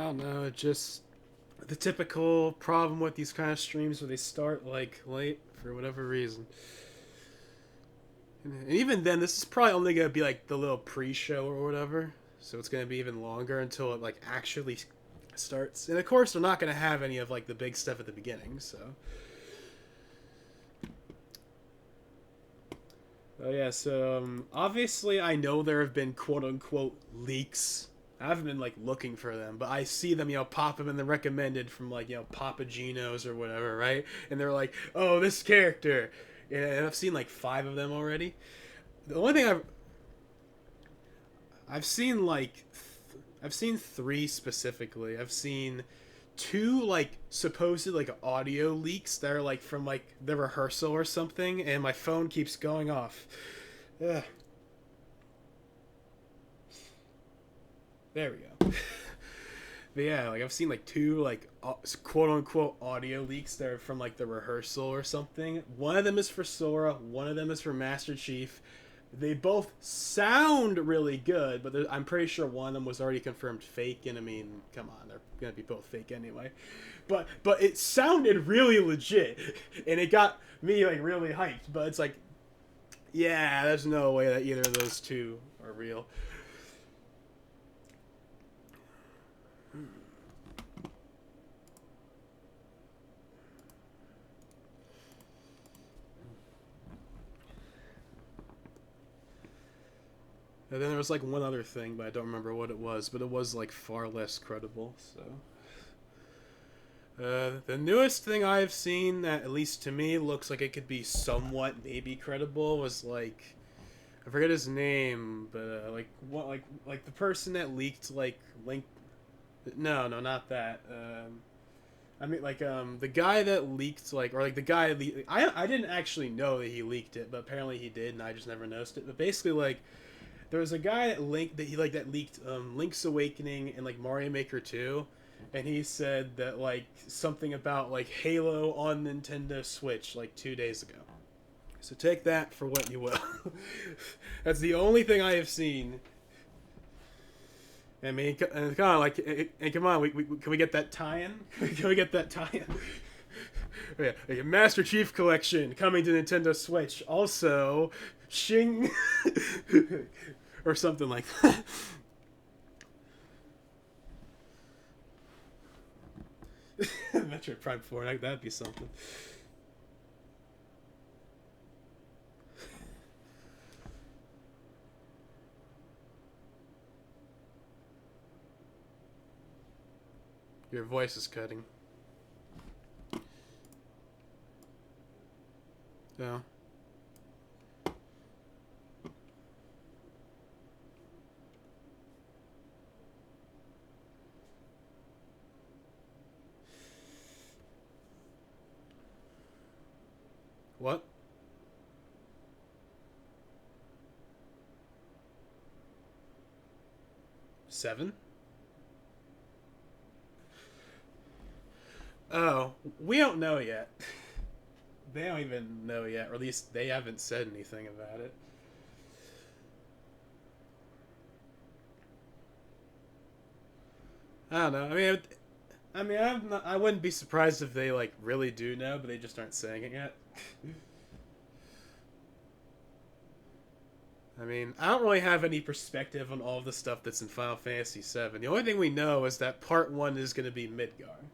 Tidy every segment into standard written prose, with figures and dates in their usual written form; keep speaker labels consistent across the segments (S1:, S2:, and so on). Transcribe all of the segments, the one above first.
S1: don't know, just the typical problem with these kind of streams where they start like late for whatever reason. And even then, this is probably only gonna be like the little pre-show or whatever, so it's gonna be even longer until it like actually starts. And of course, they're not gonna have any of like the big stuff at the beginning. So, oh yeah. So obviously, I know there have been quote unquote leaks. I haven't been like looking for them, but I see them, pop them in the recommended from like Papa Gino's or whatever, right? And they're like, "Oh, this character," and I've seen like 5 of them already. The only thing I've seen I've seen 3 specifically. I've seen 2 like supposed like audio leaks that are like from like the rehearsal or something, and my phone keeps going off. Ugh. There we go. But yeah, like I've seen like 2 like quote unquote audio leaks that are from like the rehearsal or something. One of them is for Sora. One of them is for Master Chief. They both sound really good, but I'm pretty sure one of them was already confirmed fake. And I mean, come on, they're gonna be both fake anyway. But it sounded really legit, and it got me like really hyped. But it's like, yeah, there's no way that either of those 2 are real. And then there was like one other thing, but I don't remember what it was. But it was like far less credible. So the newest thing I've seen that, at least to me, looks like it could be somewhat maybe credible was like, I forget his name, but like what like the person that leaked like Link. No, not that. I mean like the guy that leaked like, or like the guy I didn't actually know that he leaked it, but apparently he did, and I just never noticed it. But basically like, there was a guy that leaked Link's Awakening and like Mario Maker 2, and he said that like something about like Halo on Nintendo Switch like 2 days ago. So take that for what you will. That's the only thing I have seen. I mean, and come on, like, and come on, can we get that tie-in? Can we get that tie-in? Yeah, like a Master Chief Collection coming to Nintendo Switch. Also, Shing, or something like that. Metroid Prime 4, that'd be something. Your voice is cutting. Oh. What? 7? Oh, we don't know yet. They don't even know yet, or at least they haven't said anything about it. I don't know. I wouldn't be surprised if they like really do know, but they just aren't saying it yet. I mean, I don't really have any perspective on all the stuff that's in Final Fantasy VII. The only thing we know is that Part 1 is going to be Midgar.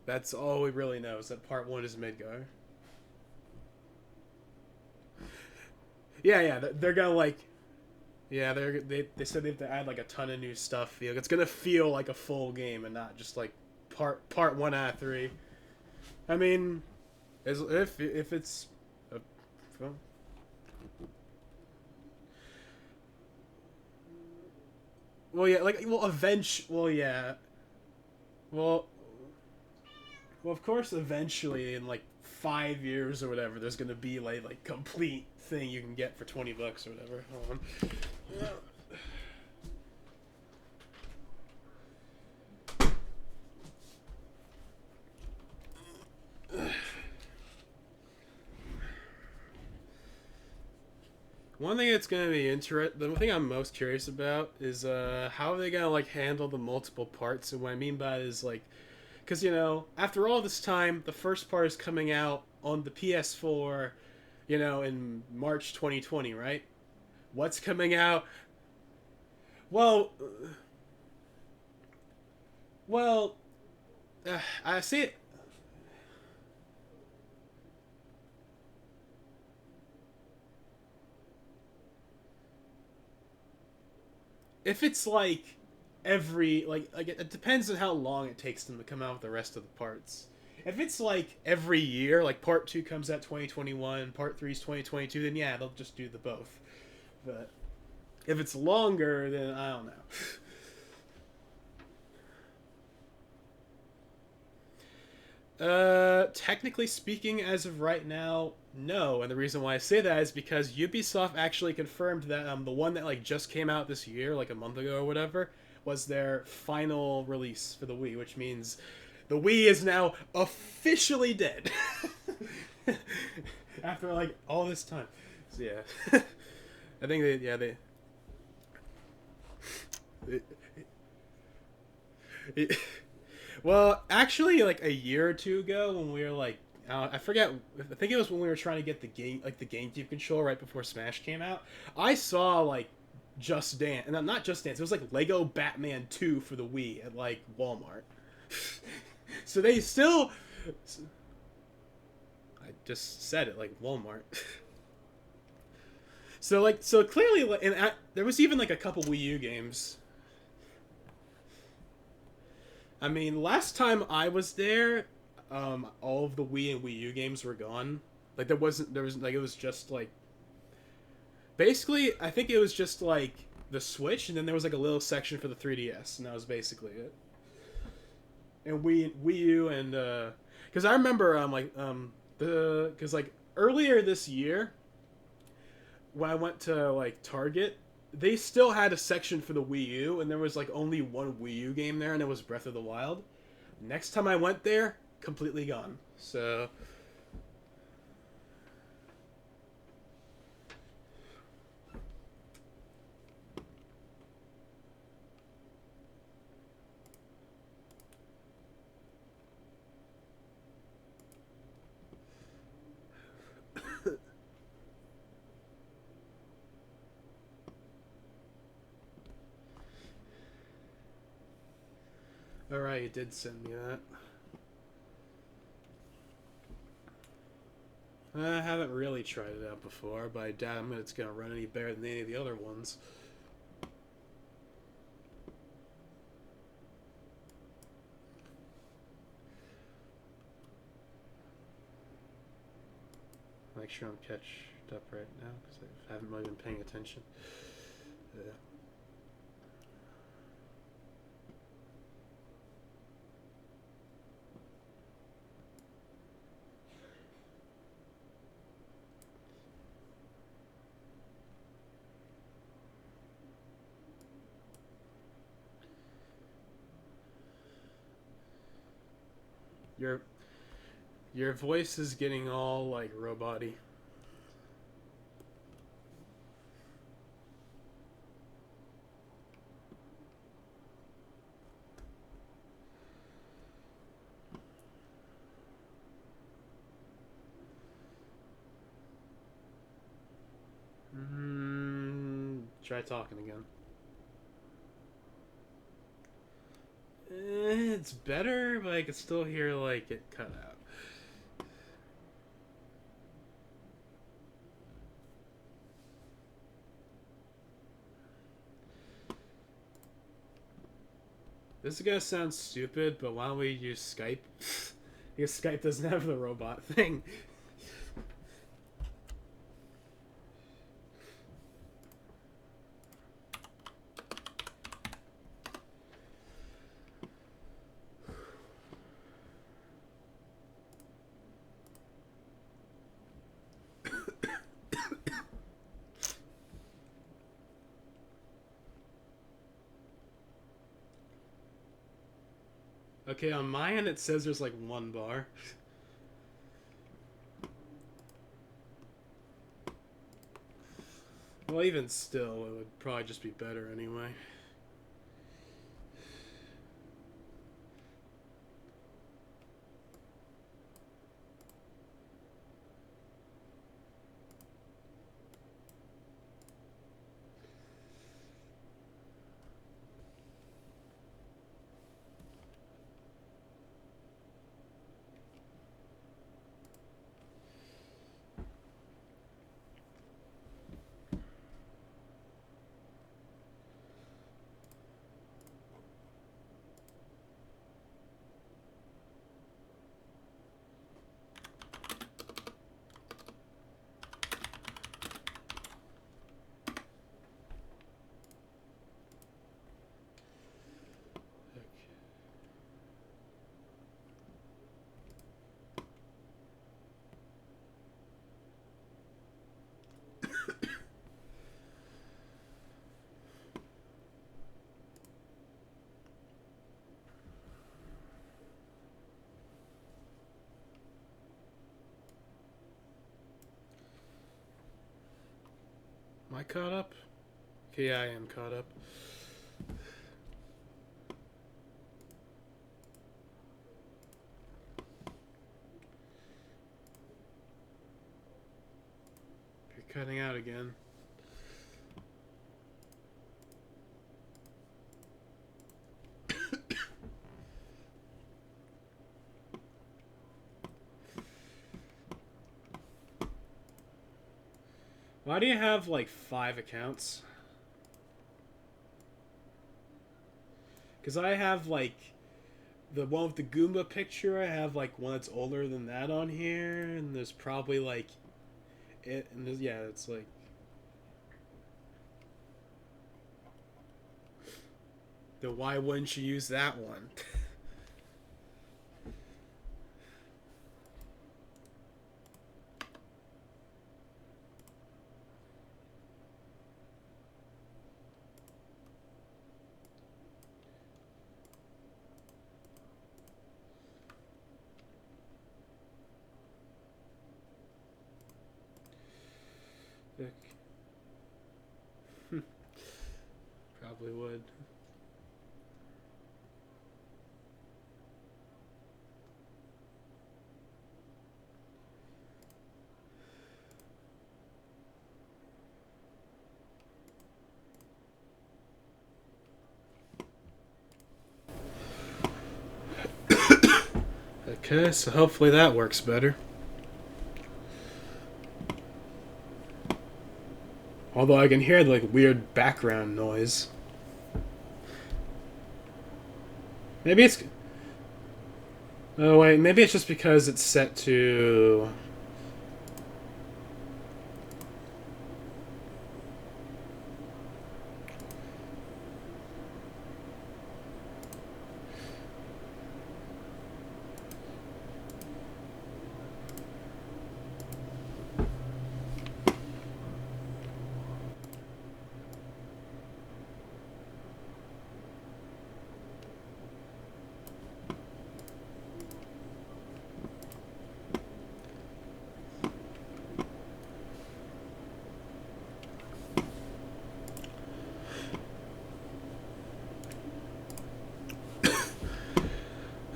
S1: That's all we really know, is that Part 1 is Midgar. Yeah, they're gonna like, yeah, they said they have to add like a ton of new stuff. It's gonna feel like a full game and not just like part 1 out of 3. I mean, if it's, a, well, yeah, like, well, yeah, well, of course, eventually in like 5 years or whatever, there's gonna be like complete thing you can get for $20 or whatever. Hold on. one thing that's gonna be interesting. The thing I'm most curious about is how are they gonna like handle the multiple parts. And what I mean by it is like, because after all this time, the first part is coming out on the PS4, in March 2020, right? What's coming out? Well, well, I see it. If it's like like it depends on how long it takes them to come out with the rest of the parts. If it's like every year, like part 2 comes out 2021, part 3 is 2022, then yeah, they'll just do the both. But if it's longer, then I don't know. Technically speaking, as of right now, no. And the reason why I say that is because Ubisoft actually confirmed that the one that like just came out this year, like a month ago or whatever, was their final release for the Wii, which means the Wii is now officially dead. After like all this time. So yeah. I think they well, actually, like a year or two ago, when we were like, I forget, I think it was when we were trying to get the game, like the GameCube controller right before Smash came out. I saw like Just Dance, and not Just Dance. It was like Lego Batman 2 for the Wii at like Walmart. So they still, I just said it like Walmart. So clearly, and there was even like a couple Wii U games. I mean, last time I was there, all of the Wii and Wii U games were gone. Like there was like it was just like basically I think it was just like the Switch, and then there was like a little section for the 3DS, and that was basically it. And Wii U and because I remember the because like earlier this year when I went to like Target, they still had a section for the Wii U, and there was like only one Wii U game there, and it was Breath of the Wild. Next time I went there, completely gone. So, all right, you did send me that. I haven't really tried it out before, but I doubt it's gonna run any better than any of the other ones. Make sure I'm catched up right now because I haven't really been paying attention. Yeah. Your your voice is getting all like robot-y. Try talking again. It's better, but I can still hear like it cut out. This is gonna sound stupid, but why don't we use Skype? Because Skype doesn't have the robot thing. Okay, on my end it says there's like one bar. Well, even still, it would probably just be better anyway. Am I caught up? Okay, yeah, I am caught up. You're cutting out again. Why do you have like 5 accounts? Because I have like the one with the Goomba picture. I have like one that's older than that on here, and there's probably like it. And there's, yeah, it's like then why wouldn't you use that one? Probably would. Okay, so hopefully that works better. Although I can hear like weird background noise. Maybe it's... Oh wait, maybe it's just because it's set to...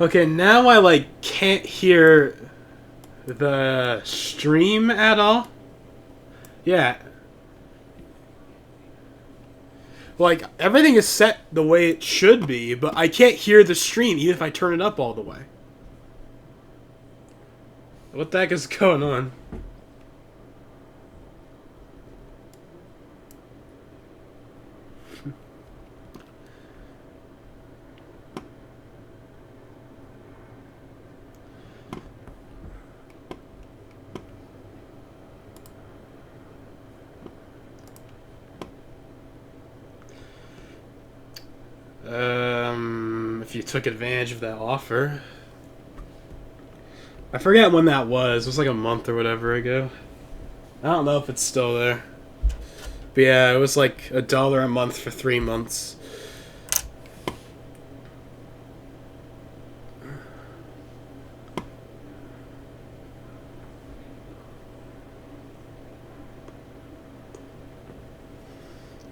S1: Okay, now I like can't hear the stream at all. Yeah. Like everything is set the way it should be, but I can't hear the stream even if I turn it up all the way. What the heck is going on? If you took advantage of that offer. I forget when that was. It was like a month or whatever ago. I don't know if it's still there. But yeah, it was like $1 a month for 3 months.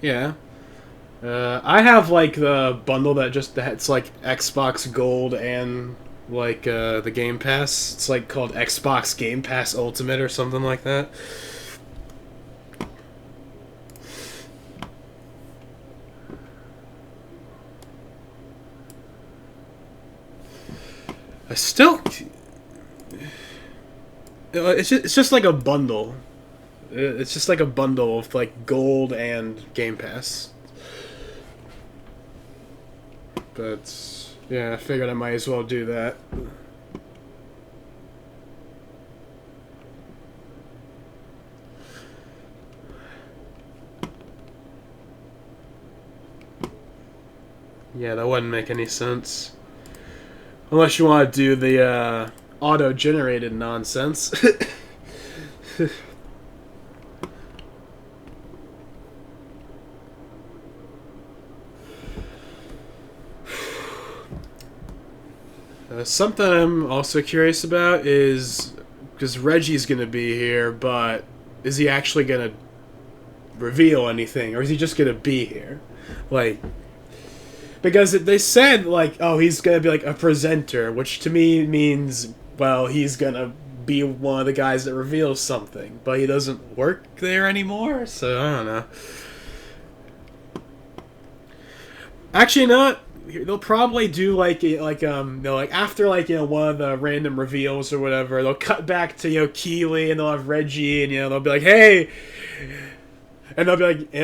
S1: Yeah. I have like the bundle that's like Xbox Gold and like the Game Pass. It's like called Xbox Game Pass Ultimate or something like that. I still, it's just like a bundle. It's just like a bundle of like Gold and Game Pass. But yeah, I figured I might as well do that. Yeah, that wouldn't make any sense. Unless you want to do the auto-generated nonsense. Something I'm also curious about is because Reggie's gonna be here, but is he actually gonna reveal anything, or is he just gonna be here? Like, because they said like, oh, he's gonna be like a presenter, which to me means, well, he's gonna be one of the guys that reveals something, but he doesn't work there anymore, so I don't know. Actually, not. They'll probably do they'll like after like one of the random reveals or whatever. They'll cut back to Keeley and they'll have Reggie and they'll be like, hey, and they'll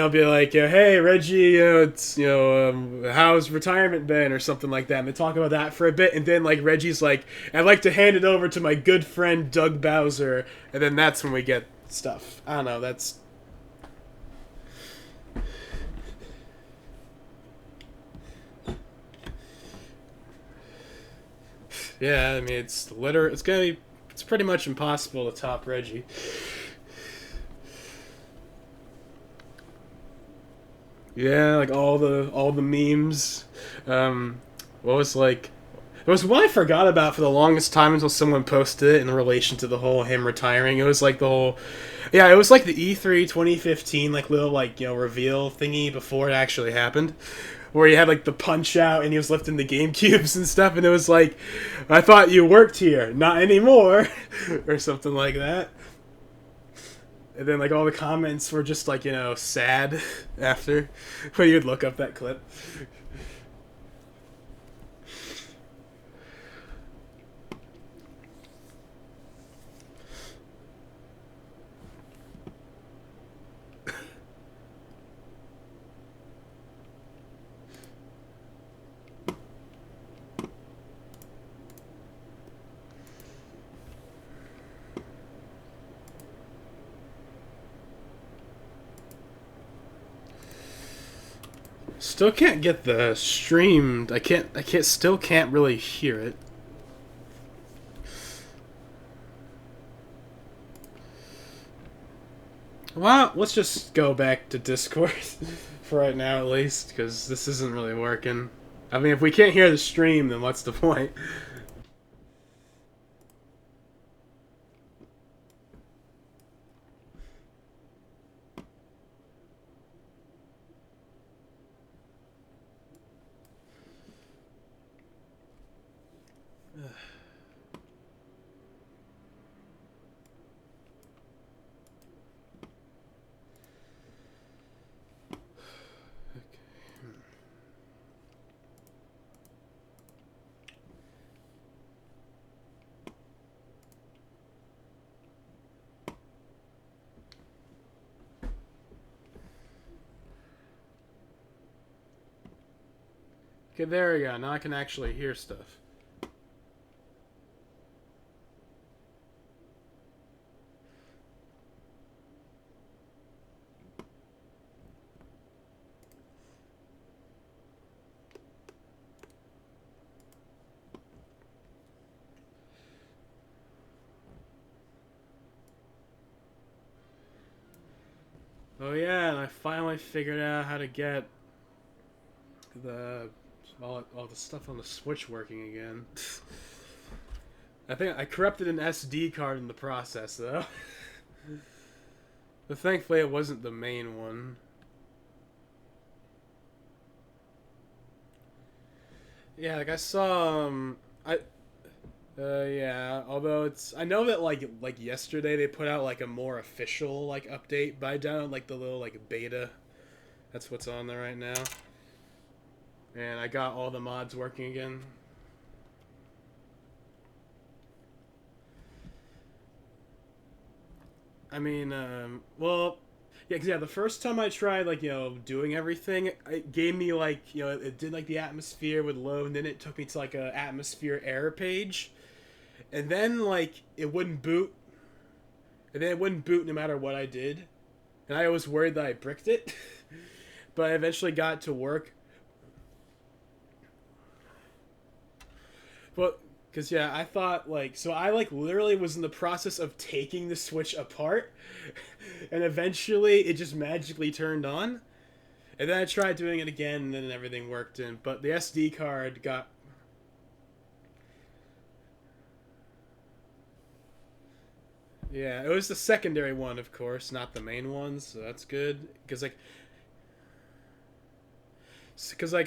S1: be like, hey Reggie, it's how's retirement been or something like that. And they talk about that for a bit, and then like Reggie's like, I'd like to hand it over to my good friend Doug Bowser, and then that's when we get stuff. I don't know. That's yeah. I mean, it's pretty much impossible to top Reggie. Yeah, like all the memes. What was like There was one I forgot about for the longest time until someone posted it in relation to the whole him retiring. It was like the whole, yeah, it was like the E3 2015 like little like reveal thingy before it actually happened, where he had like the punch out and he was lifting the Game Cubes and stuff, and it was like, I thought you worked here, not anymore, or something like that. And then like all the comments were just like sad after when you would look up that clip. Still can't get the streamed. Still can't really hear it. Well, let's just go back to Discord for right now, at least, because this isn't really working. I mean, if we can't hear the stream, then what's the point? Okay, there we go. Now I can actually hear stuff. Oh yeah, and I finally figured out how to get the all the stuff on the Switch working again. I think I corrupted an SD card in the process, though. But thankfully, it wasn't the main one. Yeah, like I saw I yeah, although it's I know that like yesterday they put out like a more official like update, but I downloaded like the little like beta. That's what's on there right now. And I got all the mods working again. I mean, well, yeah, 'cause, yeah, the first time I tried, like, doing everything, it gave me, like, it did, like, the atmosphere would load, and then it took me to, like, a atmosphere error page. And then, like, it wouldn't boot, and then it wouldn't boot no matter what I did. And I was worried that I bricked it. But I eventually got it to work. But, because, yeah, I thought, like, so I, like, literally was in the process of taking the Switch apart, and eventually it just magically turned on. And then I tried doing it again, and then everything worked in. But the SD card got. Yeah, it was the secondary one, of course, not the main one, so that's good. Because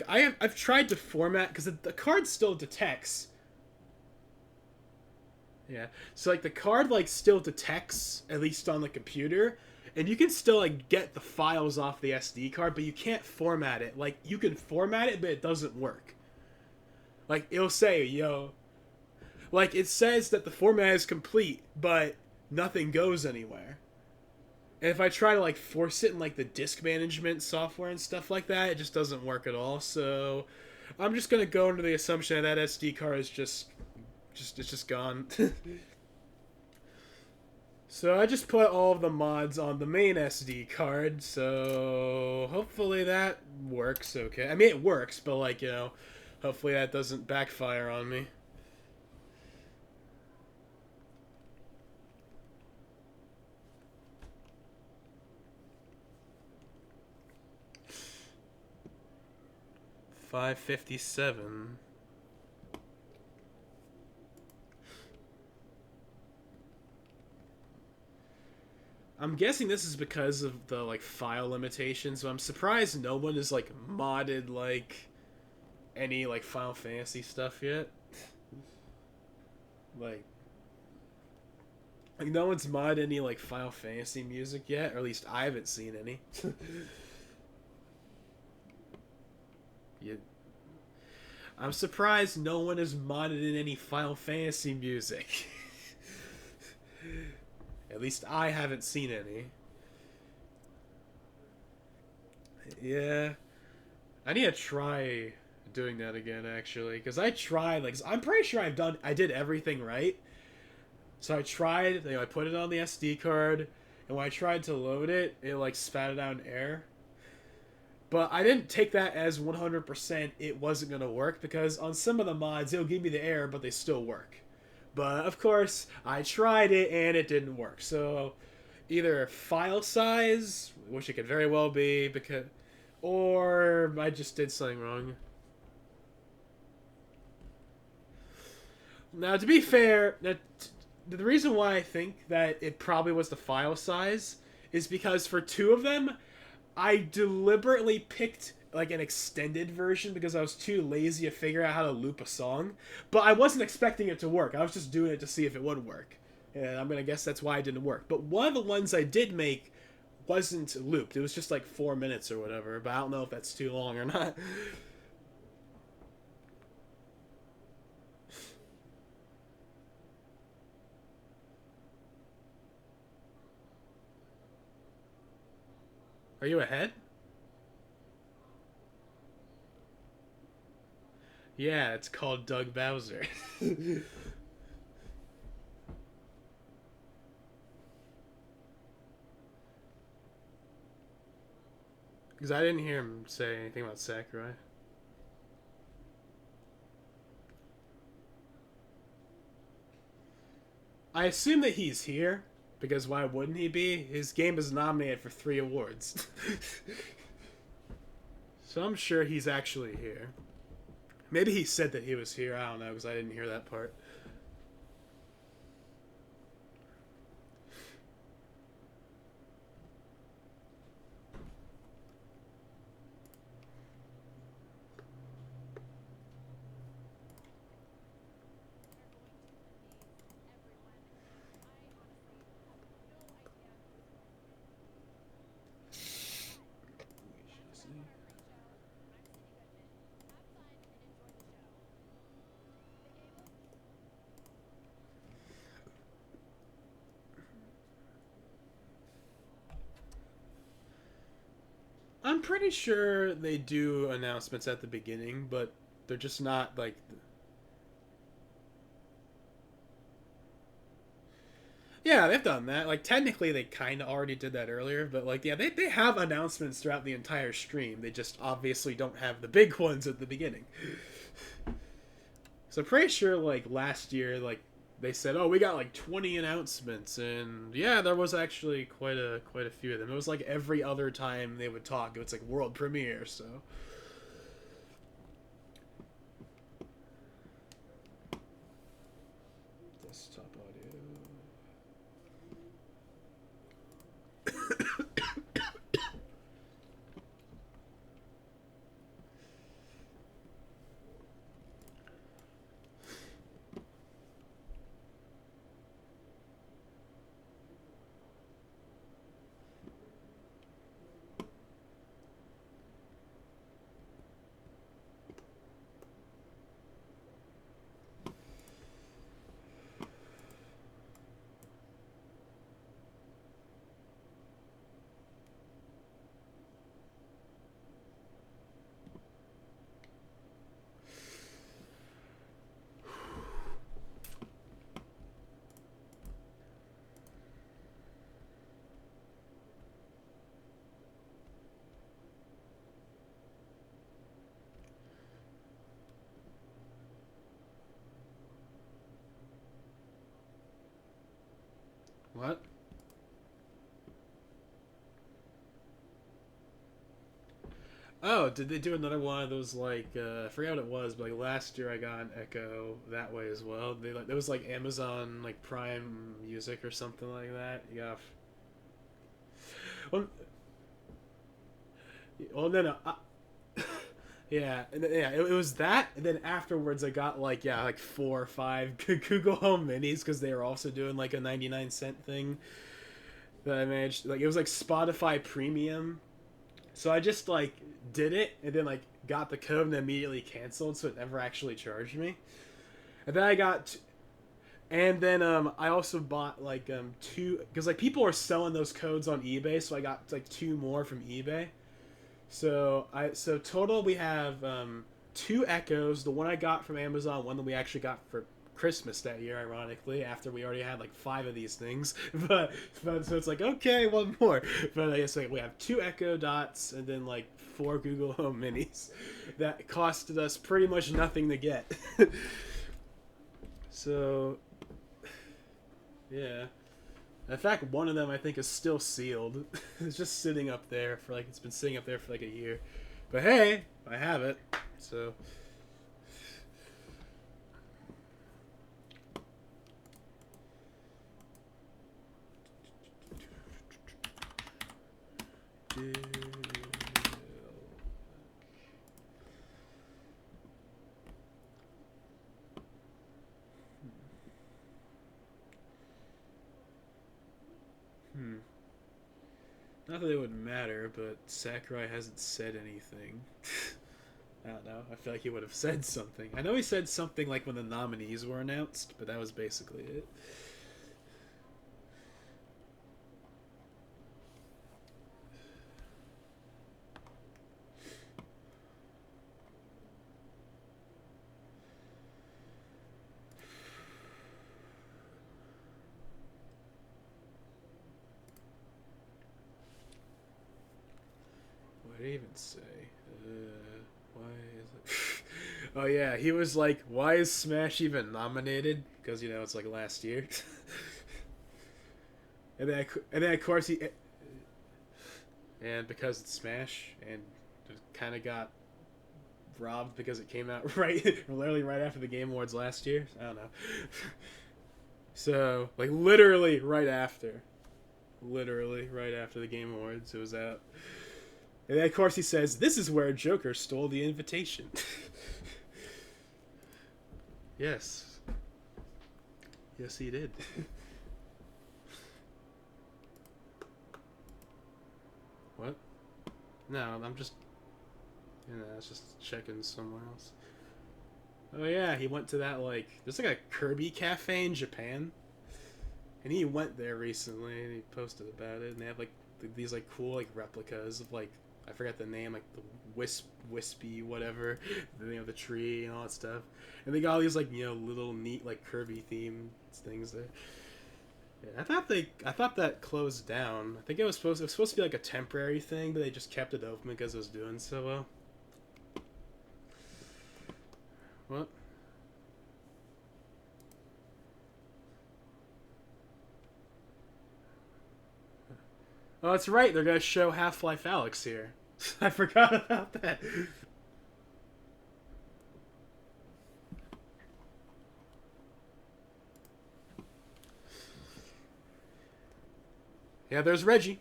S1: I've tried to format because the card still detects. Yeah, so like the card like still detects at least on the computer, and you can still like get the files off the SD card, but you can't format it. Like you can format it, but it doesn't work. Like it'll say, like it says that the format is complete, but nothing goes anywhere. And if I try to like force it in like the disk management software and stuff like that, it just doesn't work at all. So I'm just gonna go under the assumption that SD card is just it's just gone. So I just put all of the mods on the main SD card. So hopefully that works okay. I mean it works, but like hopefully that doesn't backfire on me. 557. I'm guessing this is because of the like file limitations. So I'm surprised no one has like modded like any like Final Fantasy stuff yet. Like no one's modded any like Final Fantasy music yet, or at least I haven't seen any. Yeah, I'm surprised no one has modded in any Final Fantasy music. At least I haven't seen any. Yeah, I need to try doing that again actually, because I tried. Like, I'm pretty sure I did everything right. So I tried. I put it on the SD card, and when I tried to load it, it like spat out an error. But I didn't take that as 100% it wasn't going to work because on some of the mods it'll give me the error but they still work. But of course, I tried it and it didn't work. So either file size, which it could very well be, because or I just did something wrong. Now, to be fair, the reason why I think that it probably was the file size is because for two of them, I deliberately picked like an extended version because I was too lazy to figure out how to loop a song. But I wasn't expecting it to work. I was just doing it to see if it would work. And I'm gonna guess that's why it didn't work. But one of the ones I did make wasn't looped. It was just like 4 minutes or whatever. But I don't know if that's too long or not. Are you ahead? Yeah, it's called Doug Bowser. Because I didn't hear him say anything about Sakurai. I assume that he's here because why wouldn't he be? His game is nominated for 3 awards. So I'm sure he's actually here. Maybe he said that he was here. I don't know because I didn't hear that part. I'm pretty sure they do announcements at the beginning, but they're just not like. Yeah, they've done that. Like technically, they kind of already did that earlier, but like yeah, they have announcements throughout the entire stream. They just obviously don't have the big ones at the beginning. So I'm pretty sure like last year, like they said, oh, we got like 20 announcements, and yeah, there was actually quite a few of them. It was like every other time they would talk, it was like world premiere. So desktop audio. What? Oh, did they do another one of those like I forgot what it was, but like last year I got an Echo that way as well. They like it was like Amazon like Prime Music or something like that. Yeah. Well, well no no. Yeah, and yeah, it was that, and then afterwards I got like yeah like 4 or 5 Google Home Minis because they were also doing like a 99 cent thing that I managed. Like it was like Spotify Premium. So I just like did it and then like got the code and immediately canceled, so it never actually charged me. And then I got, and then I also bought like two because like people are selling those codes on eBay, so I got like two more from eBay. So total we have two Echoes. The one I got from Amazon, one that we actually got for Christmas that year, ironically, after we already had like 5 of these things. But so it's like okay, one more. But I guess like we have two Echo Dots and then like 4 Google Home Minis that costed us pretty much nothing to get. So yeah. In fact, one of them I think is still sealed. It's just sitting up there for like it's been sitting up there for like a year. But hey, I have it. So hmm. Not that it would matter, but Sakurai hasn't said anything. I don't know. I feel like he would have said something. I know he said something like when the nominees were announced, but that was basically it. What did he even say? Why is it? Oh yeah, he was like, "Why is Smash even nominated?" Because you know it's like last year. And then of course he, and because it's Smash, and kind of got robbed because it came out right, literally right after the Game Awards last year. I don't know. So like literally right after the Game Awards, it was out. And then of course he says, "This is where Joker stole the invitation." Yes, yes he did. What? No, I'm just, I was just checking somewhere else. Oh yeah, he went to that like there's like a Kirby cafe in Japan, and he went there recently and he posted about it. And they have like these like cool like replicas of like I forgot the name, like the wispy whatever, the tree and all that stuff. And they got all these like little neat like Kirby theme things there. Yeah, I thought that closed down. I think it was supposed to be like a temporary thing, but they just kept it open because it was doing so well. What? Oh, that's right. They're gonna show Half-Life Alyx here. I forgot about that. Yeah, there's Reggie.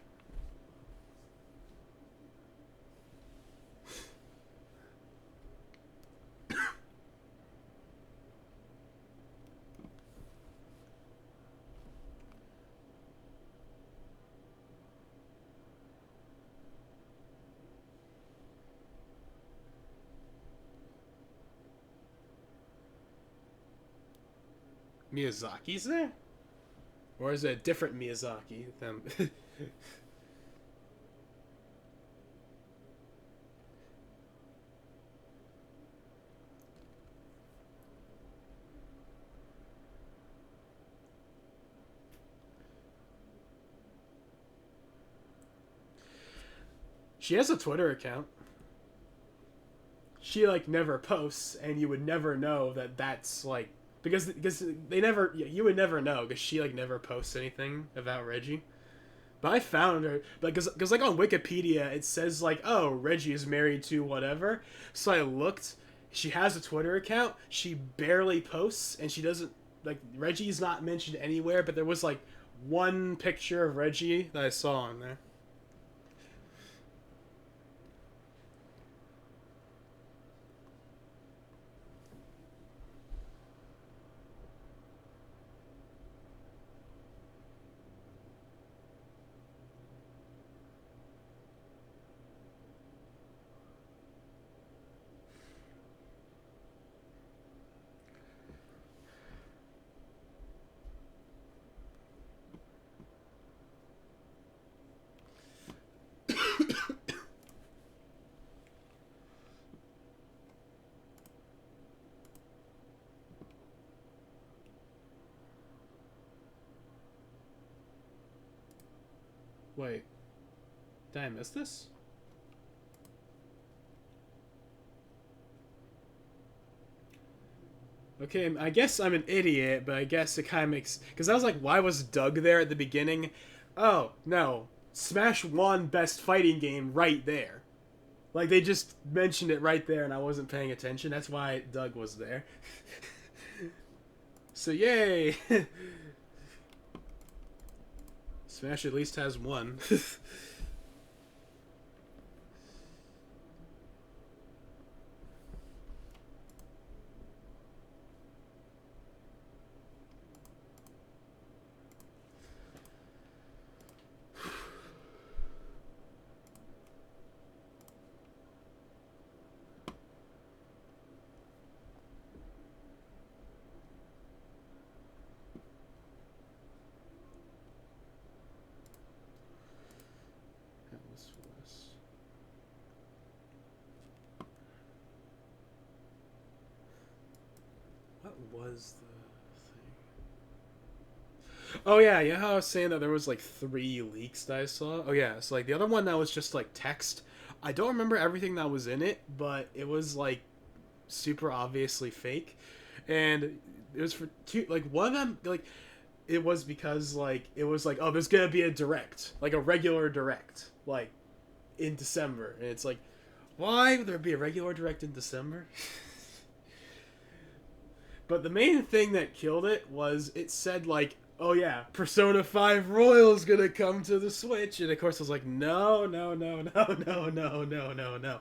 S1: Miyazaki's there? Or is it a different Miyazaki? Them. She has a Twitter account. She like never posts, and you would never know that that's like because they never you would never know because she like never posts anything about Reggie. But I found her because like on Wikipedia it says like, oh, Reggie is married to whatever. So I looked. She has a Twitter account. She barely posts, and she doesn't like Reggie's not mentioned anywhere. But there was like one picture of Reggie that I saw on there. Wait, did I miss this? Okay, I guess I'm an idiot, but I guess it kind of makes because I was like, why was Doug there at the beginning? Oh no, Smash One best fighting game right there. Like they just mentioned it right there, and I wasn't paying attention. That's why Doug was there. So yay! Smash at least has one. What was the thing? Oh yeah, yeah. How I was saying that there was like 3 leaks that I saw. Oh yeah, so like the other one that was just like text. I don't remember everything that was in it, but it was like super obviously fake, and it was for two. Like one of them, like it was because like it was like, oh, there's gonna be a direct, like a regular direct, like in December, and it's like, why would there be a regular direct in December? But the main thing that killed it was it said like, oh yeah, Persona 5 Royal is gonna come to the Switch, and of course I was like, no, no, no, no, no, no, no, no, no,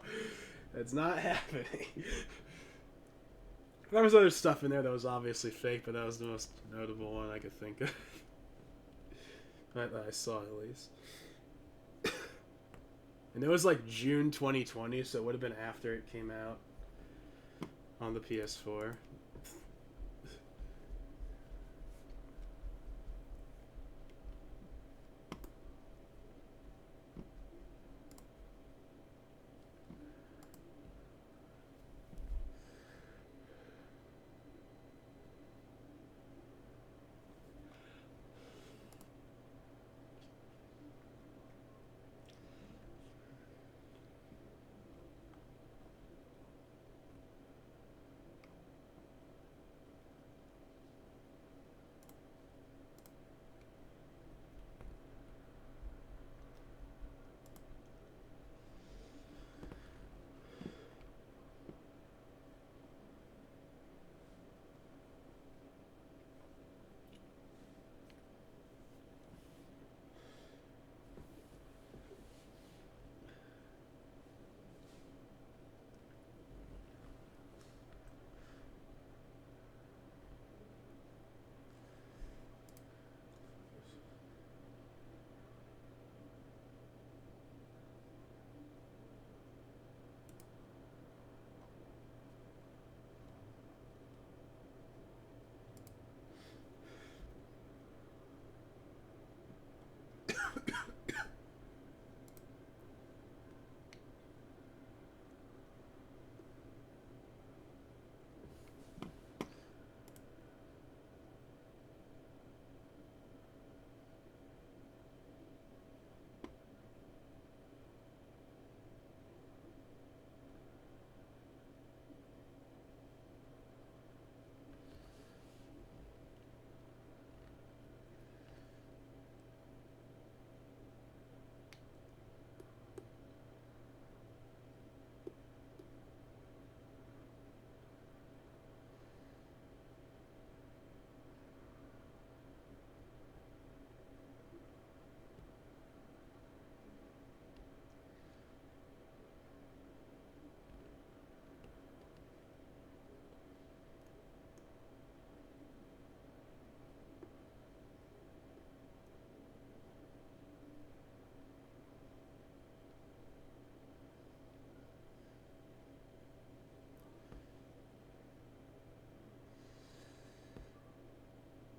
S1: that's not happening. There was other stuff in there that was obviously fake, but that was the most notable one I could think of. That I saw at least. And it was like June 2020, so it would have been after it came out on the PS4.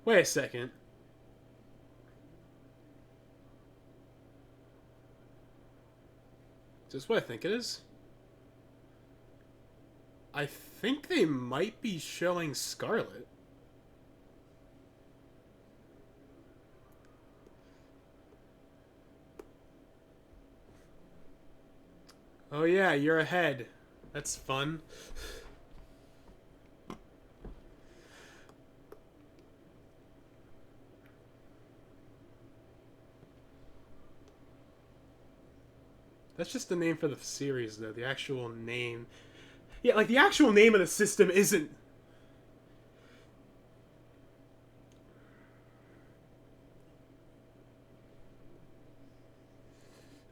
S1: Wait a second. Is this what I think it is? I think they might be showing Scarlet. Oh yeah, you're ahead. That's fun. That's just the name for the series, though. The actual name. Yeah, like the actual name of the system isn't.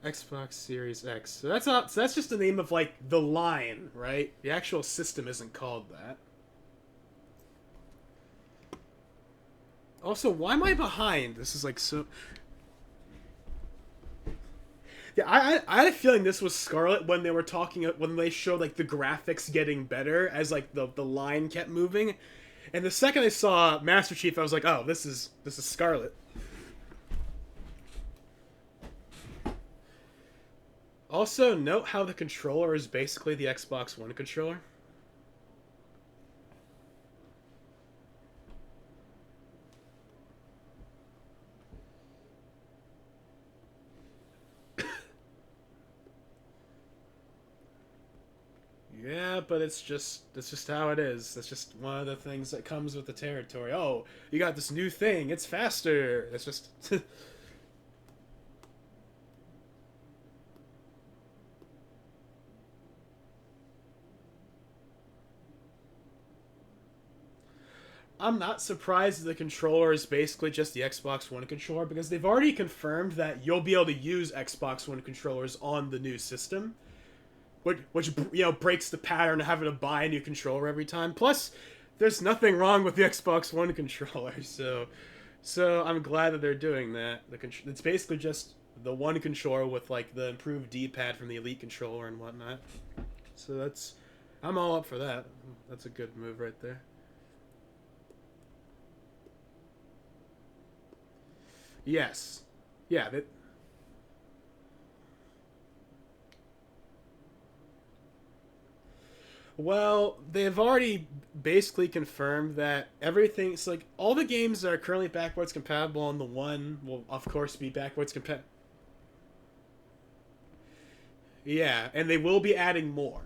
S1: Xbox Series X. So that's not. So that's just the name of like the line, right? The actual system isn't called that. Also, why am I behind? This is like so. Yeah, I had a feeling this was Scarlet when they were talking when they showed like the graphics getting better as like the line kept moving, and the second I saw Master Chief, I was like, oh, this is Scarlet. Also, note how the controller is basically the Xbox One controller. Yeah, but it's just how it is. That's just one of the things that comes with the territory. Oh, you got this new thing. It's faster. That's just I'm not surprised that the controller is basically just the Xbox One controller because they've already confirmed that you'll be able to use Xbox One controllers on the new system, which breaks the pattern of having to buy a new controller every time. Plus, there's nothing wrong with the Xbox One controller, so I'm glad that they're doing that. It's basically just the one controller with like the improved D-pad from the Elite controller and whatnot. So I'm all up for that. That's a good move right there. Yes. Yeah. Well, they've already basically confirmed that everything's like all the games that are currently backwards compatible on the one will of course be backwards compatible. Yeah, and they will be adding more.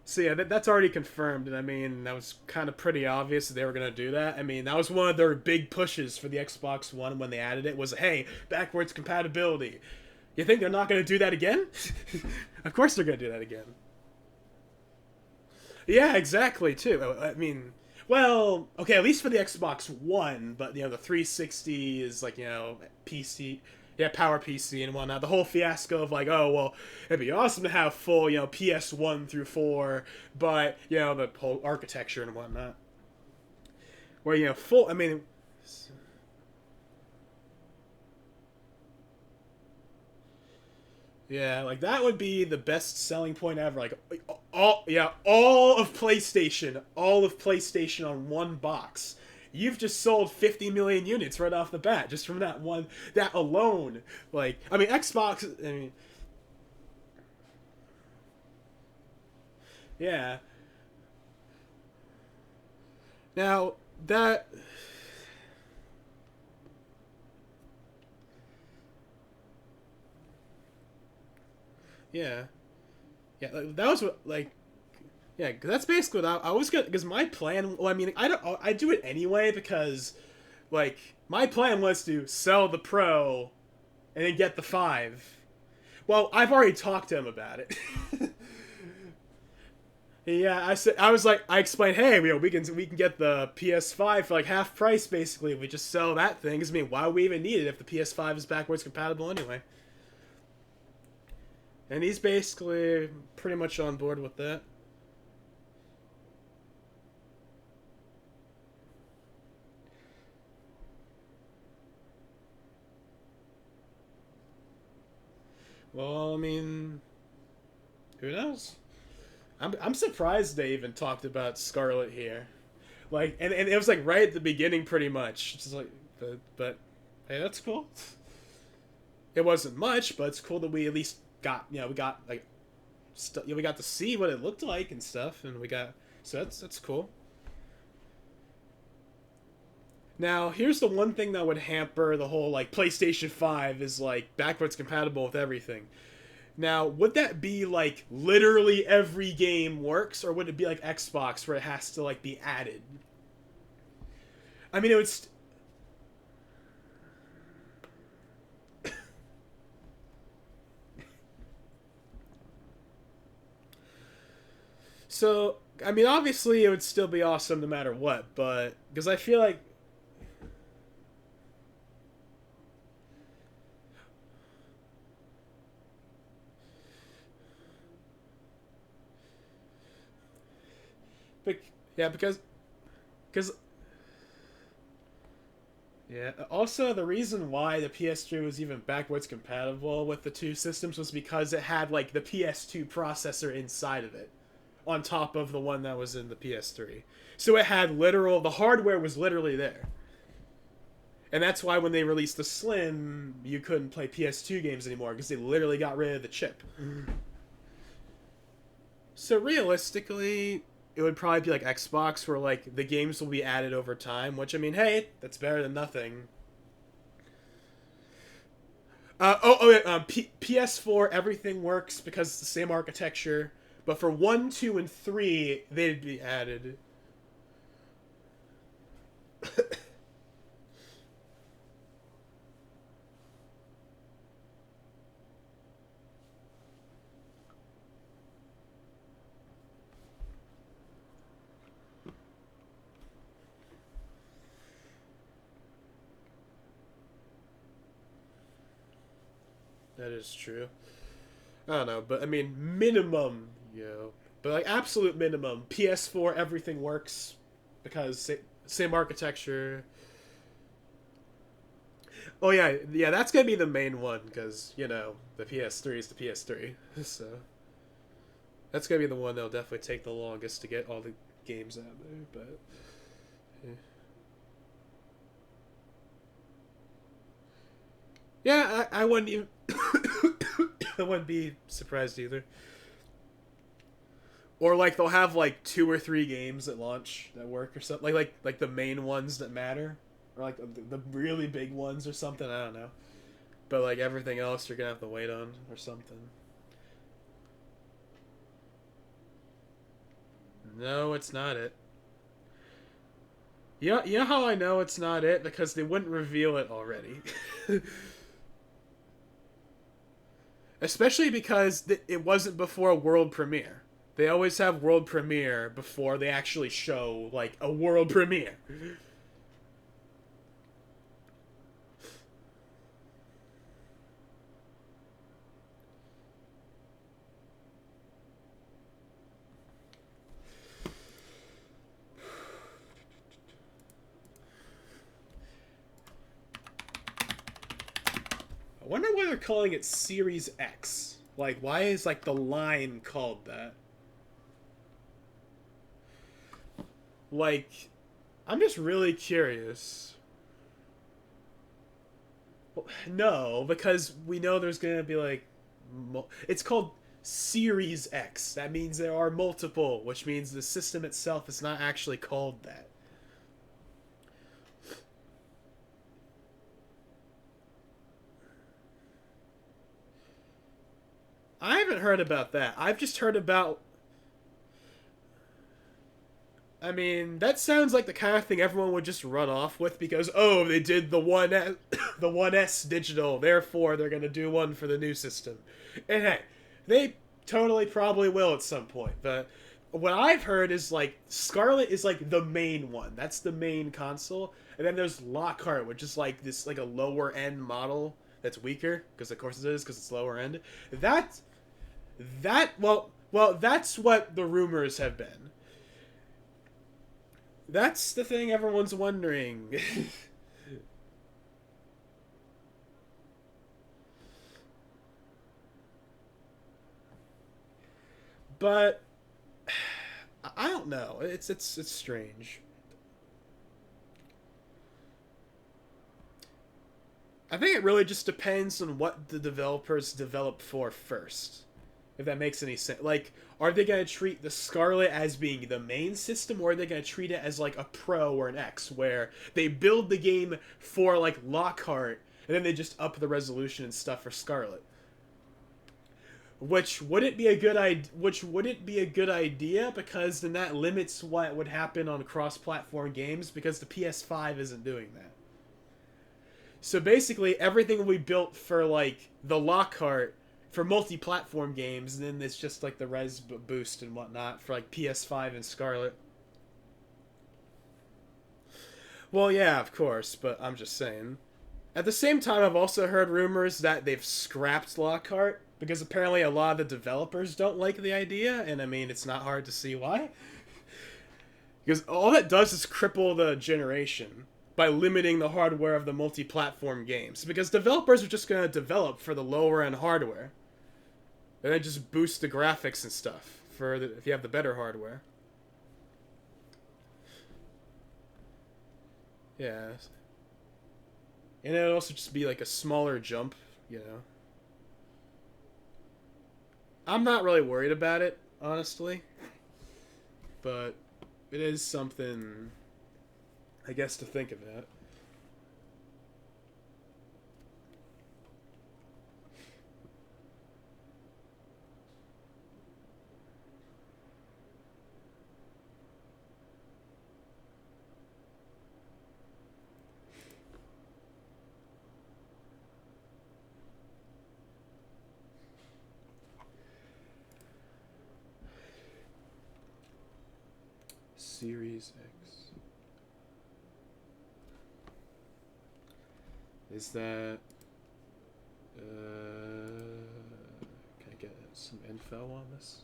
S1: So yeah, that's already confirmed, and I mean that was kind of pretty obvious that they were gonna do that. I mean that was one of their big pushes for the Xbox One when they added it was hey backwards compatibility. You think they're not gonna do that again? Of course they're gonna do that again. Yeah, exactly. Too. I mean, well, okay, at least for the Xbox One, but the 360 is like PC, yeah, Power PC and whatnot. The whole fiasco of like, oh well, it'd be awesome to have full PS1 through 4, but the whole architecture and whatnot. Where full, I mean. Yeah, like that would be the best selling point ever. Like all of PlayStation on one box. You've just sold 50 million units right off the bat just from that alone. Like, I mean Xbox, I mean yeah. Now that yeah. Yeah, that was what like yeah, 'cause that's basically what I was gonna because my plan. Well, I mean, I do it anyway because like my plan was to sell the Pro and then get the 5. Well, I've already talked to him about it. Yeah, I was like I explained, hey, we can get the PS5 for like half price basically. If we just sell that thing. 'Cause, I mean, why would we even need it if the PS5 is backwards compatible anyway? And he's basically pretty much on board with that. Well, I mean, who knows? I'm surprised they even talked about Scarlet here. Like, and it was like right at the beginning, pretty much. Just like, but hey, that's cool. It wasn't much, but it's cool that we at least got, we got like, we got to see what it looked like and stuff, and we got, so that's cool. Now, here's the one thing that would hamper the whole like PlayStation 5 is like backwards compatible with everything. Now, would that be like literally every game works, or would it be like Xbox where it has to like be added? I mean, it would. So, I mean, obviously, it would still be awesome no matter what, but because I feel like, yeah, because yeah. Also, the reason why the PS3 was even backwards compatible with the two systems was because it had like the PS2 processor inside of it, on top of the one that was in the PS3. So it had literal, the hardware was literally there. And that's why when they released the Slim, you couldn't play PS2 games anymore because they literally got rid of the chip. So realistically, it would probably be like Xbox, where like the games will be added over time. Which I mean, hey, that's better than nothing. PS4 everything works because it's the same architecture, but for 1, 2, and 3, they'd be added. That is true. I don't know, but I mean, minimum, but like absolute minimum, PS4 everything works because same architecture. Oh yeah, yeah, that's gonna be the main one because the PS3 is the PS3, so that's gonna be the one that'll definitely take the longest to get all the games out there. But yeah, I wouldn't even, I wouldn't be surprised either. Or like they'll have like 2 or 3 games at launch that work or something, like the main ones that matter, or like the really big ones or something. I don't know, but like everything else you're gonna have to wait on or something. No, it's not it. Yeah, you know how I know it's not it, because they wouldn't reveal it already. Especially because it wasn't before a world premiere. They always have world premiere before they actually show like a world premiere. I wonder why they're calling it Series X. Like, why is like the line called that? Like, I'm just really curious. Well, no, because we know there's gonna be like, it's called Series X. That means there are multiple, which means the system itself is not actually called that. I haven't heard about that. I've just heard about. I mean, that sounds like the kind of thing everyone would just run off with because they did the one S, the 1S digital, therefore they're gonna do one for the new system. And hey, they totally probably will at some point. But what I've heard is like Scarlet is like the main one. That's the main console, and then there's Lockhart, which is like this like a lower end model that's weaker because of course it is because it's lower end. That well that's what the rumors have been. That's the thing everyone's wondering. But I don't know. It's strange. I think it really just depends on what the developers develop for first. If that makes any sense. Like, are they going to treat the Scarlet as being the main system, or are they going to treat it as like a Pro or an X, where they build the game for like Lockhart, and then they just up the resolution and stuff for Scarlet? Which wouldn't be a good idea. Which wouldn't be a good idea, because then that limits what would happen on cross-platform games, because the PS5 isn't doing that. So basically, everything will be built for like the Lockhart for multi-platform games, and then it's just like the res boost and whatnot for like PS5 and Scarlet. Well, yeah, of course, but I'm just saying. At the same time, I've also heard rumors that they've scrapped Lockhart because apparently a lot of the developers don't like the idea, and I mean, it's not hard to see why. Because all that does is cripple the generation by limiting the hardware of the multi-platform games. Because developers are just going to develop for the lower-end hardware. And then just boost the graphics and stuff for if you have the better hardware. Yeah. And it would also just be like a smaller jump, you know. I'm not really worried about it, honestly. But it is something, I guess, to think about. Series X. Is that... can I get some info on this?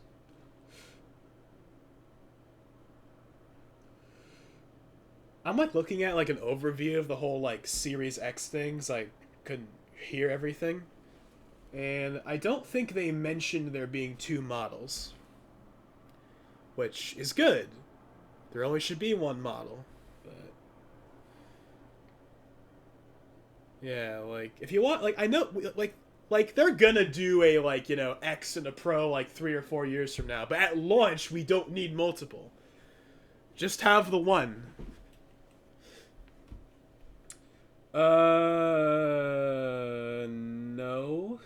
S1: I'm like looking at like an overview of the whole like Series X things. I couldn't hear everything. And I don't think they mentioned there being two models. Which is good. There only should be one model. But yeah, like if you want, like I know, like they're gonna do a like, you know, X and a Pro like 3 or 4 years from now. But at launch, we don't need multiple. Just have the one. No.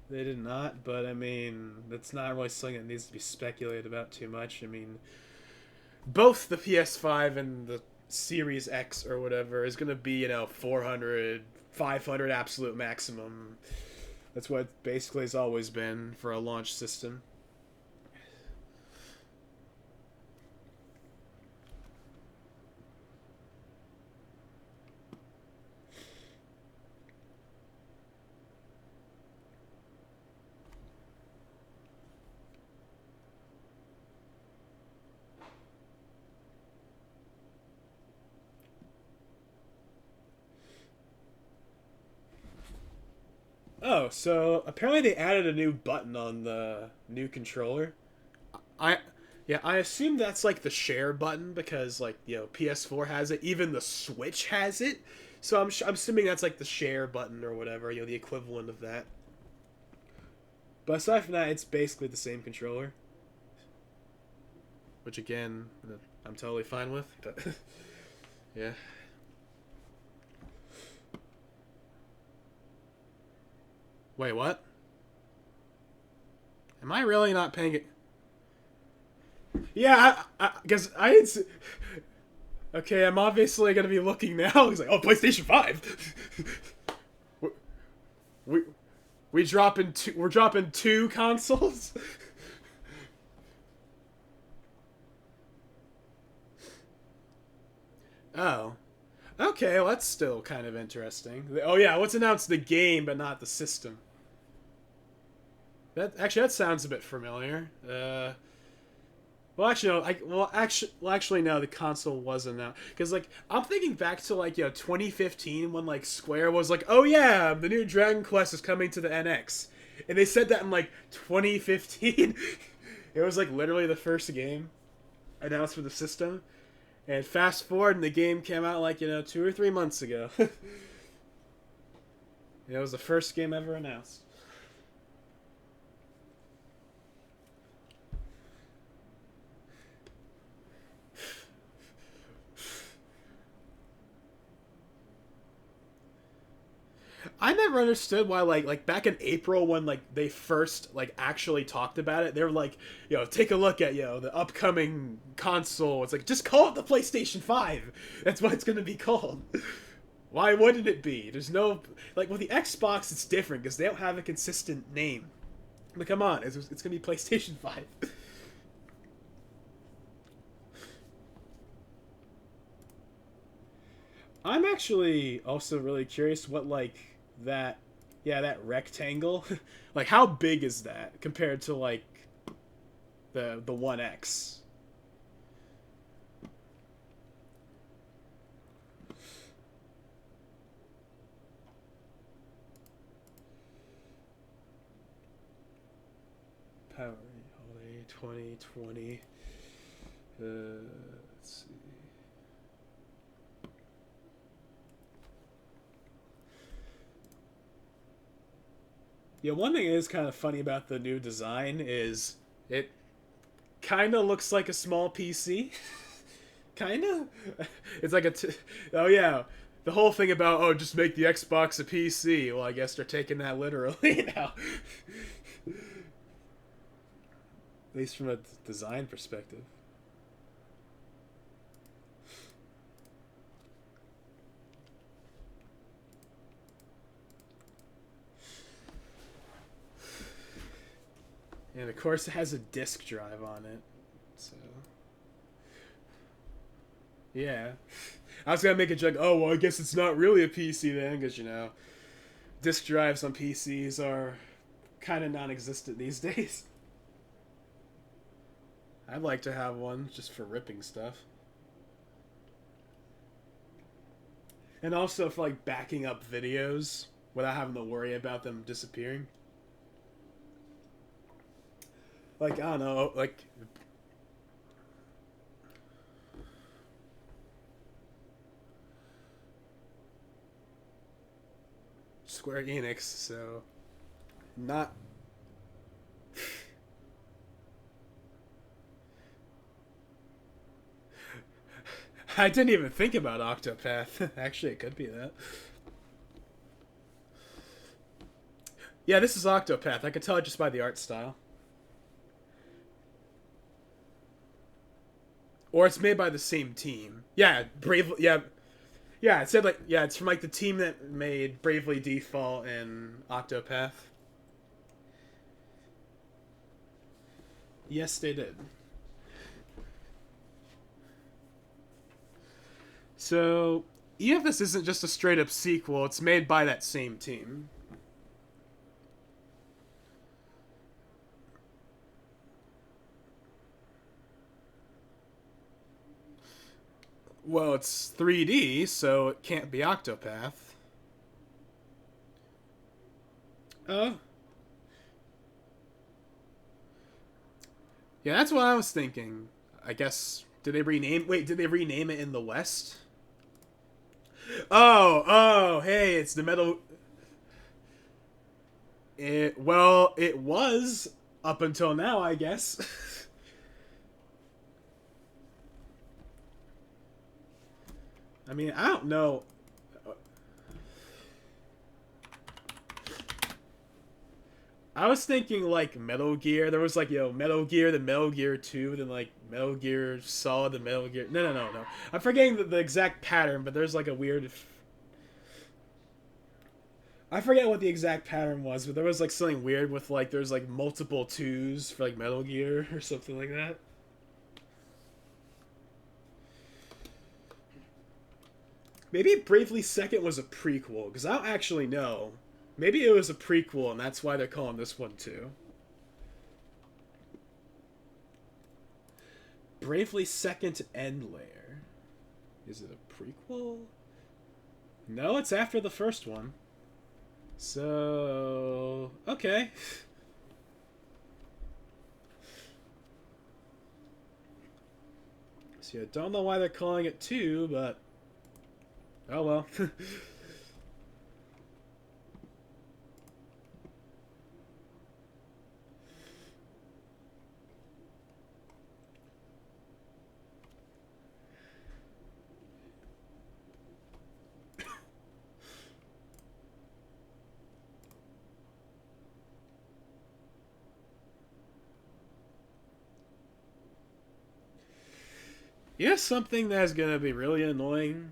S1: They did not, but I mean, that's not really something that needs to be speculated about too much. I mean, both the PS5 and the Series X or whatever is going to be, you know, 400, 500 absolute maximum. That's what basically has always been for a launch system. Oh, so apparently they added a new button on the new controller. I yeah, I assume that's like the share button because like, you know, PS4 has it, even the Switch has it. So I'm assuming that's like the share button or whatever, you know, the equivalent of that. But aside from that, it's basically the same controller, which again, I'm totally fine with. But yeah. Wait, what? Am I really not paying it? Yeah, because I didn't. Okay, I'm obviously gonna be looking now. He's like, oh, PlayStation 5. we we dropping two. We're dropping two consoles. Oh, okay. Well, that's still kind of interesting. Oh yeah, let's announce the game, but not the system. That sounds a bit familiar. Well, actually, no. Actually, no. The console wasn't out because, like, I'm thinking back to like 2015 when like Square was like, "Oh yeah, the new Dragon Quest is coming to the NX," and they said that in like 2015. It was like literally the first game announced for the system, and fast forward, and the game came out like 2 or 3 months ago. It was the first game ever announced. I never understood why like back in April when like they first like actually talked about it, they were like, take a look at the upcoming console. It's like just call it the PlayStation 5. That's what it's gonna be called. Why wouldn't it be? There's no like with the Xbox it's different because they don't have a consistent name. But come on, it's gonna be PlayStation 5. I'm actually also really curious what like that that rectangle like how big is that compared to like the One X? Power Holiday 2020. Let's see. Yeah, one thing is kind of funny about the new design is it kind of looks like a small PC. Kind of. It's like oh yeah, the whole thing about just make the Xbox a PC. Well, I guess they're taking that literally now. At least from a design perspective. And of course, it has a disk drive on it. So, yeah. I was gonna make a joke. Oh well, I guess it's not really a PC then, because disk drives on PCs are kind of non-existent these days. I'd like to have one just for ripping stuff, and also for like backing up videos without having to worry about them disappearing. Like I don't know, like Square Enix, so not. I didn't even think about Octopath. Actually, it could be that. Yeah, this is Octopath. I could tell it just by the art style. Or it's made by the same team. Yeah, Brave. Yeah, yeah. It said like it's from like the team that made Bravely Default and Octopath. Yes, they did. So even if this isn't just a straight up sequel, it's made by that same team. Well, it's 3D, so it can't be Octopath. Oh. Yeah, that's what I was thinking. I guess did they rename? Wait, did they rename it in the West? Oh, hey, it's the Metal. It was up until now, I guess. I mean, I don't know. I was thinking like Metal Gear. There was like Metal Gear, then Metal Gear 2, then like Metal Gear Solid, then Metal Gear. No. I'm forgetting the exact pattern, but there's like a weird. I forget what the exact pattern was, but there was like something weird with like there's like multiple twos for like Metal Gear or something like that. Maybe Bravely Second was a prequel because I don't actually know. Maybe it was a prequel and that's why they're calling this one too. Bravely Second End Layer. Is it a prequel? No, it's after the first one. So okay. So I don't know why they're calling it two, but oh well. Something that's gonna be really annoying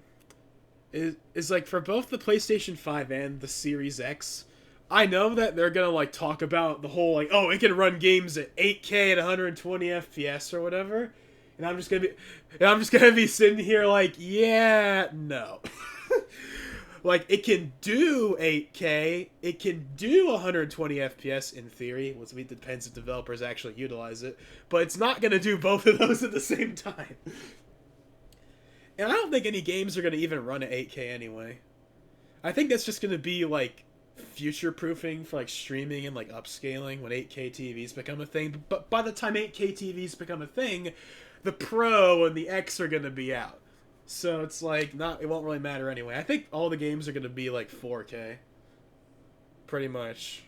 S1: is like for both the PlayStation 5 and the Series X. I know that they're gonna like talk about the whole like, oh, it can run games at 8K at 120 FPS or whatever, and I'm just gonna be sitting here like, yeah, no. Like it can do 8K, it can do 120 FPS in theory. Well, it depends if developers actually utilize it, but it's not gonna do both of those at the same time. And I don't think any games are gonna even run at 8K anyway. I think that's just gonna be like future proofing for like streaming and like upscaling when 8K TVs become a thing. But by the time 8K TVs become a thing, the Pro and the X are gonna be out. So it's like not it won't really matter anyway. I think all the games are gonna be like 4K. Pretty much.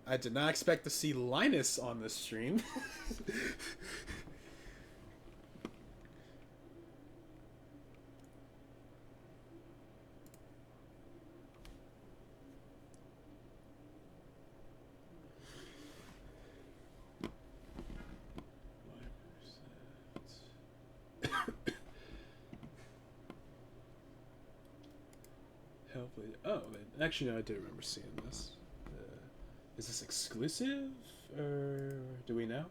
S1: I did not expect to see Linus on this stream. Hellblade. Oh, actually, no, I do remember seeing this. Is this exclusive, or do we know?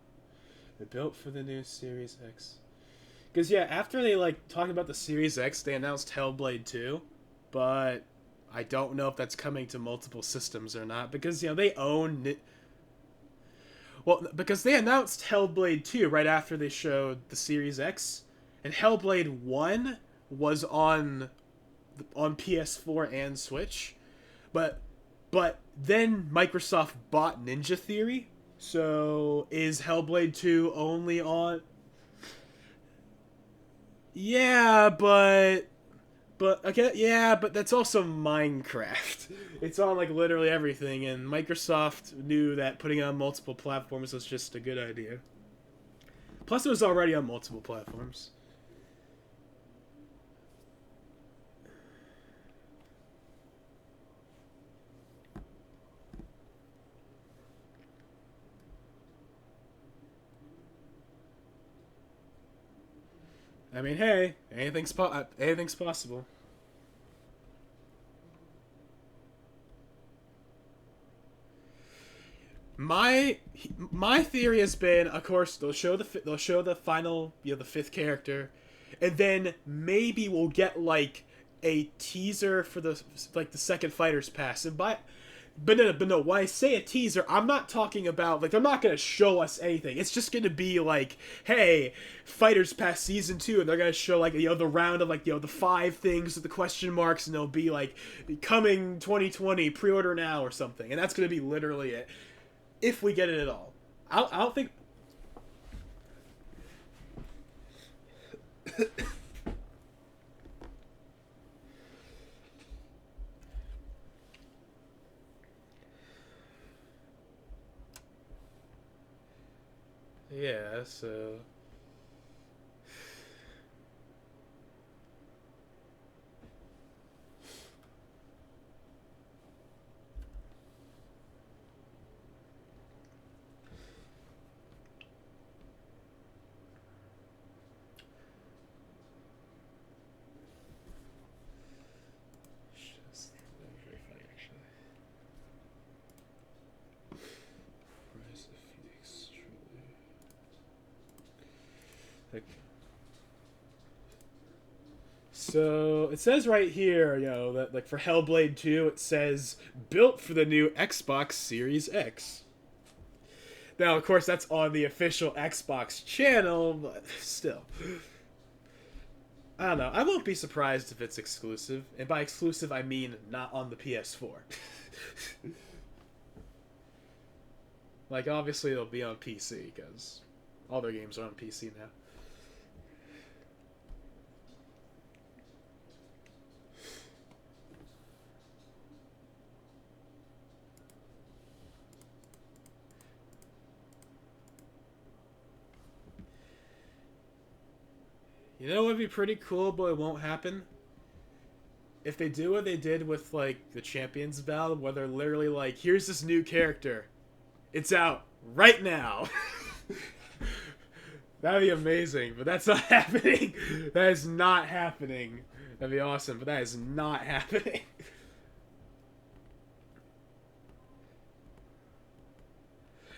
S1: They're built for the new Series X. Because yeah, after they like talked about the Series X, they announced Hellblade 2, but I don't know if that's coming to multiple systems or not. Because they own. Well, because they announced Hellblade 2 right after they showed the Series X, and Hellblade 1 was on PS4 and Switch, but then Microsoft bought Ninja Theory. So is Hellblade 2 only on? Yeah, but okay, yeah, but that's also Minecraft. It's on like literally everything, and Microsoft knew that putting it on multiple platforms was just a good idea. Plus, it was already on multiple platforms. I mean, hey, anything's possible. My my theory has been, of course, they'll show the final, the fifth character, and then maybe we'll get like a teaser for the second Fighters Pass. But no, when I say a teaser, I'm not talking about like they're not gonna show us anything. It's just gonna be like, hey, Fighters Pass season 2, and they're gonna show like the round of like the five things with the question marks, and they'll be like coming 2020, pre-order now or something, and that's gonna be literally it if we get it at all. I don't think. Yeah, so very funny actually. Rise of Phoenix, truly. Like, so it says right here, that like for Hellblade 2, it says built for the new Xbox Series X. Now, of course, that's on the official Xbox channel, but still. I don't know. I won't be surprised if it's exclusive. And by exclusive, I mean not on the PS4. Like, obviously, it'll be on PC, because all their games are on PC now. You know what would be pretty cool, but it won't happen? if they do what they did with like the Champions Battle, where they're literally like, here's this new character, it's out right now. That'd be amazing, but that's not happening. That is not happening. That'd be awesome, but that is not happening.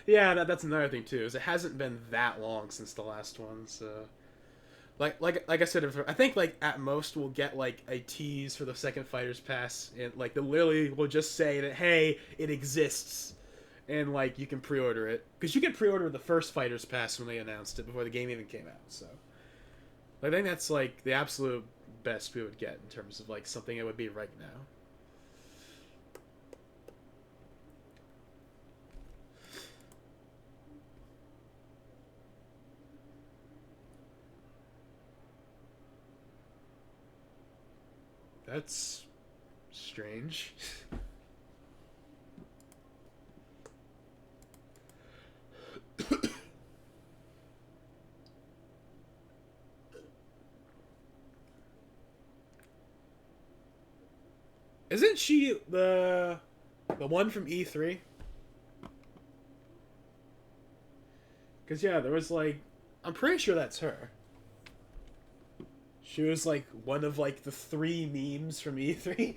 S1: Yeah, that's another thing too. Is it hasn't been that long since the last one, so like I said, I think like at most we'll get like a tease for the second Fighters Pass, and like the literally will just say that hey, it exists, and like you can pre-order it because you can pre-order the first Fighters Pass when they announced it before the game even came out. So I think that's like the absolute best we would get in terms of like something it would be right now. That's strange. Isn't she the one from E3? Because yeah, there was like, I'm pretty sure that's her. She was like one of like the 3 memes from E3.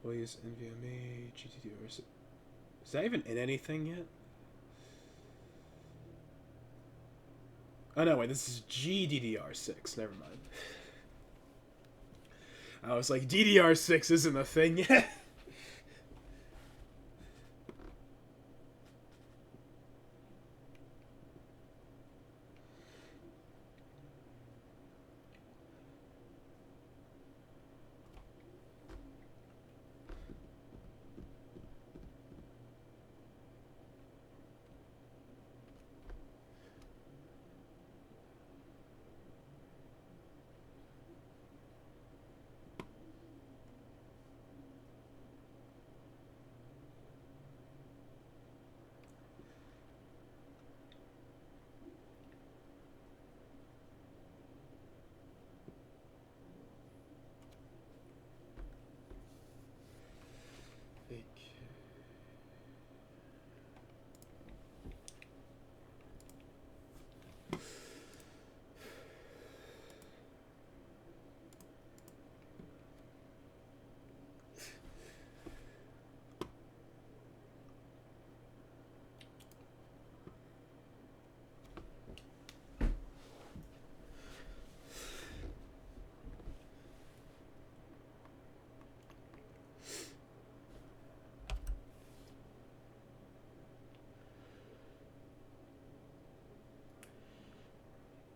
S1: We'll use NVMe, GTD, is that even in anything yet? Oh no, wait, this is GDDR6. Never mind. I was like, DDR6 isn't a thing yet.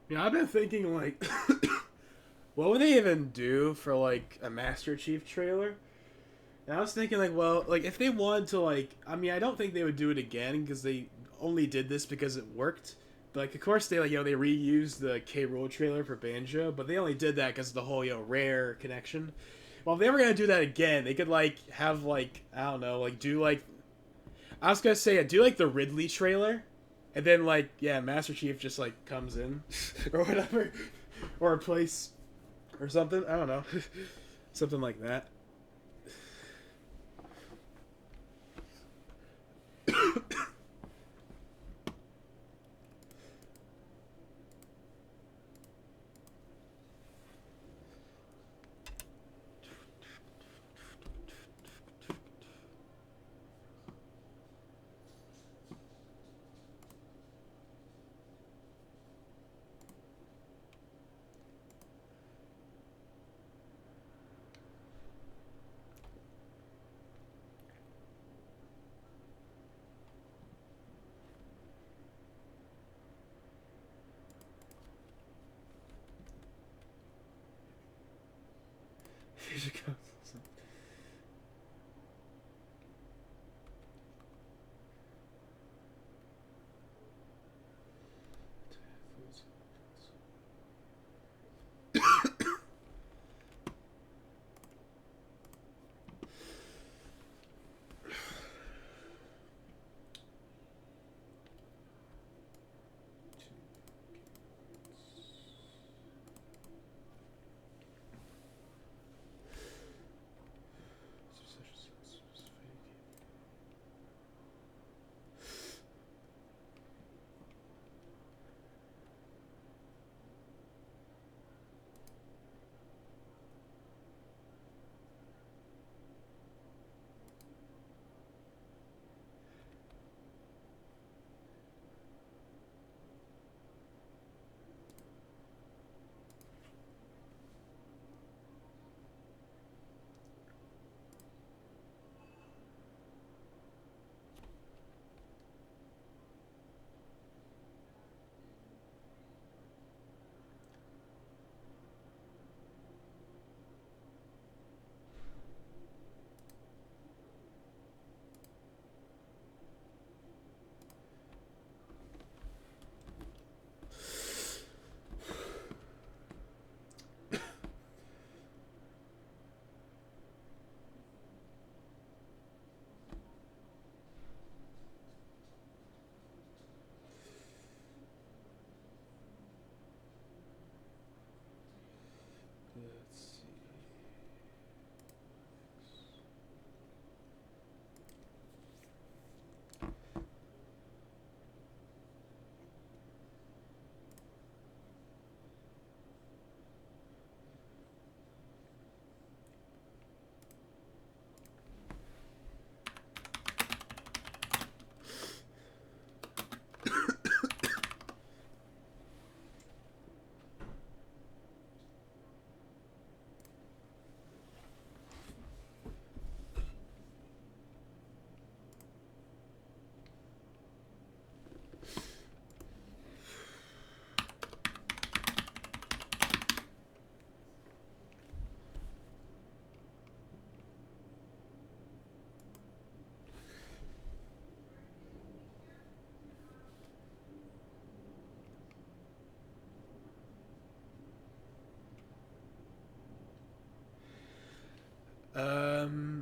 S1: Yeah, I've been thinking like, what would they even do for like a Master Chief trailer? And I was thinking like, well, like if they wanted to like, I mean, I don't think they would do it again because they only did this because it worked. But like, of course, they like they reused the K. Rool trailer for Banjo, but they only did that because of the whole Rare connection. Well, if they were gonna do that again, they could like have like I don't know, like do like I was gonna say do like the Ridley trailer, and then like yeah, Master Chief just like comes in or whatever, or a place or something. I don't know, something like that. Future consoles. Let's see.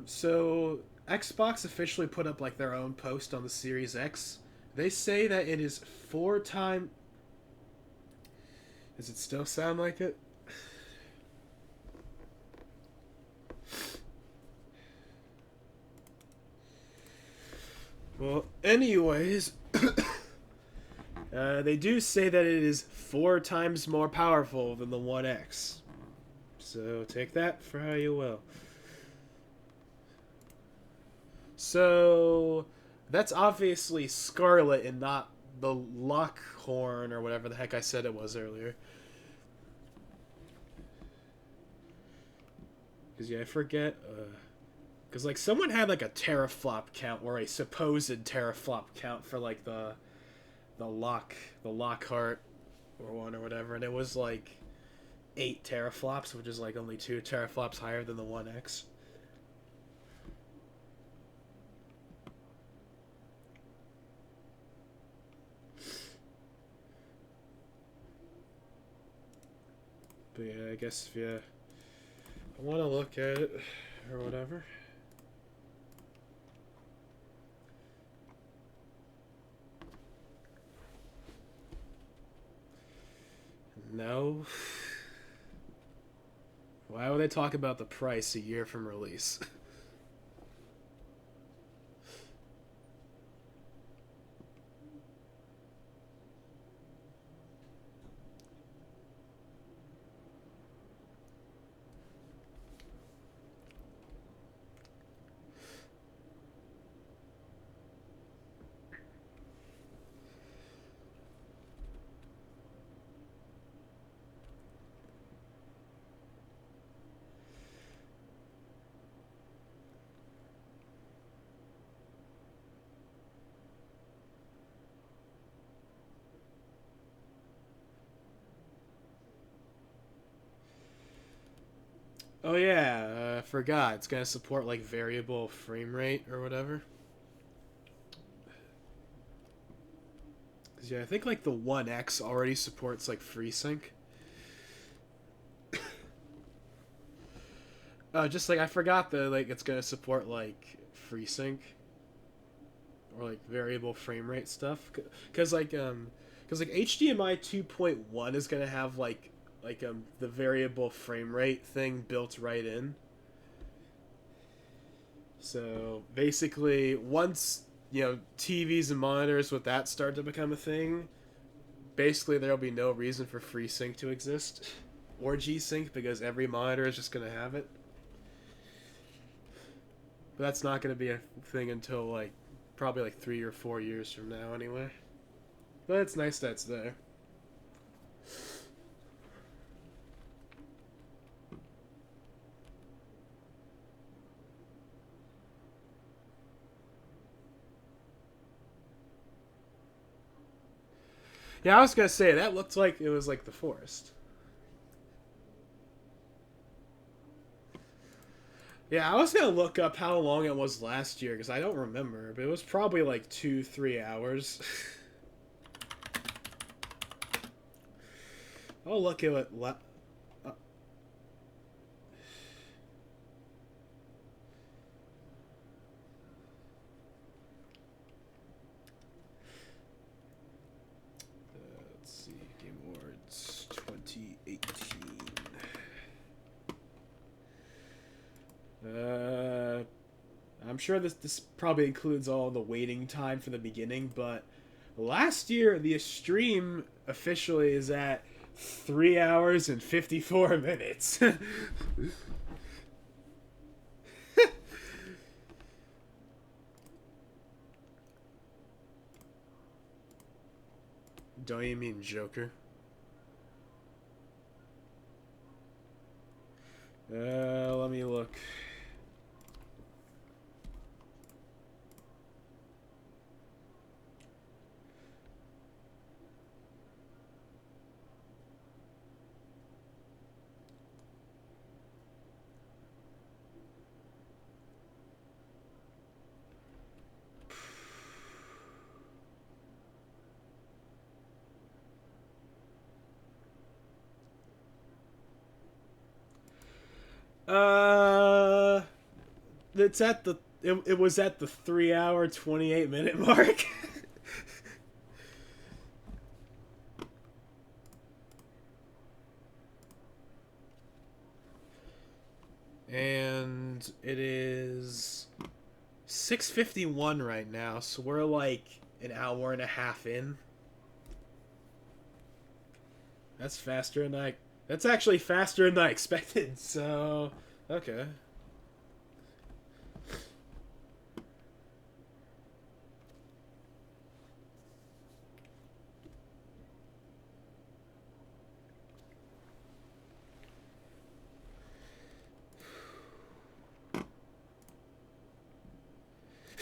S1: So Xbox officially put up like their own post on the Series X. They say that it is 4 times. Does it still sound like it? Well, anyways, they do say that it is 4 times more powerful than the One X. So take that for how you will. So that's obviously Scarlet and not the Lockhorn or whatever the heck I said it was earlier. Because yeah, I forget. Because like someone had like a teraflop count or a supposed teraflop count for like the Lockhart or one or whatever, and it was like 8 teraflops, which is like only 2 teraflops higher than the One X. But yeah, I guess if you want to look at it or whatever. No. Why would they talk about the price a year from release? Oh yeah, I forgot. It's gonna support like variable frame rate or whatever. 'Cause, yeah, I think like the One X already supports like FreeSync. Just like I forgot that like it's gonna support like FreeSync or like variable frame rate stuff. Cause like HDMI 2.1 is gonna have like the variable frame rate thing built right in. So basically, once TVs and monitors with that start to become a thing, basically there'll be no reason for FreeSync to exist or G-Sync because every monitor is just gonna have it. But that's not gonna be a thing until like probably like 3 or 4 years from now, anyway. But it's nice that it's there. Yeah, I was gonna say that looked like it was like the forest. Yeah, I was gonna look up how long it was last year because I don't remember, but it was probably like 2, 3 hours. I'll look at it. Uh, let's see, Game Awards 2018. I'm sure this probably includes all the waiting time for the beginning, but last year the stream officially is at 3 hours and 54 minutes. Don't you mean Joker? Let me look. Uh, it's at the it was at the 3 hour 28 minute mark. And it is 6:51 right now, so we're like an hour and a half in. That's faster than I. That's actually faster than I expected. So, okay.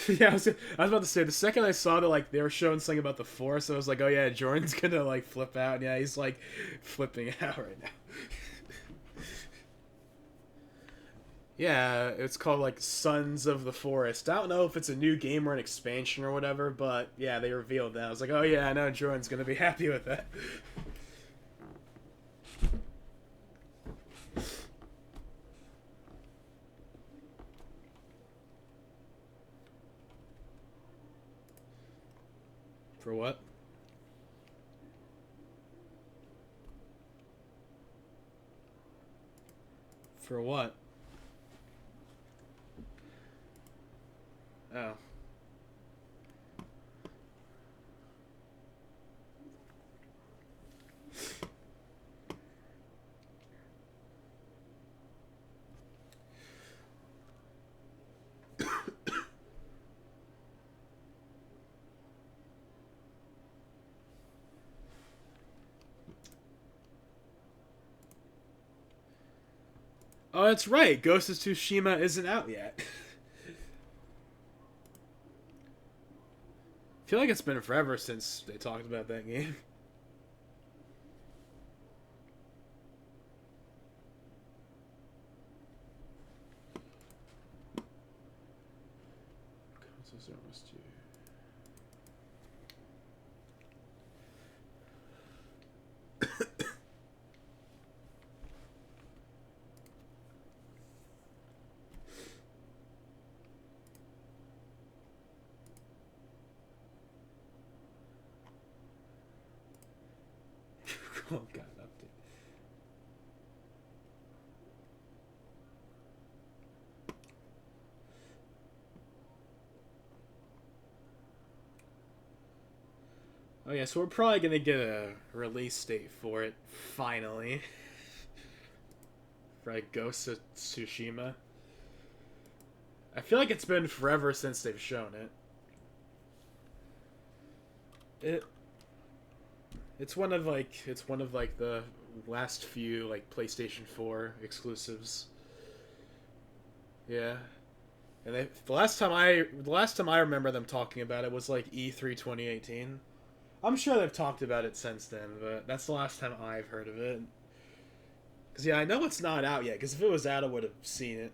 S1: Yeah, I was about to say the second I saw that like they were showing something about the force, I was like, oh yeah, Jordan's gonna like flip out. And yeah, he's like flipping out right now. Yeah, it's called like Sons of the Forest. I don't know if it's a new game or an expansion or whatever, but yeah, they revealed that. I was like, oh yeah, I know Jordan's gonna be happy with that. For what? For what? Oh. Oh, that's right. Ghost of Tsushima isn't out yet. I feel like it's been forever since they talked about that game. So it's almost two. Oh god, update. Oh yeah, so we're probably gonna get a release date for it finally. For like Ghost of Tsushima. I feel like it's been forever since they've shown it. It's one of like the last few like PlayStation 4 exclusives. Yeah. And the last time I remember them talking about it was like E3 2018. I'm sure they've talked about it since then, but that's the last time I've heard of it. Cuz yeah, I know it's not out yet, cuz if it was out I would have seen it.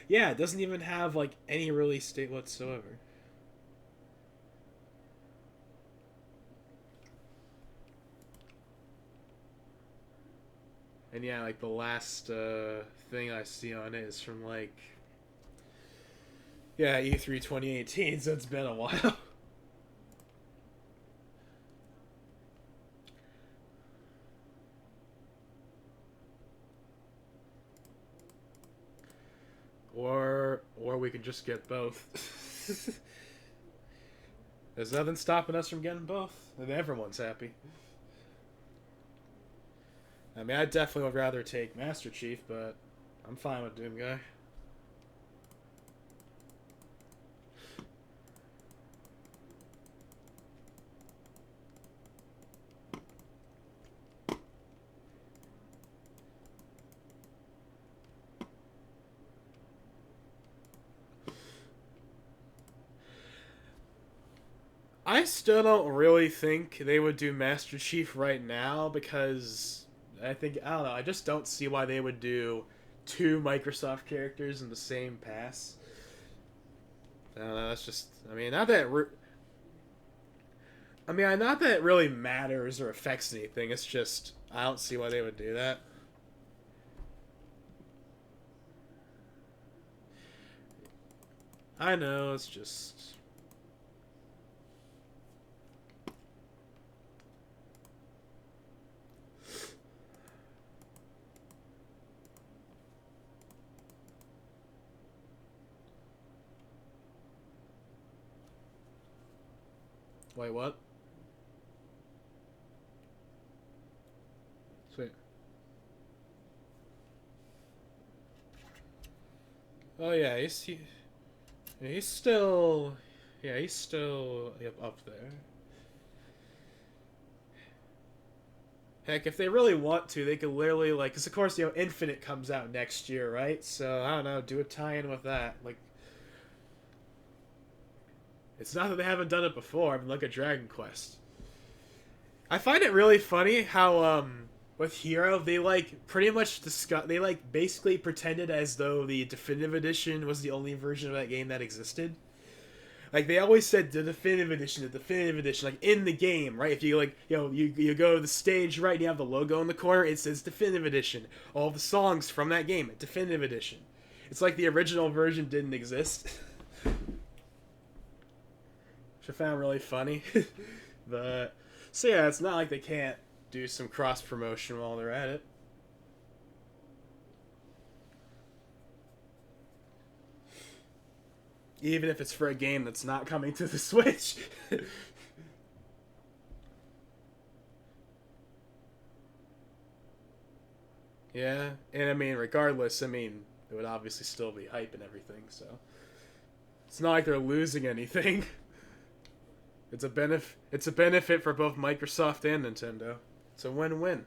S1: Yeah, it doesn't even have like any release date whatsoever. And yeah, like the last thing I see on it is from like yeah, E3 2018, so it's been a while. Or we could just get both. There's nothing stopping us from getting both. And everyone's happy. I mean, I definitely would rather take Master Chief, but I'm fine with Doom Guy. I still don't really think they would do Master Chief right now because I don't know. I just don't see why they would do two Microsoft characters in the same pass. I don't know. That's just. I mean, not that. I mean, not that it really matters or affects anything. It's just I don't see why they would do that. I know. It's just. Wait, what? Sweet. Oh yeah, he's still yeah he's still up there. Heck, if they really want to, they could literally like, because of course Infinite comes out next year, right? So I don't know, do a tie-in with that. Like, it's not that they haven't done it before. I mean, look at Dragon Quest. I find it really funny how with Hero they like pretty much discuss they like basically pretended as though the definitive edition was the only version of that game that existed. Like they always said the definitive edition, like in the game, right? If you like, you go to the stage, right, and you have the logo in the corner, it says definitive edition. All the songs from that game, definitive edition. It's like the original version didn't exist, which I found really funny. But so yeah, it's not like they can't do some cross promotion while they're at it. Even if it's for a game that's not coming to the Switch. Yeah, and I mean, regardless, I mean, it would obviously still be hype and everything, so it's not like they're losing anything. It's a benefit for both Microsoft and Nintendo. It's a win-win.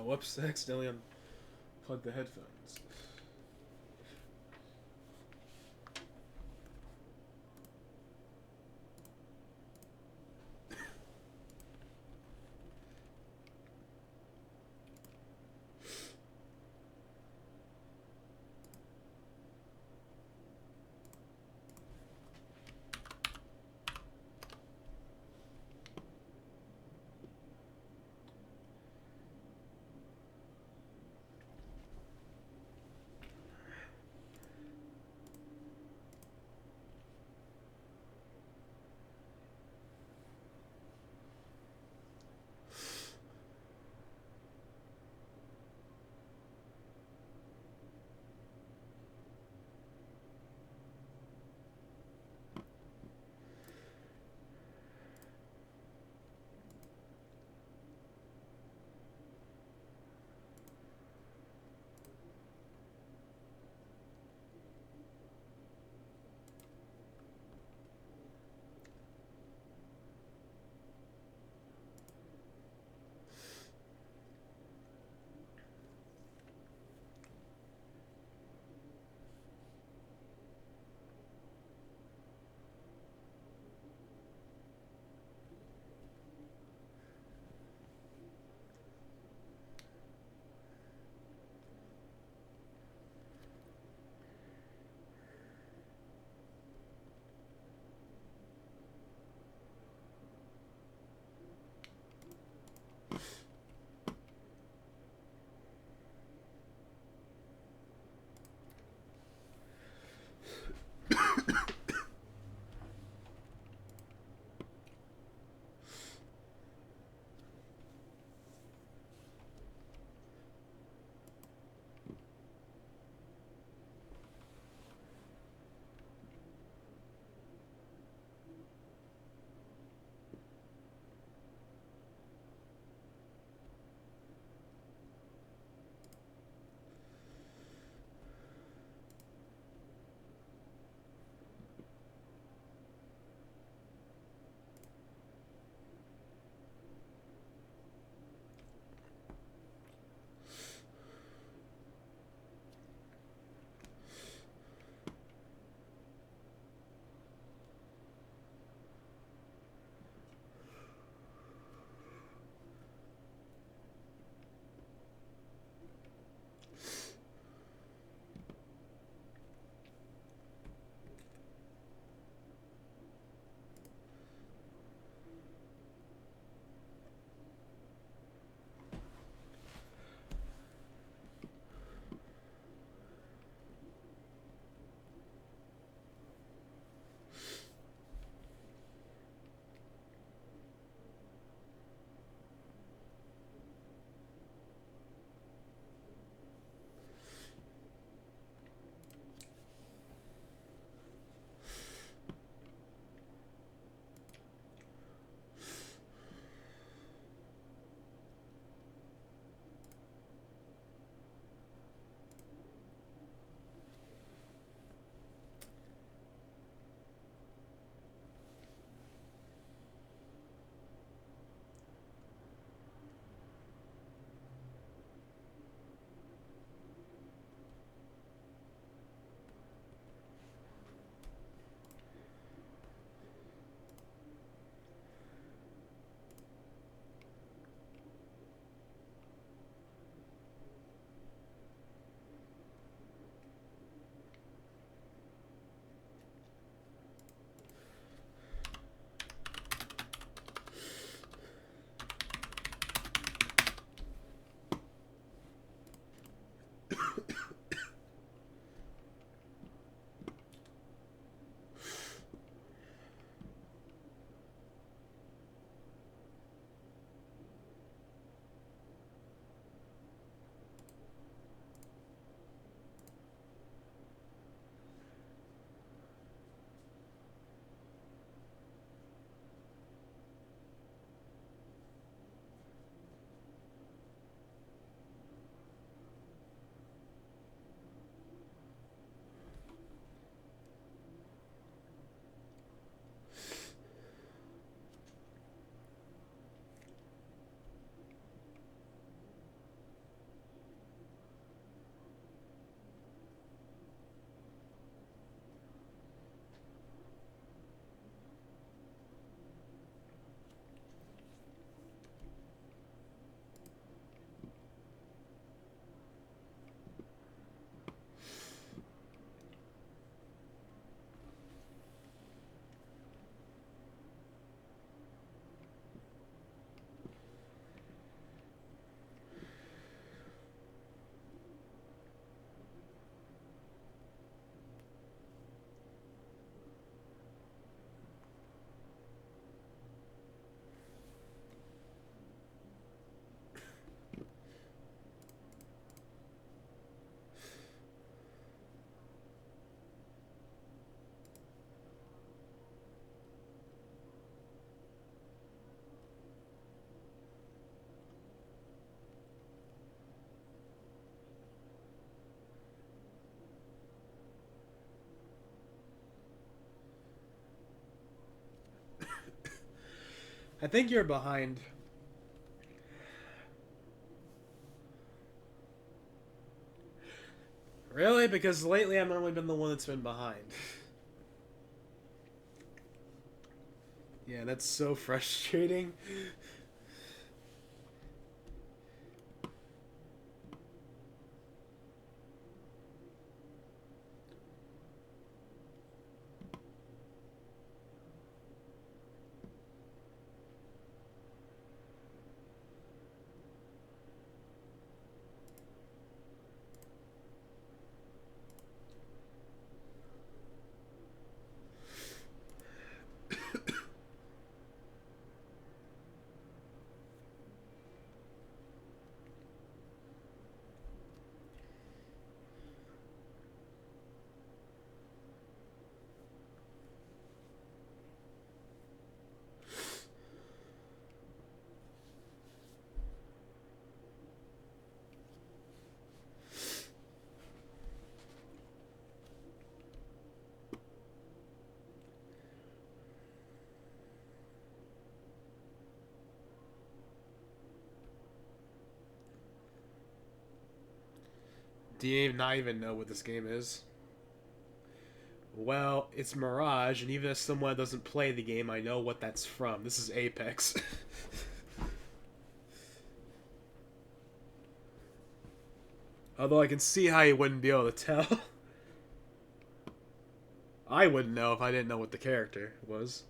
S1: whoops, I accidentally unplugged the headphones. I think you're behind. Really? Because lately I've normally been the one that's been behind. Yeah, that's so frustrating. Do you not even know what this game is? Well, it's Mirage, and even as someone that doesn't play the game, I know what that's from. This is Apex. Although I can see how you wouldn't be able to tell. I wouldn't know if I didn't know what the character was.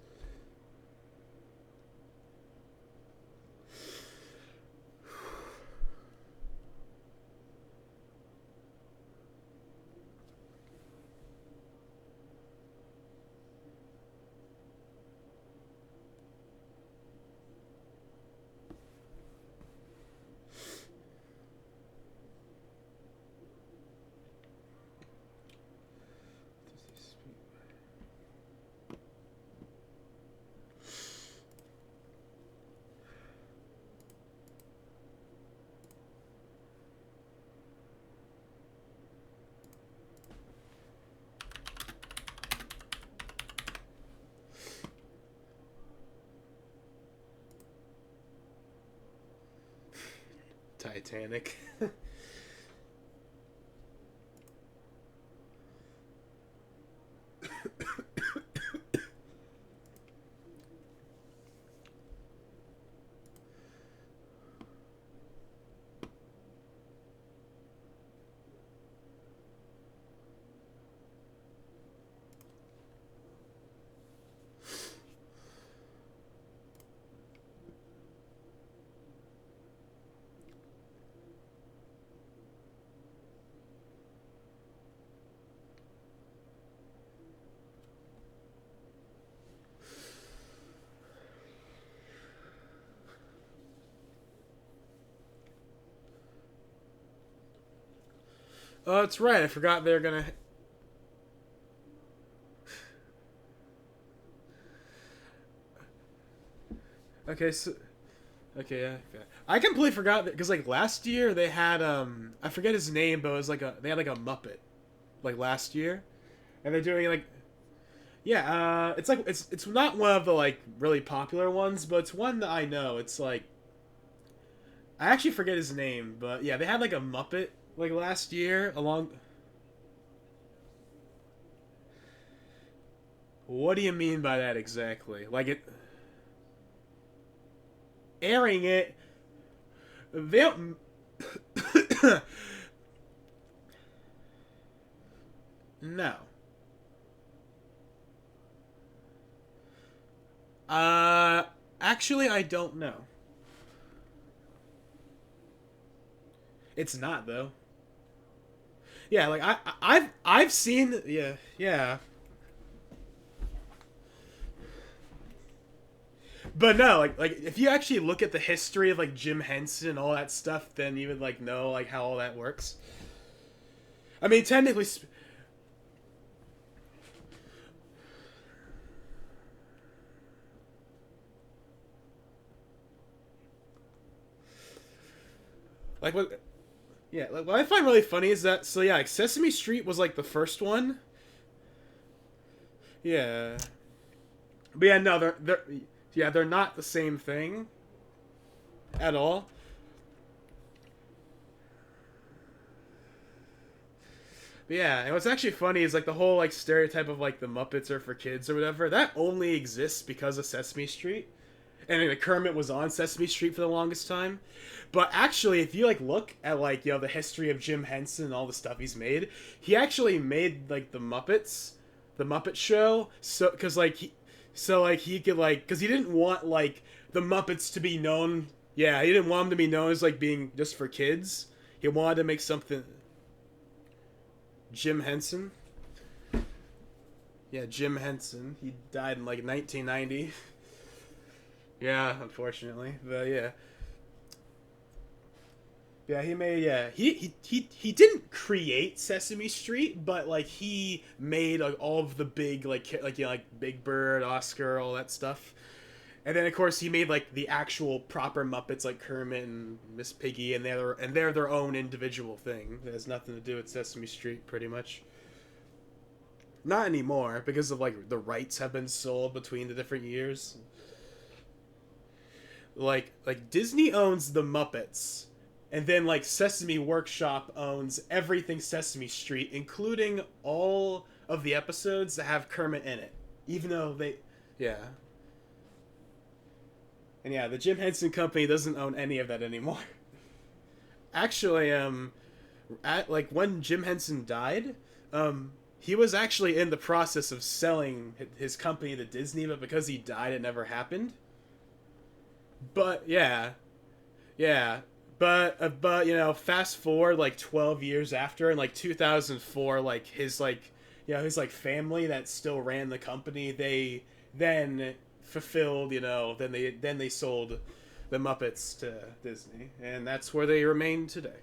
S1: Titanic. Oh, that's right. I forgot they're gonna. Okay, so okay, yeah, okay. I completely forgot that because like last year they had I forget his name, but it was like they had like a Muppet, like last year, and they're doing like yeah, it's like it's not one of the like really popular ones, but it's one that I know. It's like I actually forget his name, but yeah, they had like a Muppet like last year along. What do you mean by that exactly? Like it airing it? They don't. No. Uh, actually, I don't know. It's not though. Yeah, like I've seen yeah. But no, like if you actually look at the history of like Jim Henson and all that stuff, then you would like know like how all that works. I mean, technically, like what? Yeah, like what I find really funny is that so yeah, like Sesame Street was like the first one. Yeah, but yeah, no, they're Yeah, they're not the same thing at all. But yeah, and what's actually funny is like the whole like stereotype of like the Muppets are for kids or whatever. That only exists because of Sesame Street, and like, Kermit was on Sesame Street for the longest time. But actually, if you like look at like the history of Jim Henson and all the stuff he's made, he actually made like the Muppet Show, so because like he could like because he didn't want like the Muppets to be known. Yeah, he didn't want them to be known as like being just for kids. He wanted to make something. Jim Henson. Yeah, Jim Henson. He died in like 1990. Yeah, unfortunately, but yeah. Yeah, he made he didn't create Sesame Street, but like he made like all of the big like Big Bird, Oscar, all that stuff. And then of course he made like the actual proper Muppets like Kermit and Miss Piggy, and they're their own individual thing. It has nothing to do with Sesame Street, pretty much. Not anymore because of like the rights have been sold between the different years. Like Disney owns the Muppets, and then like Sesame Workshop owns everything Sesame Street, including all of the episodes that have Kermit in it. Even though yeah, and yeah, the Jim Henson Company doesn't own any of that anymore. Actually, like when Jim Henson died, he was actually in the process of selling his company to Disney, but because he died, it never happened. But yeah, yeah, but fast forward like 12 years after, in like 2004, like his like family that still ran the company, they then fulfilled, then they sold the Muppets to Disney, and that's where they remain today.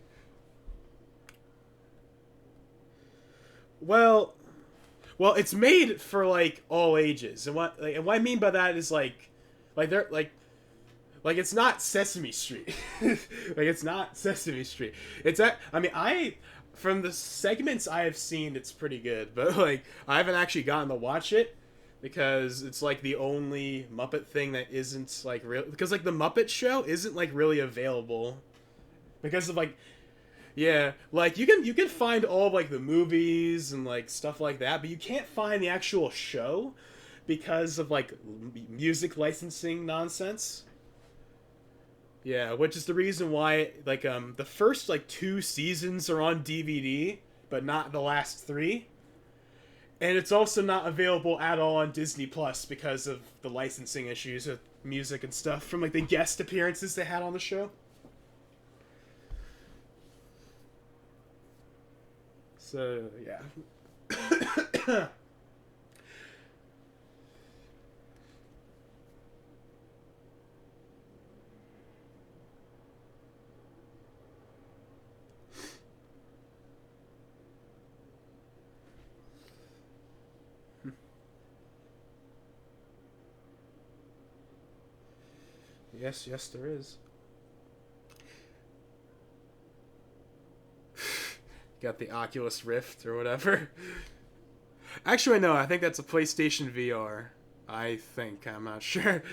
S1: Well, well, it's made for like all ages, and what I mean by that is they're like it's not Sesame Street. Like it's not Sesame Street. I mean, I from the segments I have seen, it's pretty good, but like I haven't actually gotten to watch it because it's like the only Muppet thing that isn't like real, because like the Muppet Show isn't like really available because of like yeah, like you can find all of, like the movies and like stuff like that, but you can't find the actual show because of like music licensing nonsense. Yeah, which is the reason why like the first like two seasons are on DVD, but not the last three. And it's also not available at all on Disney Plus because of the licensing issues with music and stuff from like the guest appearances they had on the show. So yeah. Yes, yes, there is. Got the Oculus Rift or whatever. Actually, no, I think that's a PlayStation VR. I think. I'm not sure.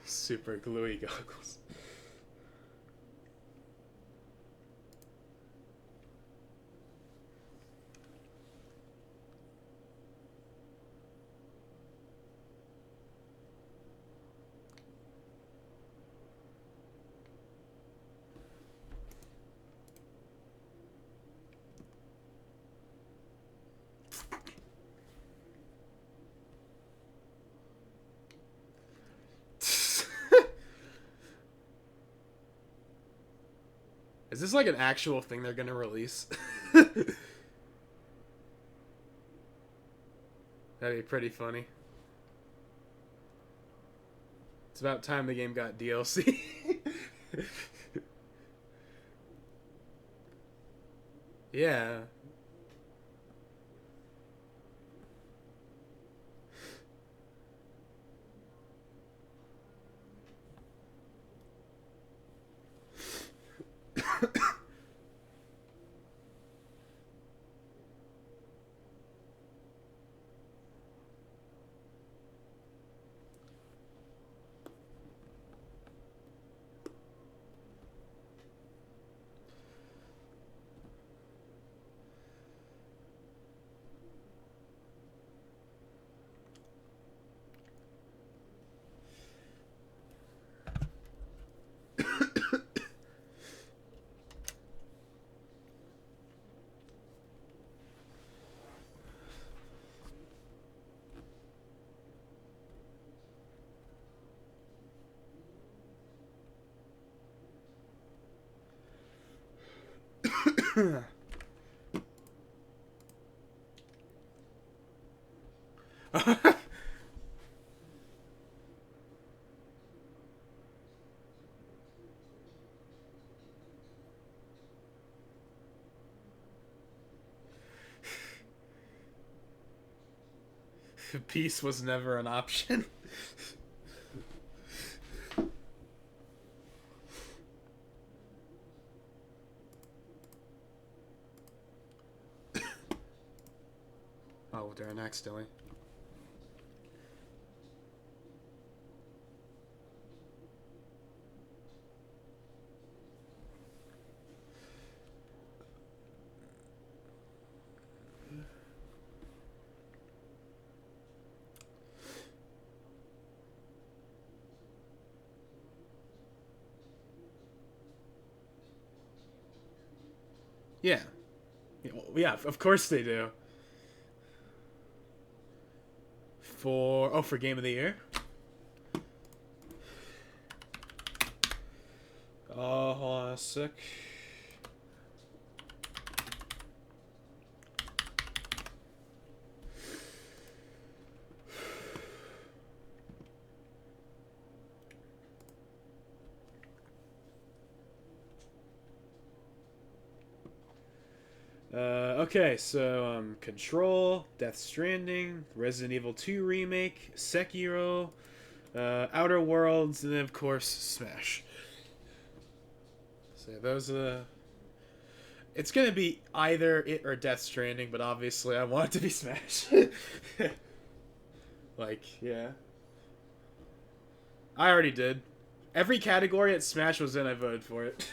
S1: Super gluey goggles. Is this like an actual thing they're gonna release? That'd be pretty funny. It's about time the game got DLC. Yeah. Peace was never an option. Oh, Darren accidentally. Yeah. Yeah, of course they do. For Game of the Year. Oh, hold on a sec. Okay, so Control, Death Stranding, Resident Evil 2 Remake, Sekiro, Outer Worlds, and then of course Smash. So those are the. It's gonna be either it or Death Stranding, but obviously I want it to be Smash. Like, yeah. I already did. Every category that Smash was in, I voted for it.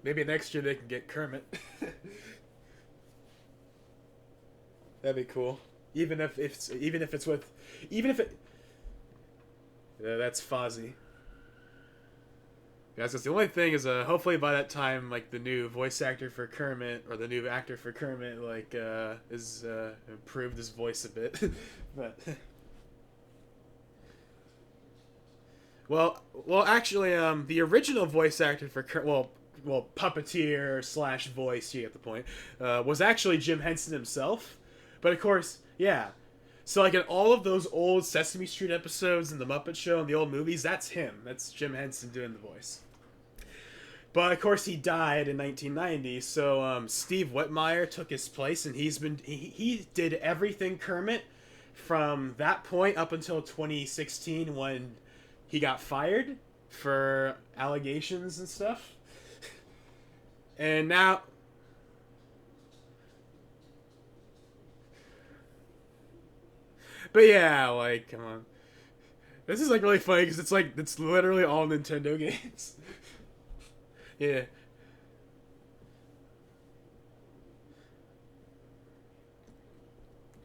S1: Maybe next year they can get Kermit. That'd be cool. Even if it's with, even if it. Yeah, that's Fozzie. Guys, that's the only thing is hopefully by that time like the new voice actor for Kermit or the new actor for Kermit like is improved his voice a bit. But well actually the original voice actor for puppeteer slash voice, you get the point, was actually Jim Henson himself. But of course, yeah. So like in all of those old Sesame Street episodes and the Muppet Show and the old movies, that's him. That's Jim Henson doing the voice. But of course, he died in 1990. So Steve Whitmire took his place, and he did everything Kermit from that point up until 2016 when he got fired for allegations and stuff. And now, but yeah, like come on, this is like really funny because it's literally all Nintendo games. Yeah.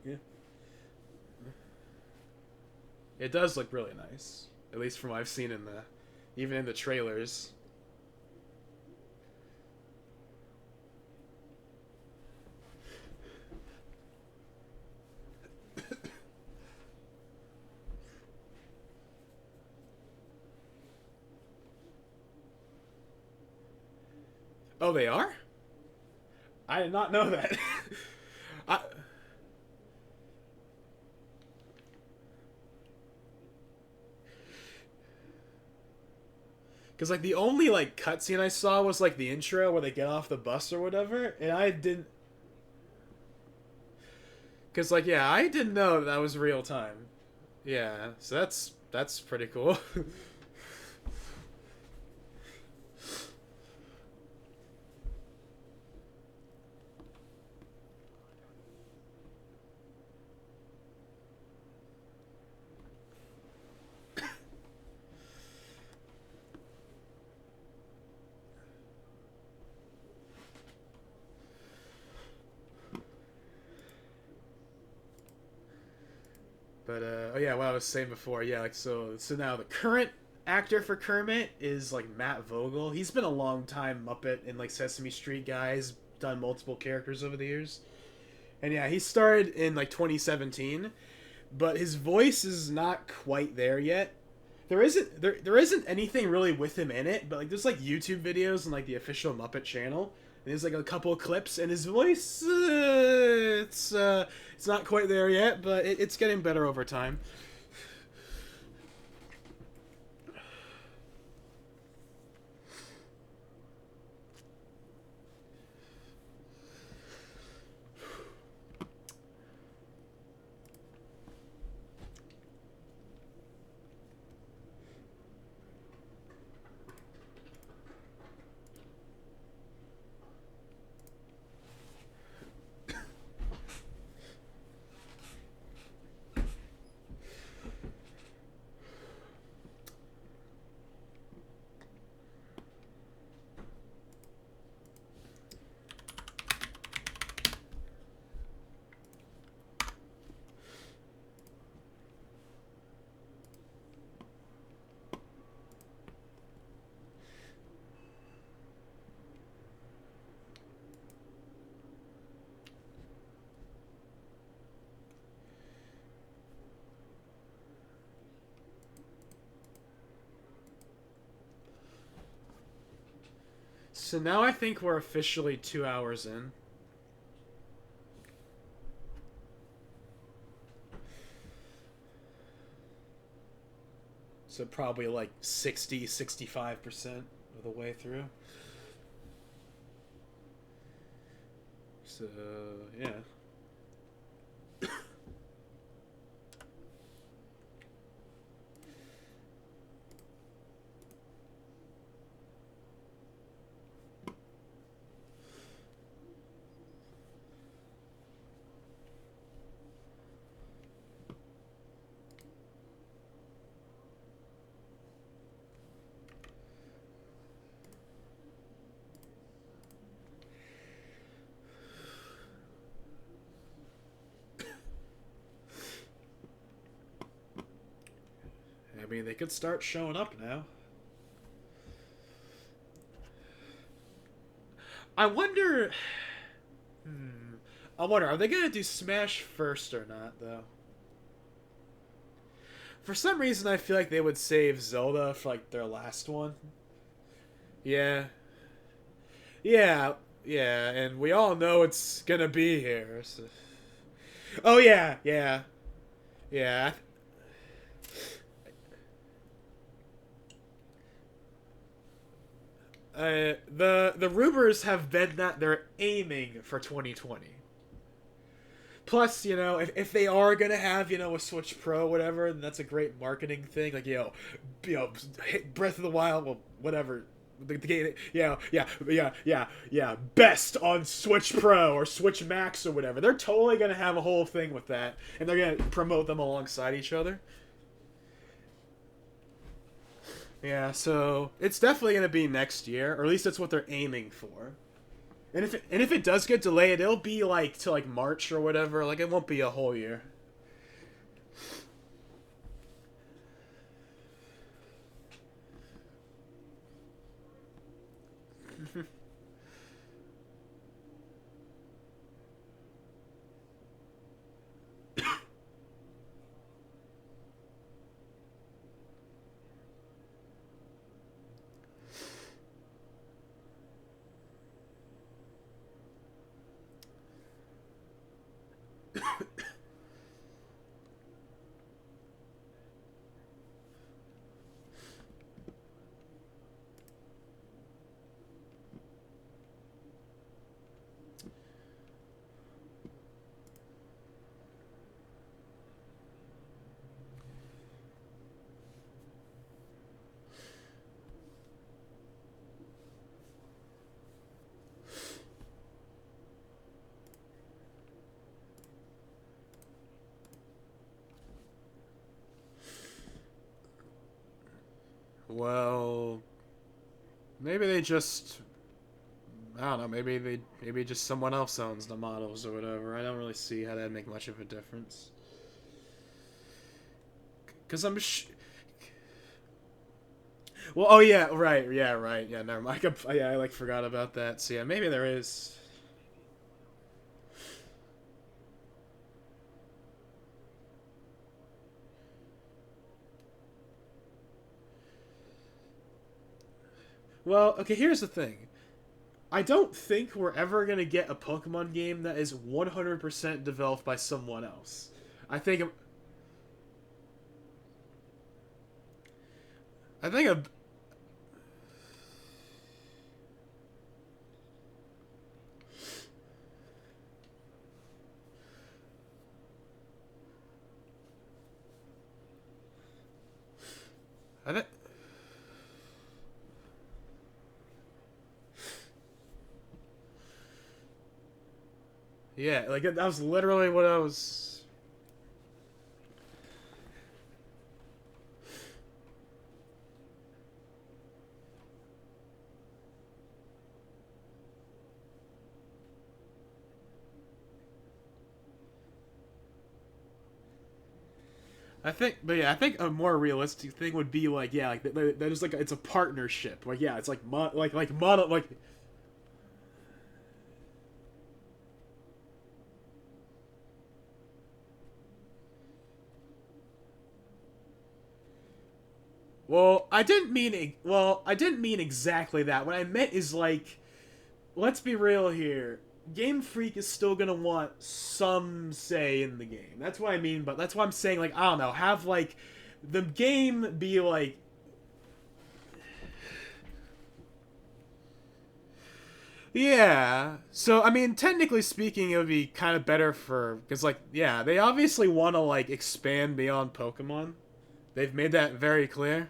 S1: Yeah. It does look really nice, at least from what I've seen in the, even in the trailers. Oh, they are? I did not know that. I, Because like the only like cutscene I saw was like the intro where they get off the bus or whatever, and I didn't. Because like yeah, I didn't know that was real time. Yeah, so that's pretty cool. oh yeah, what I was saying before, yeah, like so now the current actor for Kermit is like Matt Vogel. He's been a long time Muppet in like Sesame Street guys, done multiple characters over the years. And yeah, he started in like 2017, but his voice is not quite there yet. There isn't anything really with him in it, but like there's like YouTube videos and like the official Muppet channel. And there's like a couple of clips, and his voice it's not quite there yet, but it's getting better over time. So now I think we're officially 2 hours in. So probably like 65% of the way through. So, yeah. I mean, they could start showing up now. I wonder. I wonder, are they gonna do Smash first or not, though? For some reason, I feel like they would save Zelda for like their last one. Yeah, yeah, yeah, and we all know it's gonna be here. So. Oh yeah, yeah, yeah. The rumors have been that they're aiming for 2020. Plus, if they are gonna have a Switch Pro, whatever, then that's a great marketing thing. Like Breath of the Wild, well, whatever. The game, yeah. Best on Switch Pro or Switch Max or whatever. They're totally gonna have a whole thing with that, and they're gonna promote them alongside each other. Yeah, so it's definitely gonna be next year, or at least that's what they're aiming for. And if it does get delayed, it'll be like to like March or whatever. Like it won't be a whole year. Well, maybe they just I don't know. Maybe just someone else owns the models or whatever. I don't really see how that'd make much of a difference. Cause well, oh yeah, right, yeah, right, yeah. Never mind. Yeah, I like forgot about that. So yeah, maybe there is. Well, okay. Here's the thing. I don't think we're ever gonna get a Pokemon game that is 100% developed by someone else. I think. I think a. I think. Yeah, like that was literally what I was. I think, but yeah, I think a more realistic thing would be like, yeah, like that is like it's a partnership. Like, yeah, it's like like mono like. Well, I didn't mean. Well, I didn't mean exactly that. What I meant is like, let's be real here. Game Freak is still gonna want some say in the game. That's what I mean. But that's why I'm saying like I don't know. Have like the game be like. Yeah. So I mean, technically speaking, it would be kind of better for because like yeah, they obviously want to like expand beyond Pokemon. They've made that very clear.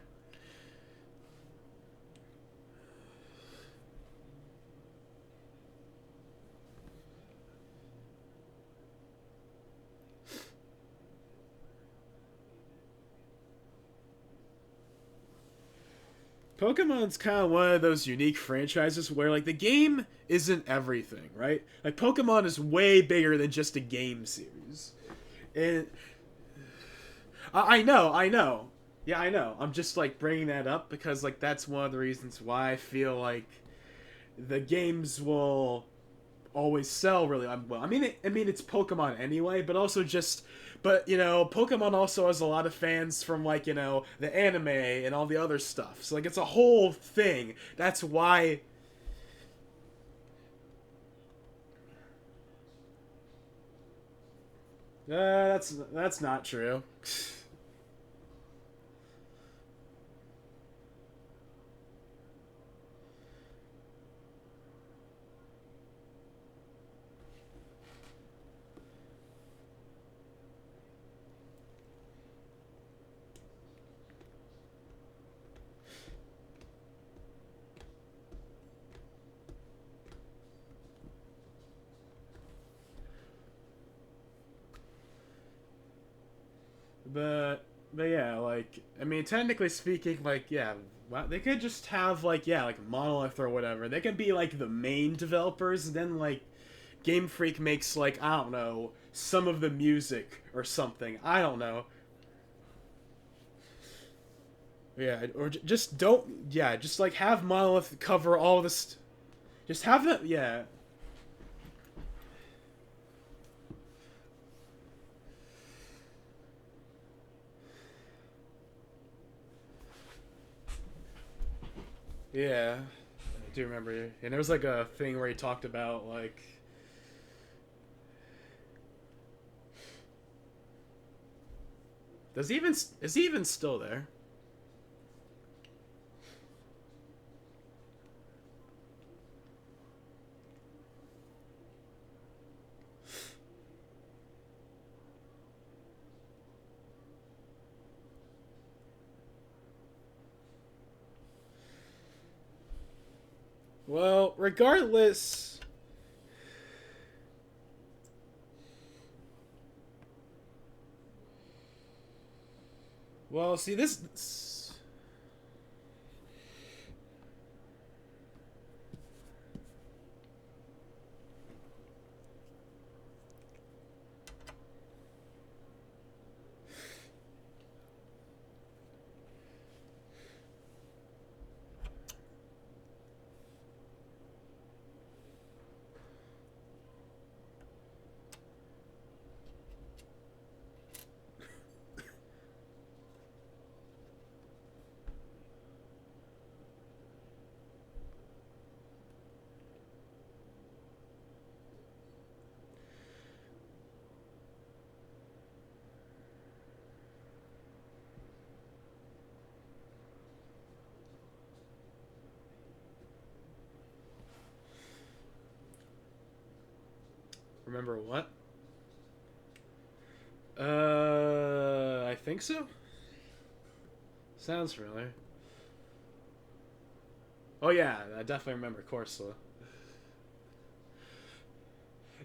S1: Pokemon's kind of one of those unique franchises where like the game isn't everything, right? Like Pokemon is way bigger than just a game series. And I know. Yeah, I know. I'm just like bringing that up because like that's one of the reasons why I feel like the games will always sell really well. I mean it's Pokemon anyway, but also just but you know, Pokemon also has a lot of fans from like, you know, the anime and all the other stuff. So like it's a whole thing. That's why that's not true. But yeah, like I mean, technically speaking, like yeah, well, they could just have like yeah, like Monolith or whatever. They could be like the main developers, and then like Game Freak makes like I don't know some of the music or something. I don't know. Yeah, or just don't. Yeah, just like have Monolith cover all this. Just have them. Yeah, yeah. I do remember. And there was like a thing where he talked about like. Does he even is he even still there? Well, regardless. Well, see this. Remember what? I think so. Sounds familiar. Oh yeah, I definitely remember Corsola.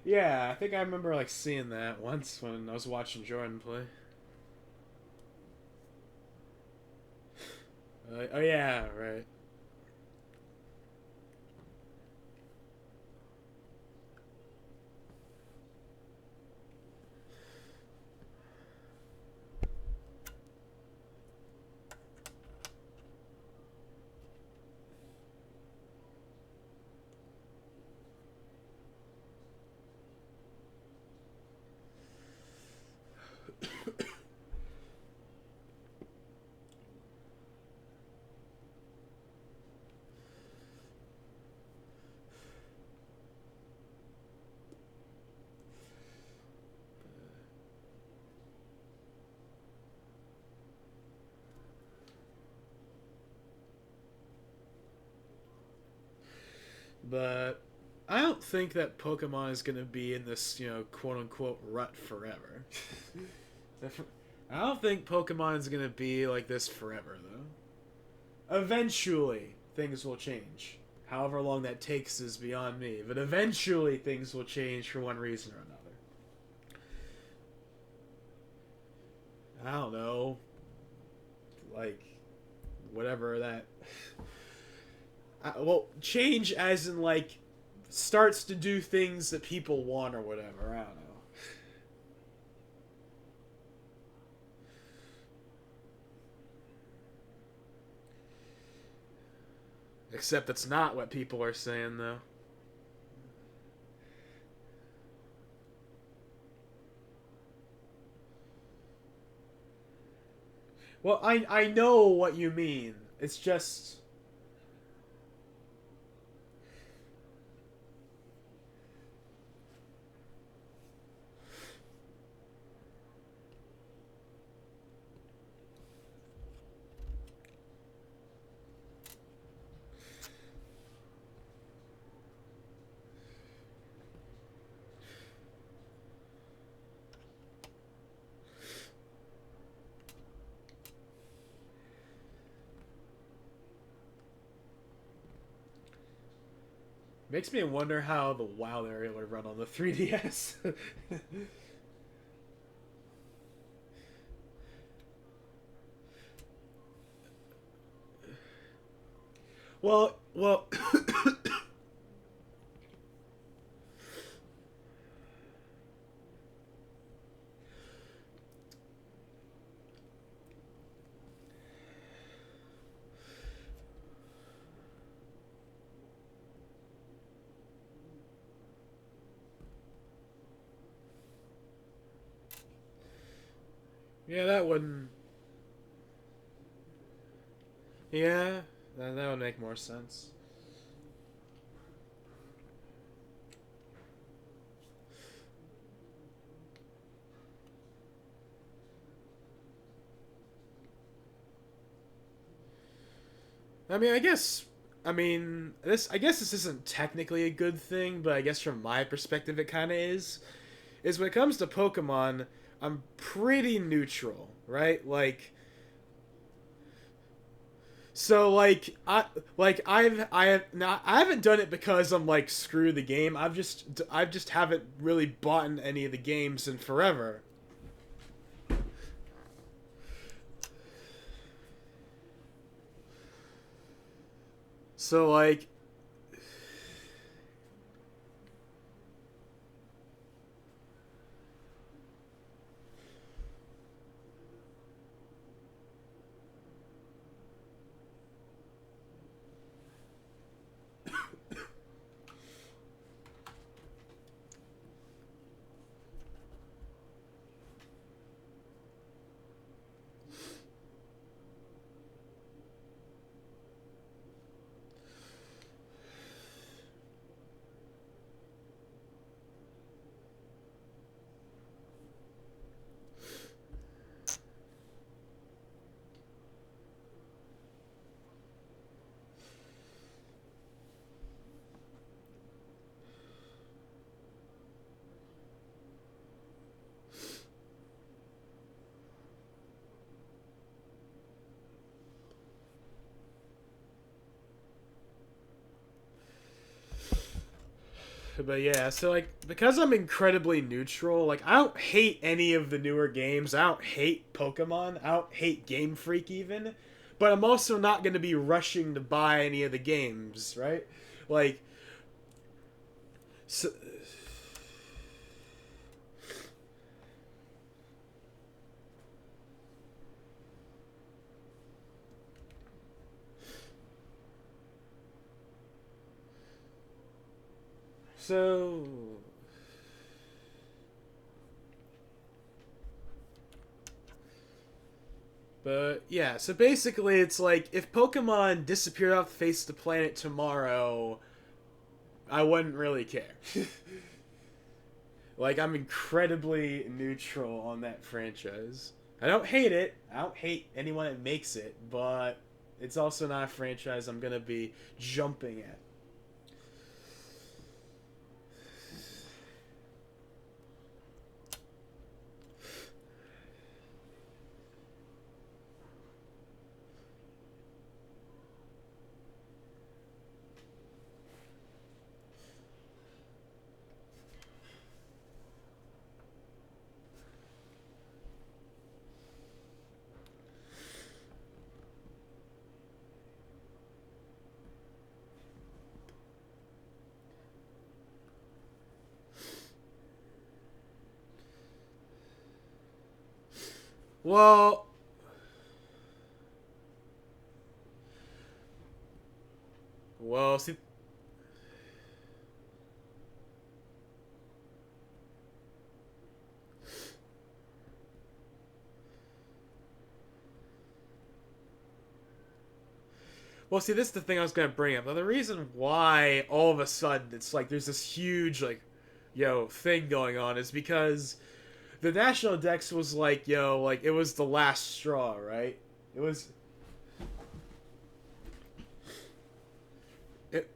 S1: Yeah, I think I remember like seeing that once when I was watching Jordan play. Oh yeah, right. But I don't think that Pokemon is gonna be in this, quote unquote rut forever. I don't think Pokemon is gonna be like this forever, though. Eventually, things will change. However long that takes is beyond me, but eventually things will change for one reason or another. I don't know, like whatever that. Well, change as in like starts to do things that people want or whatever. I don't know. Except that's not what people are saying, though. Well, I know what you mean. It's just makes me wonder how the wild area would run on the 3DS. well, yeah, that wouldn't. Yeah, that would make more sense. I mean, I guess. I mean, this. I guess this isn't technically a good thing, but I guess from my perspective, it kind of is. Is when it comes to Pokemon, I'm pretty neutral, right? So I have not I haven't done it because I'm like screw the game. I've just haven't really bought in any of the games in forever. So like But yeah, so like because I'm incredibly neutral, like I don't hate any of the newer games. I don't hate Pokemon. I don't hate Game Freak even. But I'm also not going to be rushing to buy any of the games, right? Like so, so but yeah, so basically it's like if Pokemon disappeared off the face of the planet tomorrow, I wouldn't really care. Like I'm incredibly neutral on that franchise. I don't hate it. I don't hate anyone that makes it, but it's also not a franchise I'm gonna be jumping at. Well, see, this is the thing I was gonna bring up. Now, the reason why all of a sudden it's like there's this huge like, thing going on is because the National Dex was like, like it was the last straw, right? It was it.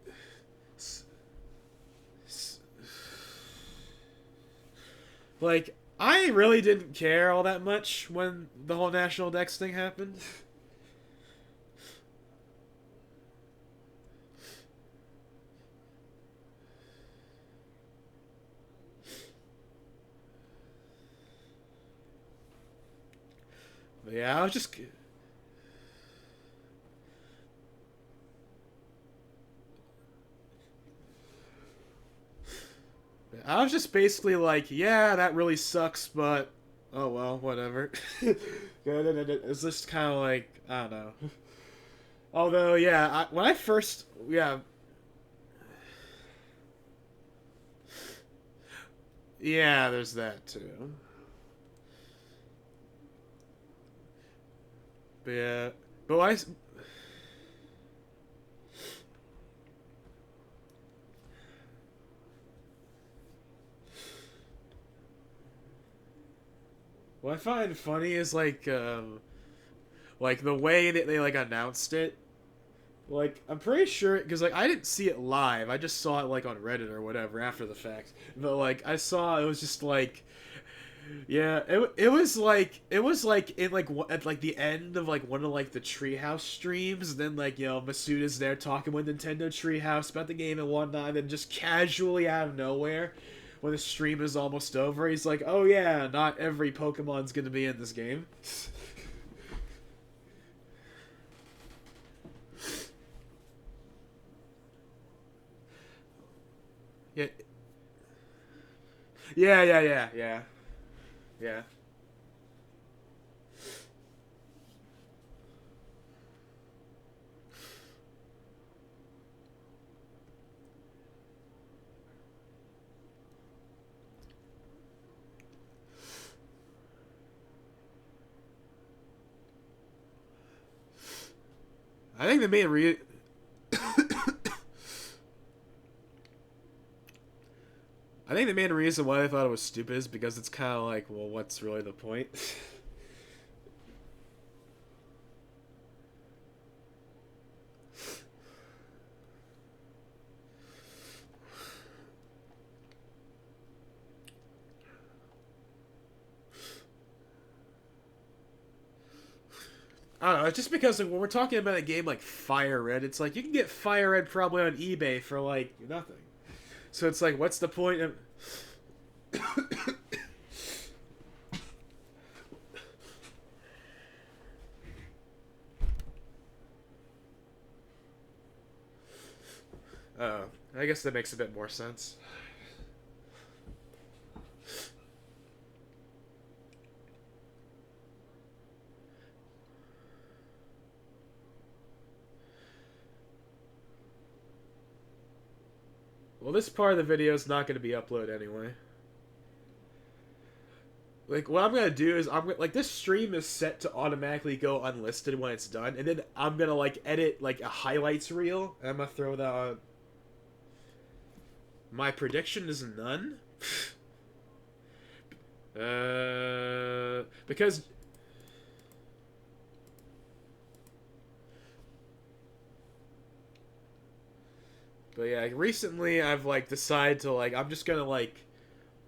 S1: Like I really didn't care all that much when the whole National Dex thing happened. But yeah, I was just basically like, yeah, that really sucks, but oh well, whatever. It's just kind of like I don't know. Although, yeah, when I first, yeah, there's that too. But yeah, but what I find funny is like the way that they like announced it. Like I'm pretty sure because like I didn't see it live. I just saw it like on Reddit or whatever after the fact. But like I saw it was just like yeah, it was like in like at like the end of like one of like the Treehouse streams. And then like Masuda's there talking with Nintendo Treehouse about the game and whatnot. And then just casually out of nowhere, when the stream is almost over, he's like, "Oh yeah, not every Pokemon's gonna be in this game." Yeah, yeah. Yeah. I think the main re I think the main reason why I thought it was stupid is because it's kind of like, well, what's really the point? I don't know. It's just because like, when we're talking about a game like Fire Red, it's like you can get Fire Red probably on eBay for like nothing. So it's like, what's the point of? I guess that makes a bit more sense. Well, this part of the video is not going to be uploaded anyway. Like, what I'm going to do is, like, this stream is set to automatically go unlisted when it's done, and then I'm going to, like, edit, like, a highlights reel, and I'm going to throw that on. My prediction is none. Because... But yeah, like, recently I've, like, decided to, like, I'm just gonna, like,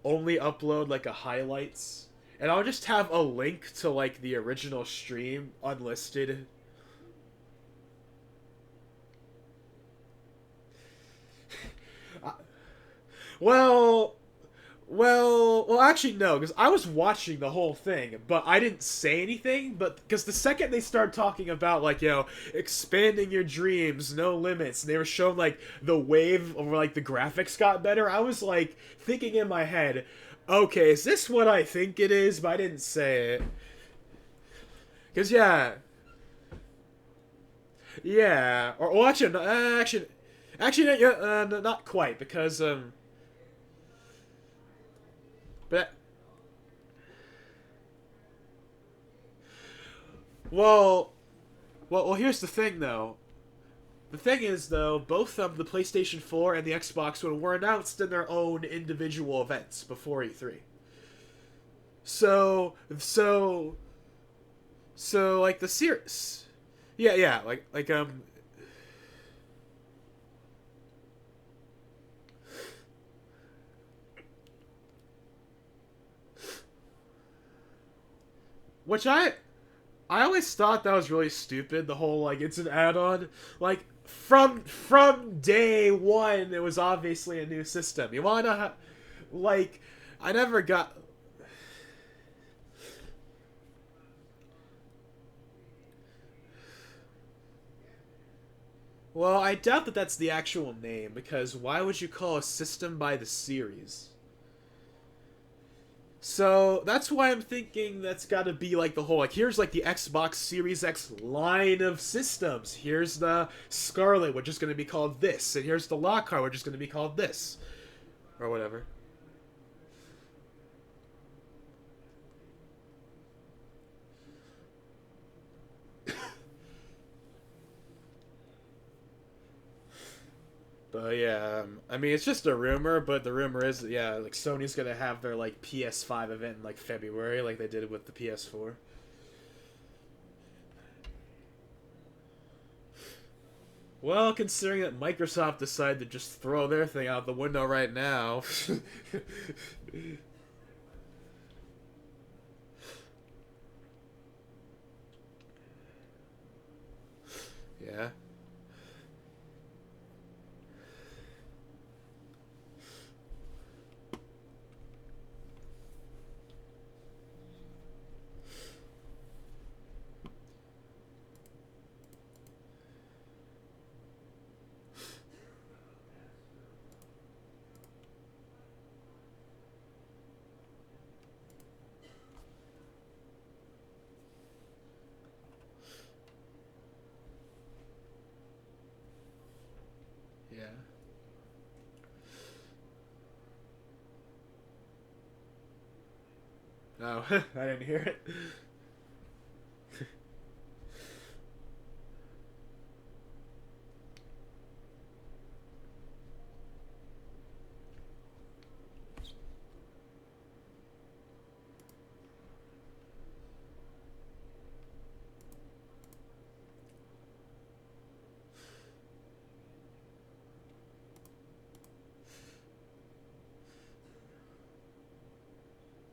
S1: only upload, like, a highlights. And I'll just have a link to, like, the original stream unlisted. Well... well, actually, no, because I was watching the whole thing, but I didn't say anything. But because the second they started talking about, like, expanding your dreams, no limits, and they were showing, like, the wave of, like, the graphics got better, I was, like, thinking in my head, okay, is this what I think it is? But I didn't say it. Because, yeah. Yeah. Or, well, actually, not quite, because, but well, here's the thing, though. The thing is, though, both the PlayStation 4 and the Xbox One were announced in their own individual events before E3. So, like the series, yeah, which I always thought that was really stupid. The whole, like, it's an add-on. Like, from day one, it was obviously a new system. You wanna know how? Like, I never got. Well, I doubt that that's the actual name, because why would you call a system by the series? So that's why I'm thinking that's got to be like the whole, like, here's like the Xbox Series X line of systems. Here's the Scarlet, which is going to be called this, and here's the Lockhart, which is going to be called this, or whatever. But yeah, I mean, it's just a rumor, but the rumor is that, yeah, like, Sony's gonna have their, like, PS5 event in, like, February, like they did with the PS4. Well, considering that Microsoft decided to just throw their thing out the window right now. Yeah. Yeah. Oh, I didn't hear it.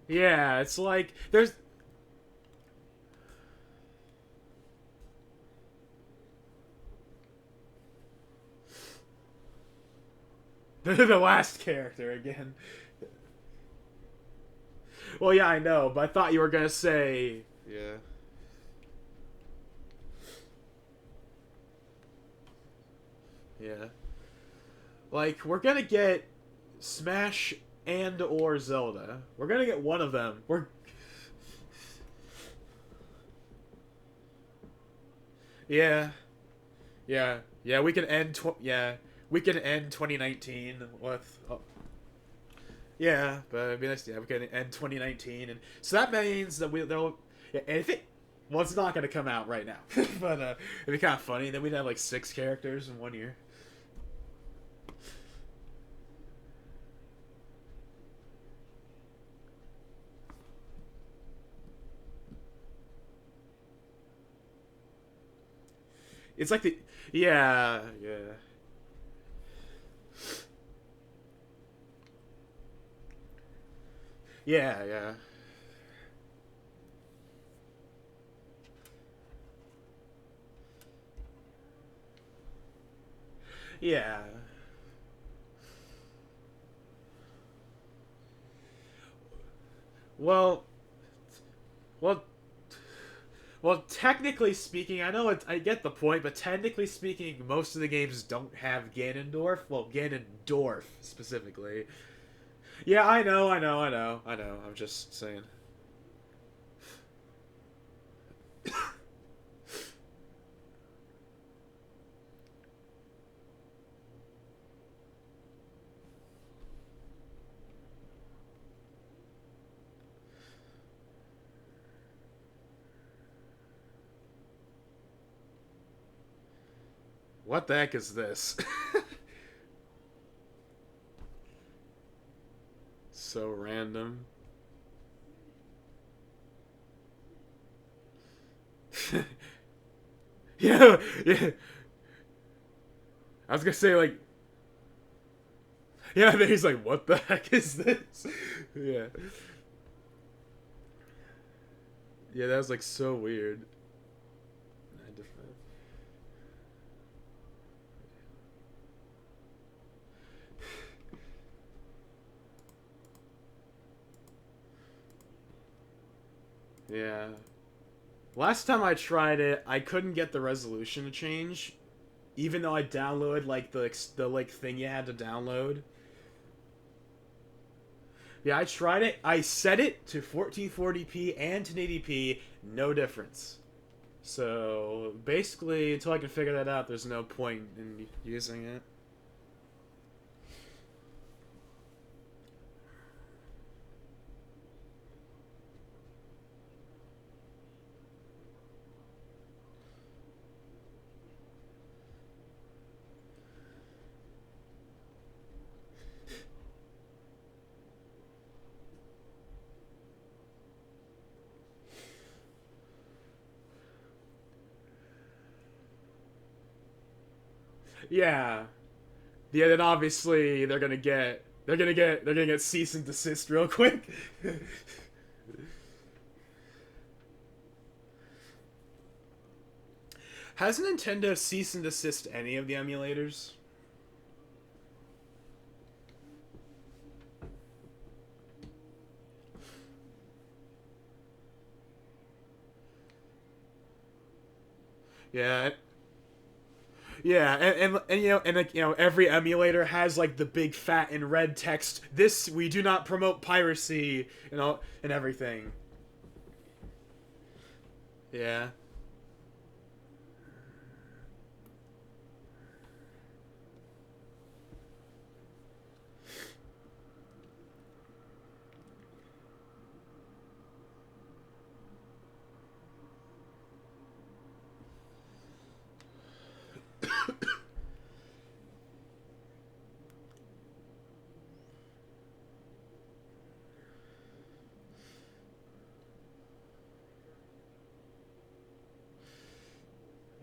S1: Yeah, it's like there's The last character again. Well, yeah, I know, but I thought you were gonna say. Yeah. Yeah. Like, we're gonna get Smash and or Zelda. We're gonna get one of them. We're. Yeah. Yeah. Yeah, we can end. Yeah. We can end 2019 with. Oh, yeah, but it'd be nice. Yeah, we can end 2019, and so that means that they'll. Yeah, and if it, well, it's not gonna come out right now, but it'd be kind of funny. Then we'd have like 6 characters in one year. It's like the. Yeah, yeah, yeah, yeah, yeah. Well, well, well. Technically speaking, I know I get the point, but technically speaking, most of the games don't have Ganondorf. Well, Ganondorf specifically. Yeah, I know, I know, I know, I know. I'm just saying. What the heck is this? So random. Yeah, yeah. I was gonna say like, yeah. Then he's like, "What the heck is this?" Yeah, yeah. That was like so weird. Yeah. Last time I tried it, I couldn't get the resolution to change, even though I downloaded like the like thing you had to download. Yeah, I tried it. I set it to 1440p and 1080p, no difference. So basically, until I can figure that out, there's no point in using it. Yeah, yeah. Then obviously they're gonna get cease and desist real quick. Has Nintendo cease and desist any of the emulators? Yeah, yeah, and you know, and like, you know, every emulator has like the big fat and red text. This we do not promote piracy and all and everything. Yeah,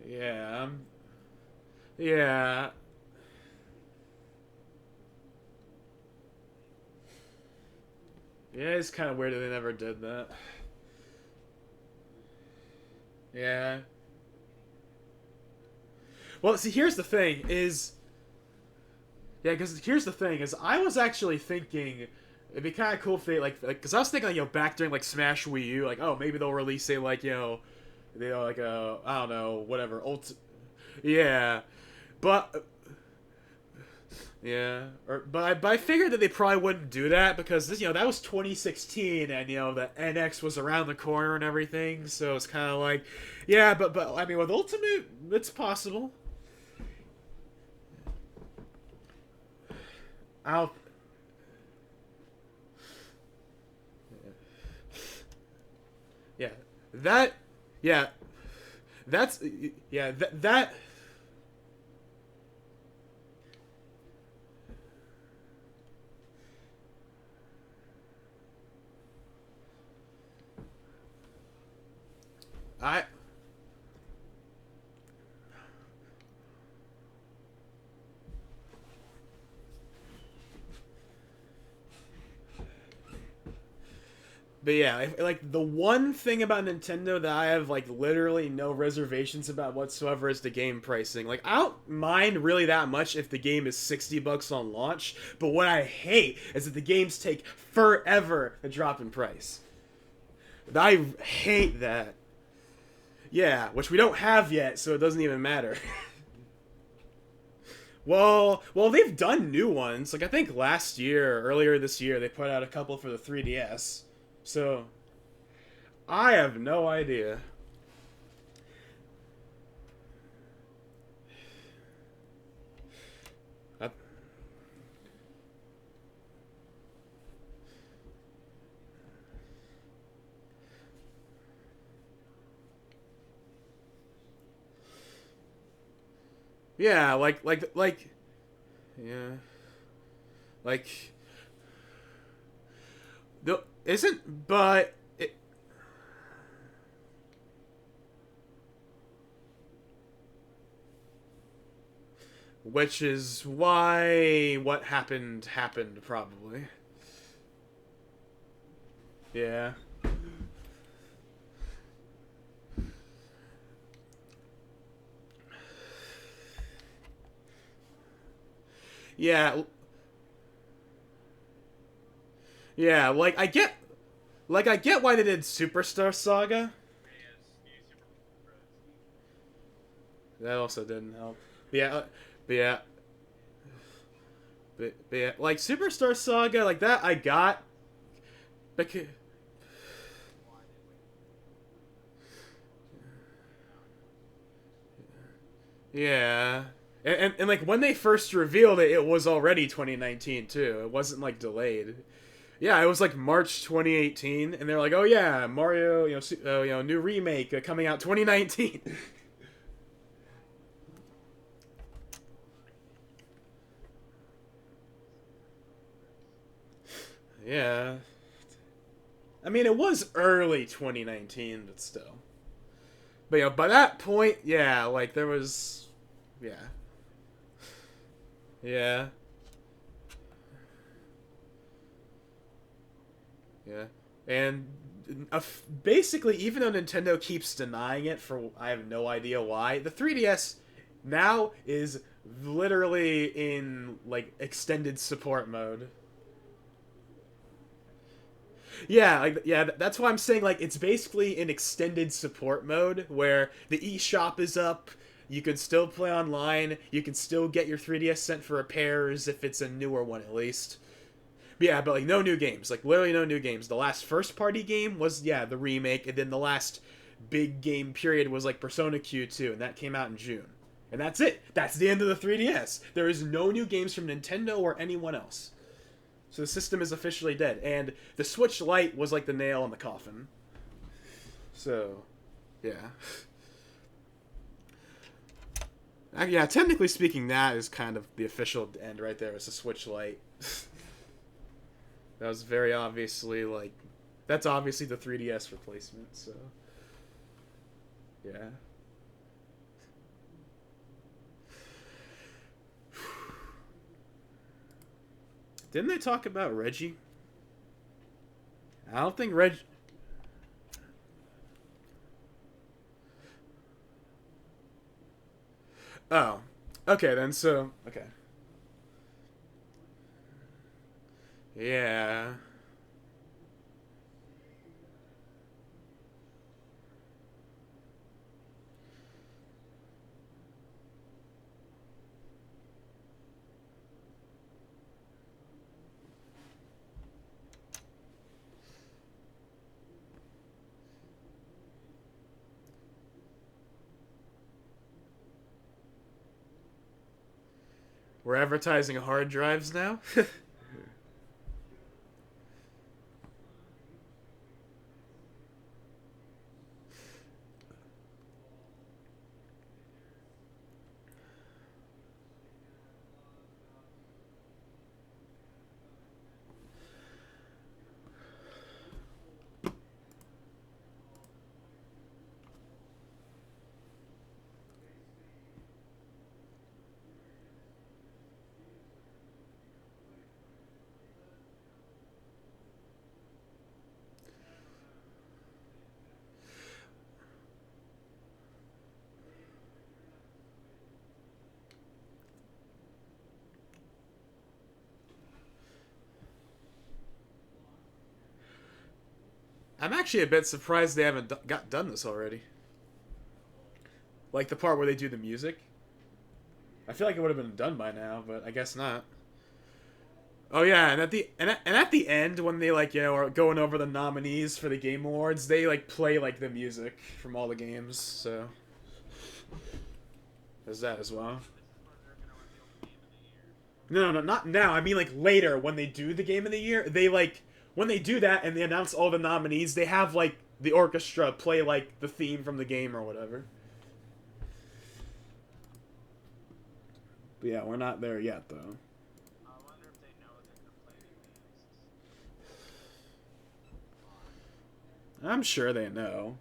S1: yeah, yeah, yeah. It's kind of weird that they never did that. Yeah. Well, see, here's the thing: is Yeah, because here's the thing: is I was actually thinking it'd be kind of cool if they because I was thinking back during like Smash Wii U, like oh maybe they'll release a they like a I don't know whatever yeah, but yeah, but I figured that they probably wouldn't do that because this that was 2016 and the NX was around the corner and everything, so it's kind of like yeah, but I mean with Ultimate it's possible. I'll yeah that yeah that's yeah that I But yeah, like the one thing about Nintendo that I have like literally no reservations about whatsoever is the game pricing. Like I don't mind really that much if the game is $60 on launch, but what I hate is that the games take forever to drop in price. I hate that. Yeah, which we don't have yet, so it doesn't even matter. well, they've done new ones. Like I think last year, earlier this year, they put out a couple for the 3DS. So I have no idea. I, yeah, yeah, like the isn't but it, which is why what happened probably. Yeah. Yeah, yeah, I get why they did Superstar Saga. That also didn't help. But yeah, but yeah, but yeah, like Superstar Saga, like that I got because yeah. And like when they first revealed it, it was already 2019 too. It wasn't like delayed. Yeah, it was like March 2018, and they're like, "Oh yeah, Mario, new remake coming out 2019." Yeah, I mean it was early 2019, but still. But by that point, yeah, like there was, yeah, yeah, yeah, and basically, even though Nintendo keeps denying it for I have no idea why, the 3DS now is literally in like extended support mode. Yeah, like yeah, that's why I'm saying like it's basically an extended support mode where the eShop is up. You can still play online. You can still get your 3DS sent for repairs if it's a newer one at least. But yeah, but like no new games. Like literally no new games. The last first party game was the remake, and then the last big game period was like Persona Q2, and that came out in June. And that's it. That's the end of the 3DS. There is no new games from Nintendo or anyone else. So the system is officially dead. And the Switch Lite was like the nail in the coffin. So, yeah. Yeah, technically speaking, that is kind of the official end right there. It's the Switch Lite. That was very obviously like. That's obviously the 3DS replacement, so. Yeah. Didn't they talk about Reggie? I don't think Reg. Oh. Okay, then, so. Okay. Yeah. We're advertising hard drives now? I'm actually a bit surprised they haven't got done this already. Like the part where they do the music. I feel like it would have been done by now, but I guess not. Oh yeah, and at the end when they like are going over the nominees for the Game Awards, they like play like the music from all the games. So there's that as well. No, no, not now. I mean like later when they do the Game of the Year, they like when they do that and they announce all the nominees, they have like the orchestra play like the theme from the game or whatever. But yeah, we're not there yet though. I'm sure they know.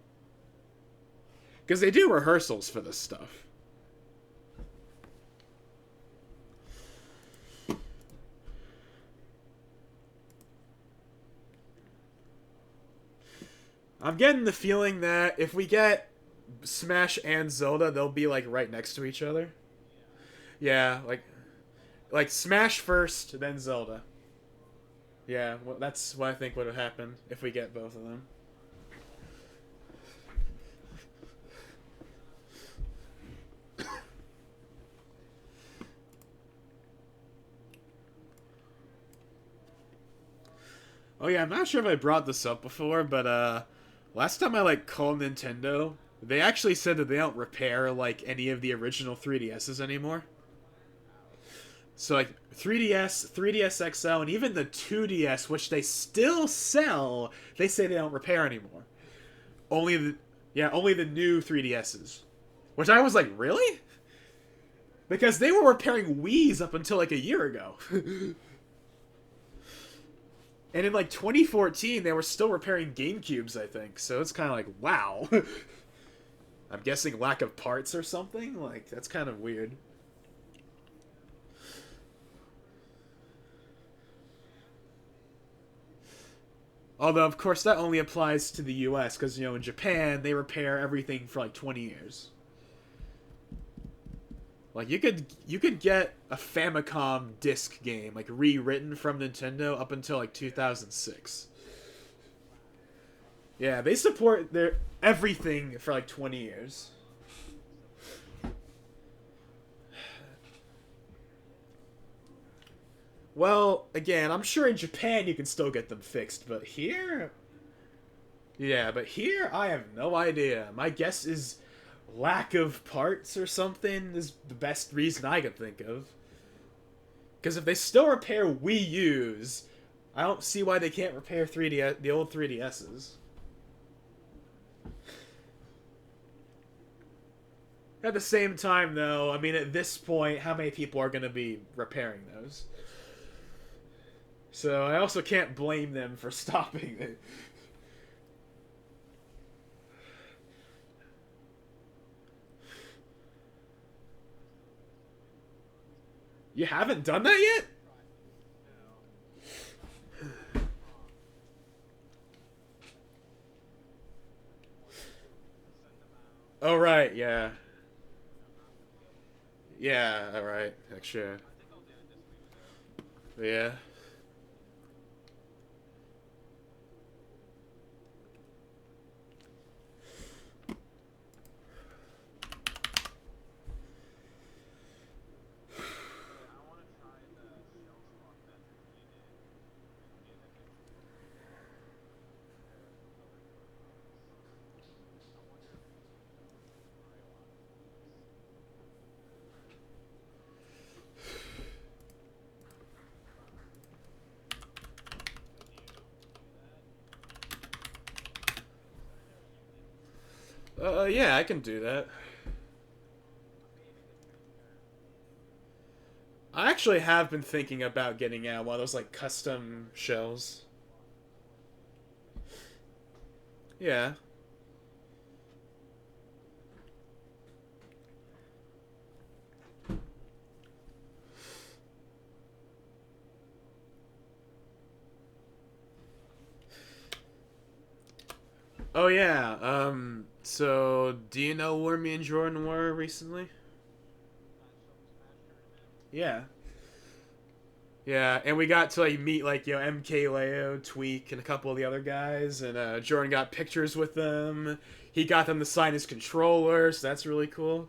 S1: Because they do rehearsals for this stuff. I'm getting the feeling that if we get Smash and Zelda, they'll be like right next to each other. Yeah, like Smash first, then Zelda. Yeah, well, that's what I think would have happened if we get both of them. Oh yeah, I'm not sure if I brought this up before, but last time I like called Nintendo, they actually said that they don't repair like any of the original 3DSs anymore. So like 3DS, 3DS XL, and even the 2DS, which they still sell, they say they don't repair anymore. Only the only the new 3DSs. Which I was like, really? Because they were repairing Wii's up until like a year ago. And in like 2014, they were still repairing GameCubes, I think. So it's kind of like, wow. I'm guessing lack of parts or something? Like, that's kind of weird. Although, of course, that only applies to the US, because, in Japan, they repair everything for like 20 years. Like, you could get a Famicom disc game, like, rewritten from Nintendo up until like 2006. Yeah, they support their everything for like 20 years. Well, again, I'm sure in Japan you can still get them fixed, but here, yeah, but here I have no idea. My guess is lack of parts or something is the best reason I could think of. Because if they still repair Wii U's, I don't see why they can't repair 3D the old 3DSs. At the same time, though, I mean, at this point, how many people are going to be repairing those? So I also can't blame them for stopping it. You haven't done that yet? Oh right, yeah, yeah. All right, actually, yeah. Yeah, I can do that. I actually have been thinking about getting out one of those like custom shells. Yeah. Oh yeah. So do you know where me and Jordan were recently? Yeah. Yeah, and we got to like meet like MKLeo, Tweak, and a couple of the other guys, and Jordan got pictures with them. He got them to sign his controller, so that's really cool.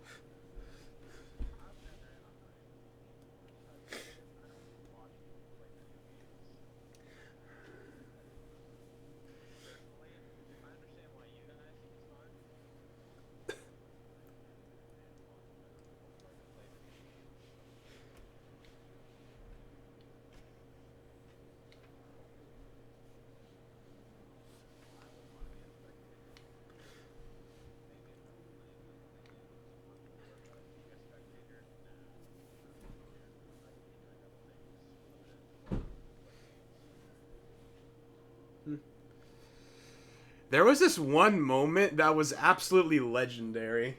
S1: There was this one moment that was absolutely legendary.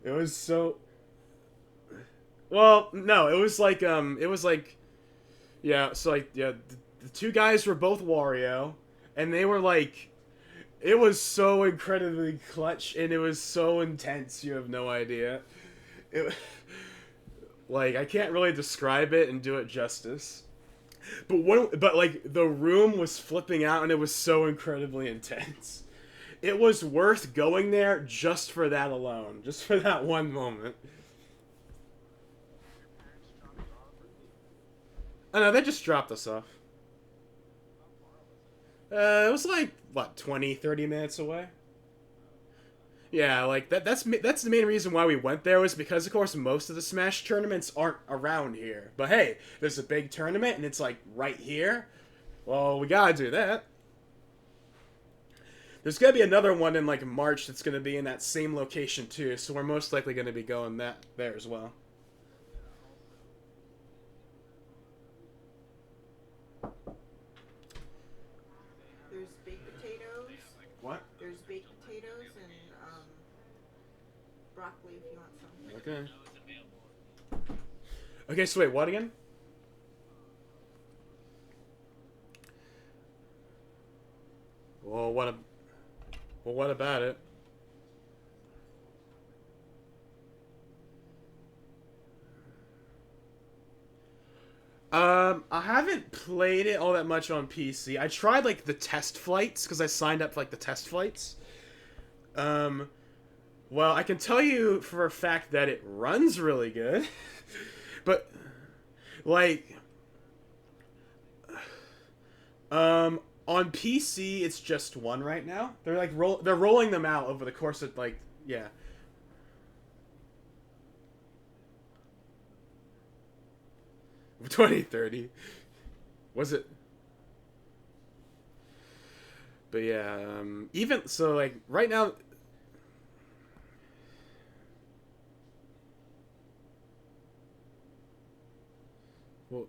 S1: It was so well, no, it was like yeah, so like yeah, the two guys were both Wario, and they were like it was so incredibly clutch and it was so intense. You have no idea. It like I can't really describe it and do it justice. But like the room was flipping out and it was so incredibly intense. It was worth going there just for that alone, just for that one moment. Oh no, they just dropped us off. It was like what 20, 30 minutes away. Yeah, like that's the main reason why we went there was because of course most of the Smash tournaments aren't around here. But hey, there's a big tournament and it's like right here. Well, we gotta do that. There's gonna be another one in like March that's gonna be in that same location too, so we're most likely gonna be going that there as well.
S2: There's baked potatoes.
S1: What?
S2: There's baked potatoes and broccoli if you want some.
S1: Okay. Okay, so wait, what again? Well, what about it? I haven't played it all that much on PC. I tried like the test flights because I signed up for like the test flights. Um, well, I can tell you for a fact that it runs really good, but like, on PC it's just one right now. They're rolling them out over the course of like yeah, 2030. Was it? But yeah, even so, like right now, well,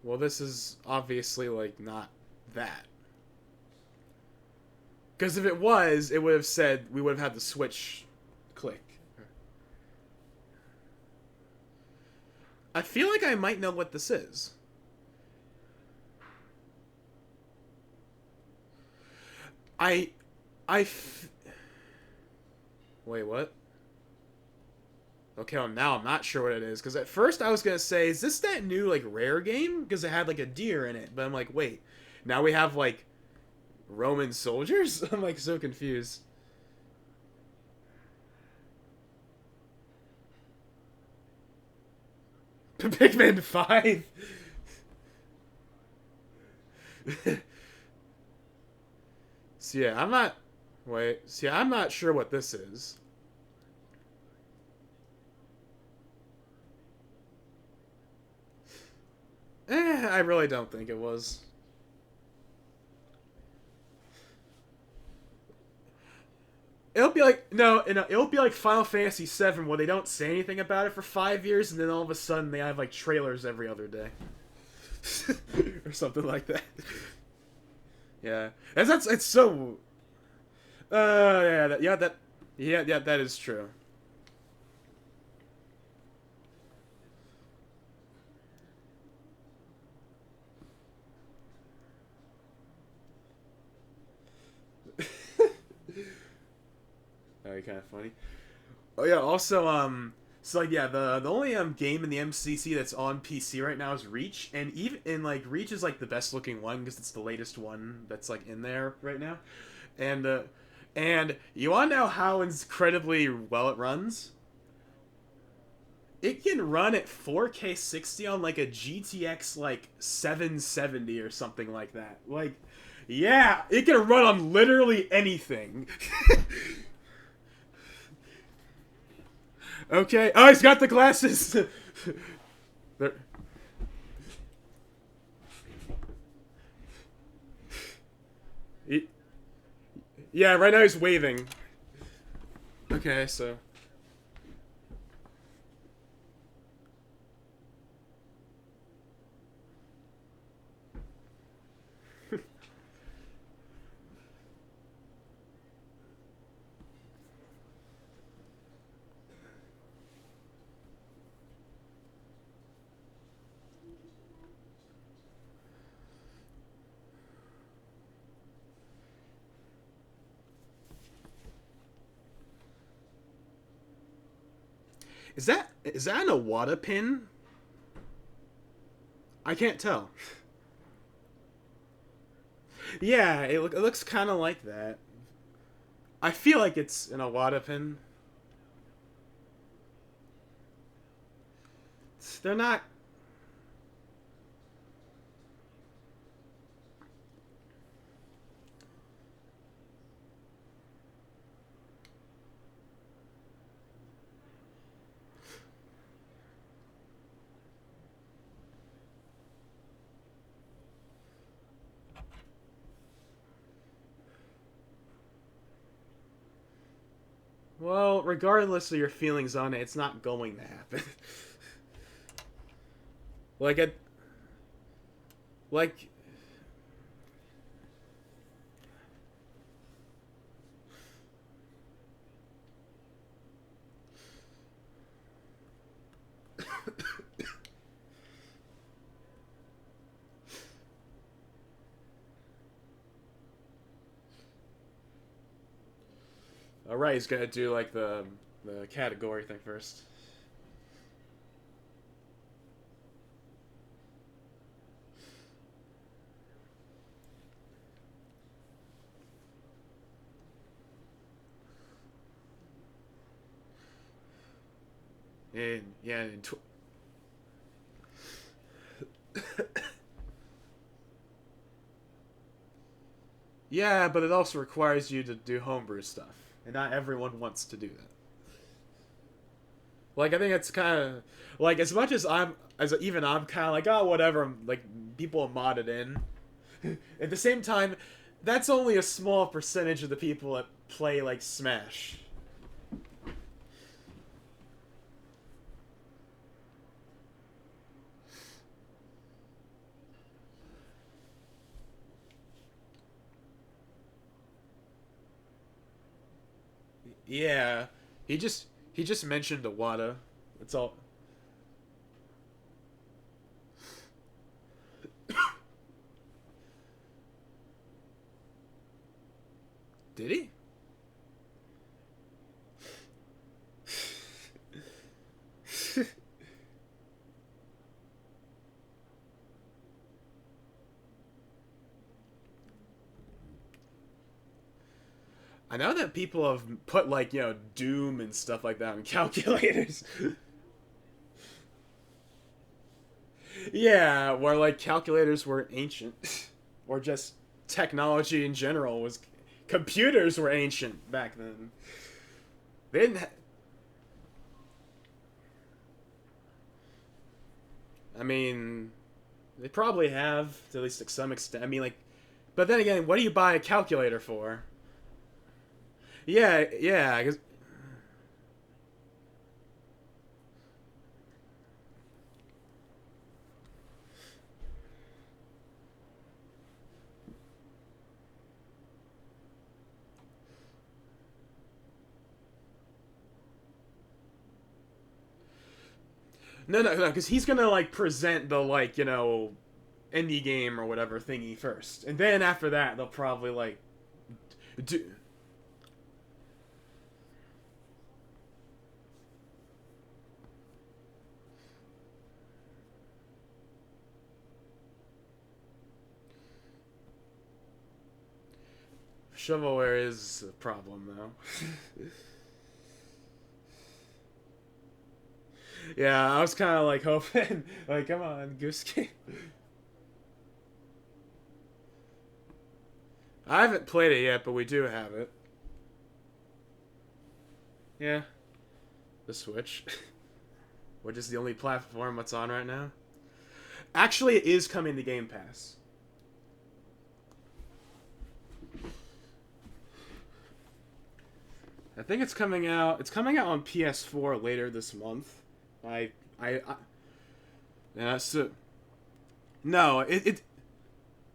S1: well, this is obviously like not that. Because if it was, it would have said we would have had the switch click. I feel like I might know what this is. I, I. Wait, what? Okay, well now I'm not sure what it is because at first I was gonna say, is this that new like rare game? Because it had like a deer in it, but I'm like, wait, now we have like Roman soldiers. I'm like so confused. Pikmin 5. So yeah, I'm not. Wait, see, I'm not sure what this is. I really don't think it was. No, it'll be like Final Fantasy VII, where they don't say anything about it for 5 years, and then all of a sudden they have like trailers every other day, or something like that. Yeah, that's it's so. Yeah, that is true. Very kind of funny. Oh yeah. Also, so like yeah, the only game in the MCC that's on PC right now is Reach, and even in like Reach is like the best looking one because it's the latest one that's like in there right now, and and you want to know how incredibly well it runs? It can run at 4K 60 on like a GTX like 770 or something like that. Like, yeah, it can run on literally anything. Okay. Oh, he's got the glasses. There- he- yeah, right now he's waving. Okay, so. Is that an Awada pin? I can't tell. Yeah, it looks kind of like that. I feel like it's an Awada pin. They're not. Well, regardless of your feelings on it, it's not going to happen. like it, like all right, he's gonna do like the category thing first. And yeah, yeah, but it also requires you to do homebrew stuff, and not everyone wants to do that. Like I think it's kind of like as much as I'm kind of like oh whatever, like people mod it in. At the same time, that's only a small percentage of the people that play like Smash. Yeah, he just mentioned Awada. That's all. Did he? I know that people have put like Doom and stuff like that on calculators. Yeah, where like calculators were ancient, or just technology in general was. Computers were ancient back then. They didn't. I mean, they probably have to at least to some extent. I mean, like, but then again, what do you buy a calculator for? Yeah, yeah. No, because he's gonna like present the like indie game or whatever thingy first, and then after that they'll probably like do. Shovelware is a problem though. Yeah, I was kind of like hoping, like, come on, Goose Game. I haven't played it yet, but we do have it. Yeah, the Switch, which is the only platform it's on right now. Actually, it is coming to Game Pass. I think it's coming out. It's coming out on PS4 later this month. I yeah, so no,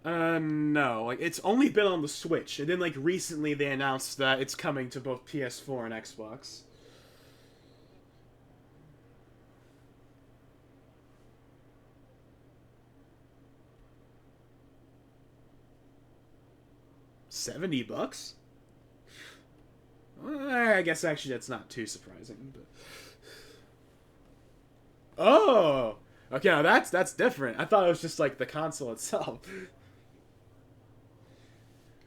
S1: no, like it's only been on the Switch, and then like recently they announced that it's coming to both PS4 and Xbox. $70? I guess actually that's not too surprising. But oh, okay, now that's different. I thought it was just like the console itself.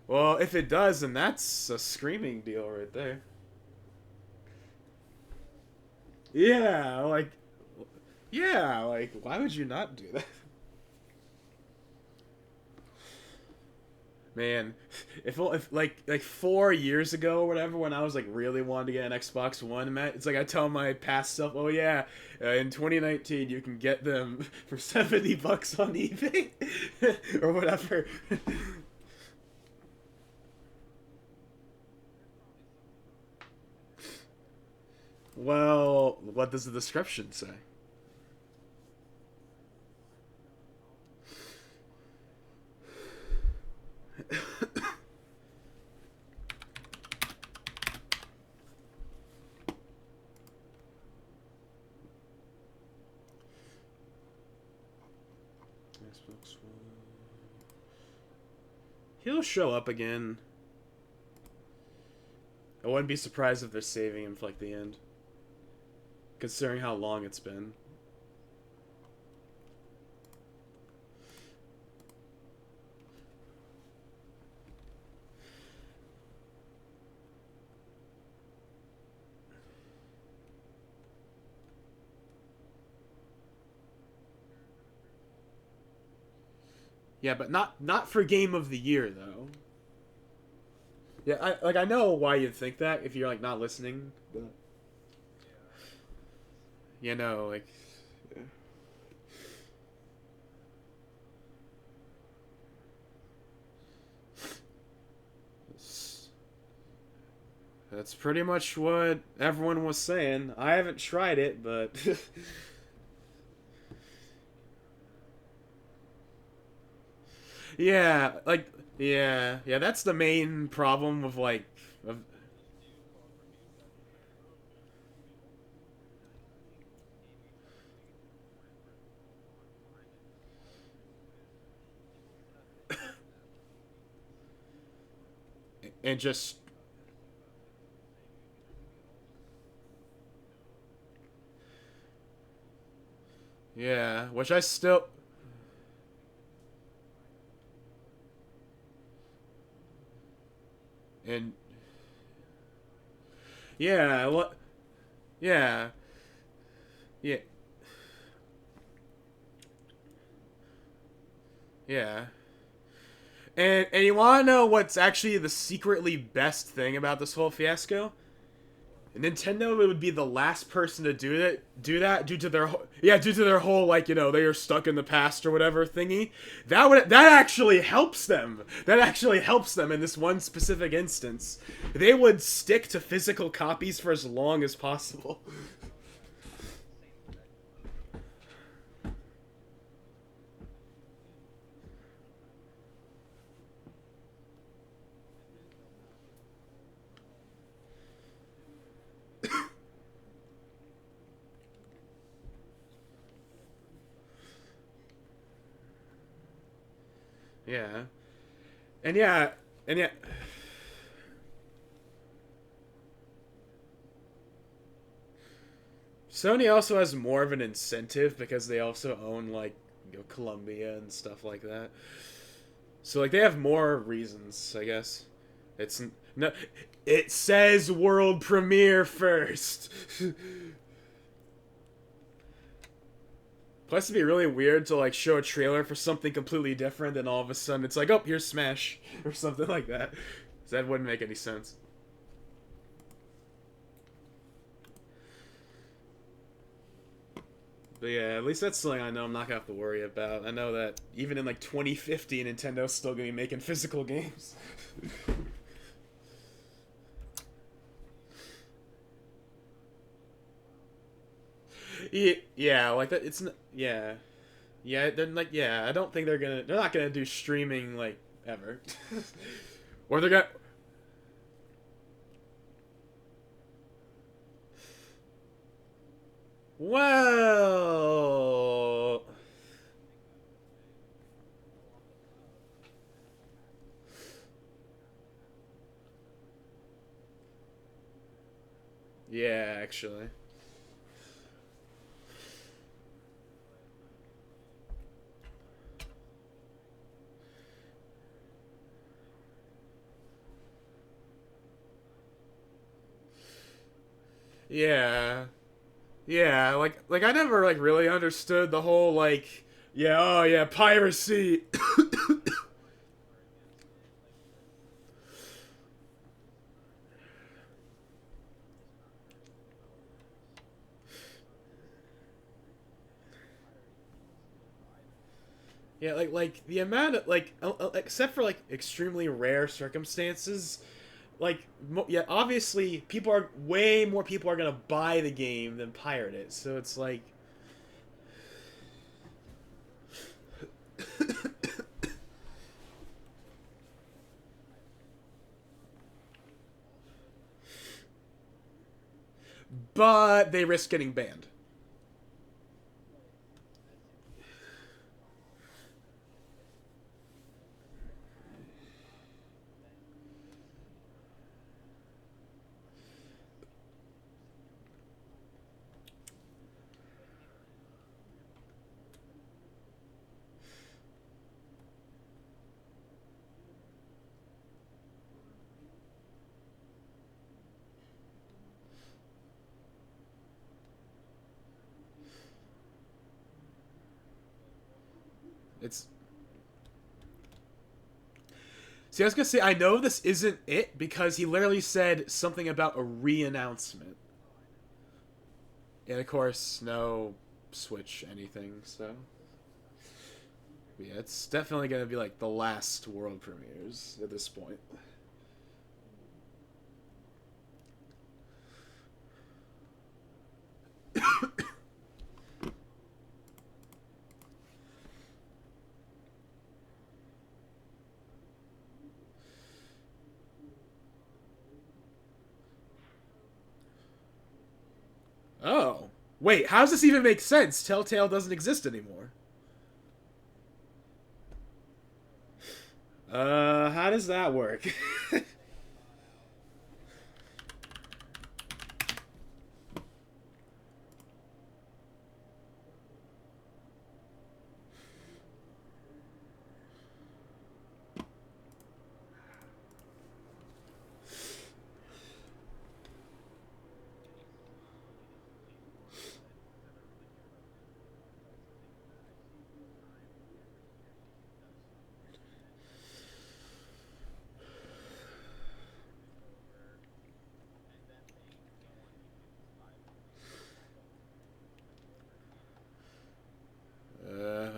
S1: Well, if it does, then that's a screaming deal right there. Yeah, like, yeah, like, why would you not do that? Man, if like 4 years ago or whatever, when I was like really wanting to get an Xbox One, Matt, it's like I tell my past self, oh yeah, in 2019 you can get them for $70 on eBay or whatever. Well, what does the description say? Xbox One. He'll show up again. I wouldn't be surprised if they're saving him for like the end, considering how long it's been. Yeah, but not for Game of the Year though. Yeah, I know why you'd think that if you're like not listening, but like that's pretty much what everyone was saying. I haven't tried it, but yeah, like yeah, that's the main problem with like of, and just yeah, which I still and yeah, what yeah, yeah, yeah. And you want to know what's actually the secretly best thing about this whole fiasco? Nintendo would be the last person to do that due to their due to their whole like they are stuck in the past or whatever thingy. That actually helps them. That actually helps them in this one specific instance. They would stick to physical copies for as long as possible. Yeah. And yeah, and yeah. Sony also has more of an incentive because they also own like Columbia and stuff like that. So like they have more reasons, I guess. It's no, it says world premiere first. Plus, it'd be really weird to like show a trailer for something completely different, and all of a sudden it's like, oh, here's Smash or something like that. That wouldn't make any sense. But yeah, at least that's something I know I'm not gonna have to worry about. I know that even in like 2050, Nintendo's still gonna be making physical games. Yeah, like that. Yeah, yeah. They're like yeah. I don't think they're gonna. They're not gonna do streaming like ever. Or they're gonna. Well. Yeah, actually. Yeah. Yeah, like I never like really understood the whole like yeah, oh yeah, piracy. Yeah, like the amount of like except for like extremely rare circumstances, like yeah, obviously people are way more people are gonna buy the game than pirate it. So it's like, but they risk getting banned. It's see, I was gonna say I know this isn't it because he literally said something about a re-announcement, and of course no Switch anything. So yeah, it's definitely gonna be like the last world premieres at this point. Oh. Wait, how does this even make sense? Telltale doesn't exist anymore. How does that work?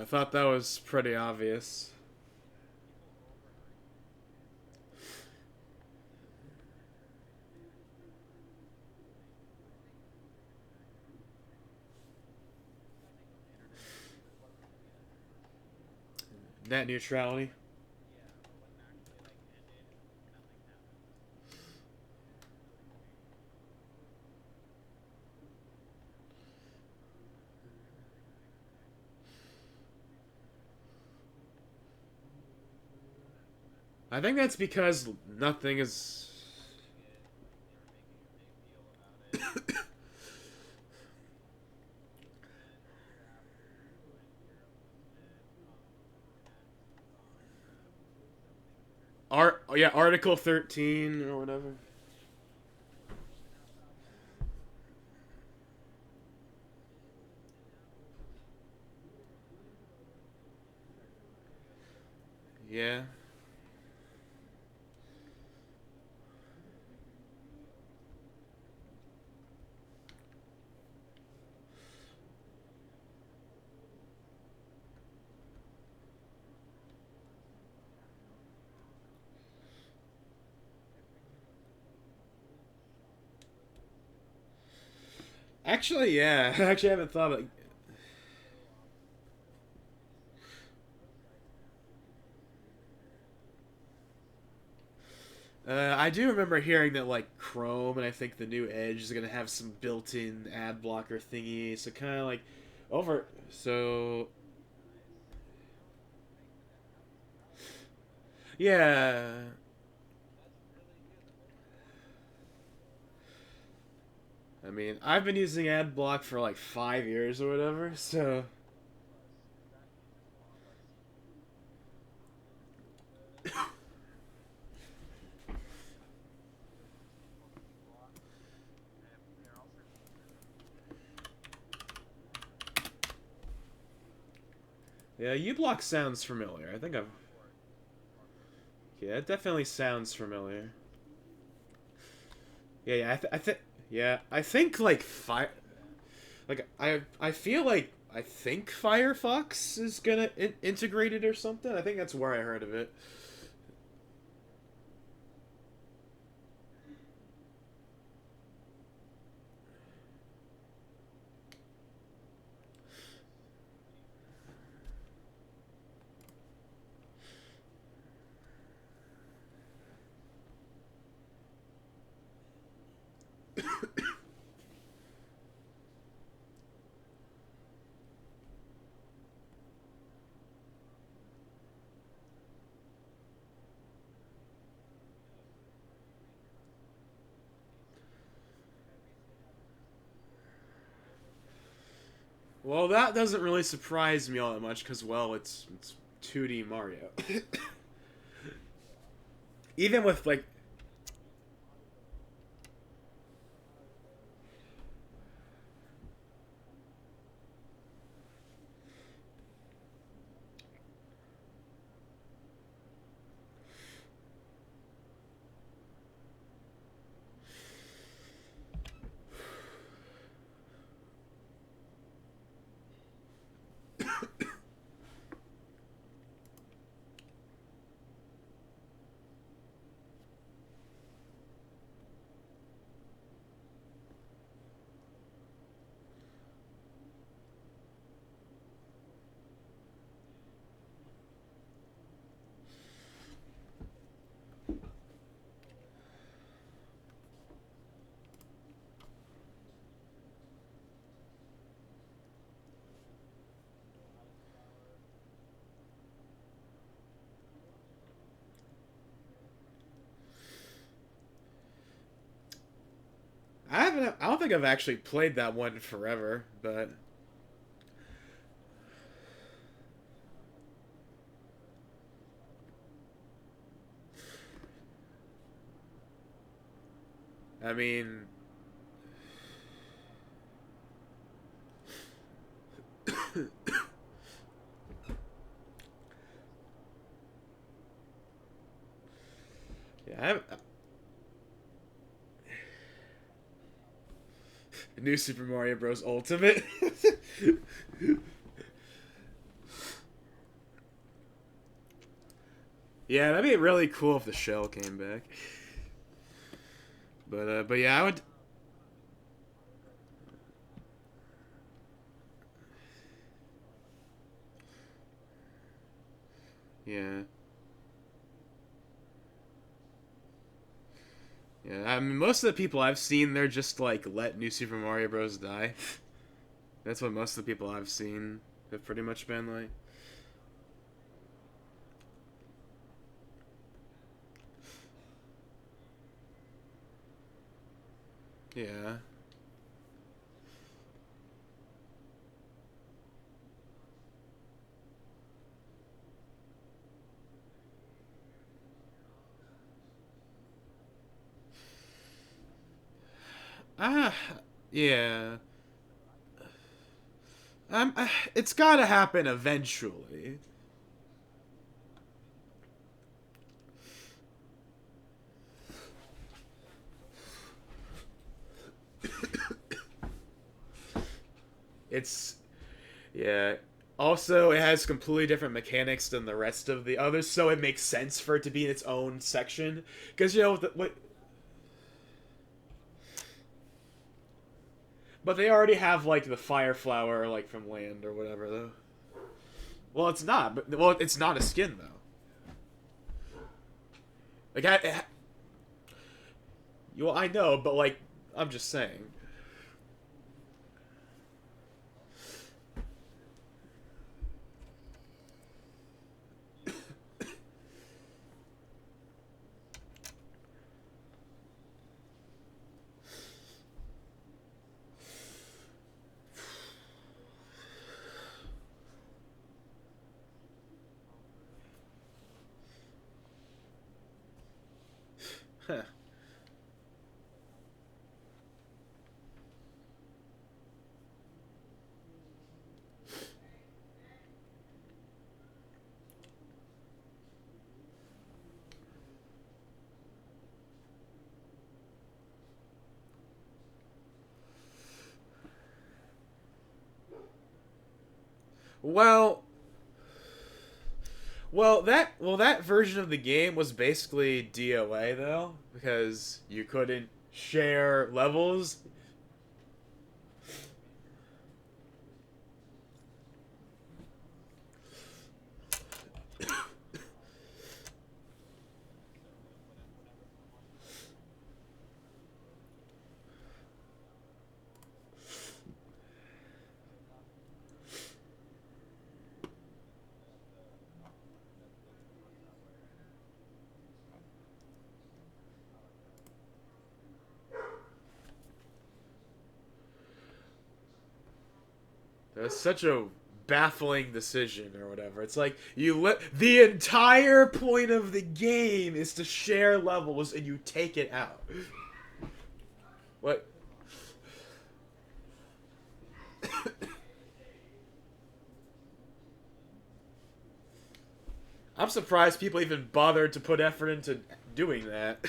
S1: I thought that was pretty obvious. Net neutrality. I think that's because nothing is. Yeah, Article 13 or whatever. Yeah. Actually, yeah. Actually, I haven't thought of. I do remember hearing that like Chrome and I think the new Edge is gonna have some built-in ad blocker thingy. So kind of like over. So yeah. I mean, I've been using AdBlock for like 5 years or whatever. So yeah, uBlock sounds familiar. I think I've. Yeah, it definitely sounds familiar. Yeah, yeah. I think. Yeah, I think like I feel like I think Firefox is gonna integrate it or something. I think that's where I heard of it. Well, that doesn't really surprise me all that much because well, it's 2D Mario. Even with like I don't think I've actually played that one forever, but I mean, yeah, New Super Mario Bros. Ultimate. Yeah, that'd be really cool if the shell came back. But yeah, I would. Yeah, yeah. I mean, most of the people I've seen, they're just like let New Super Mario Bros. Die. That's what most of the people I've seen have pretty much been like. Yeah. Ah, yeah. It's gotta happen eventually. It's yeah. Also, it has completely different mechanics than the rest of the others, so it makes sense for it to be in its own section. Because what, but they already have like the fire flower like from land or whatever though. Well, it's not. But well, it's not a skin though. Like well, I know, but like I'm just saying. Huh. Well, that version of the game was basically DOA though, because you couldn't share levels. That's such a baffling decision or whatever. It's like the entire point of the game is to share levels and you take it out. What? I'm surprised people even bothered to put effort into doing that.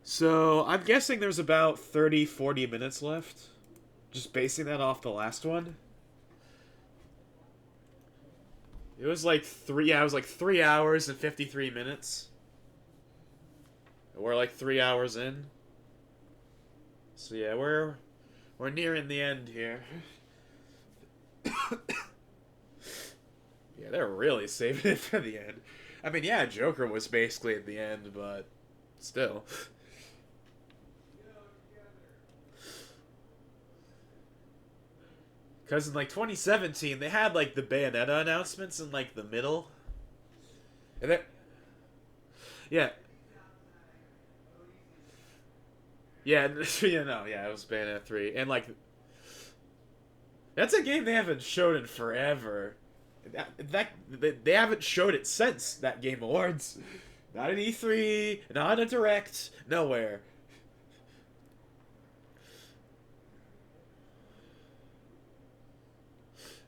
S1: So, I'm guessing there's about 30, 40 minutes left. Just basing that off the last one. It was like it was like 3 hours and 53 minutes. We're like 3 hours in. So yeah, we're nearing the end here. Yeah, they're really saving it for the end. I mean, yeah, Joker was basically at the end, but still. Because in like 2017, they had like the Bayonetta announcements in like the middle. And then, yeah, yeah, yeah, it was Bayonetta 3. And like, that's a game they haven't showed in forever. They haven't showed it since that Game Awards. Not at E3, not at a Direct, nowhere.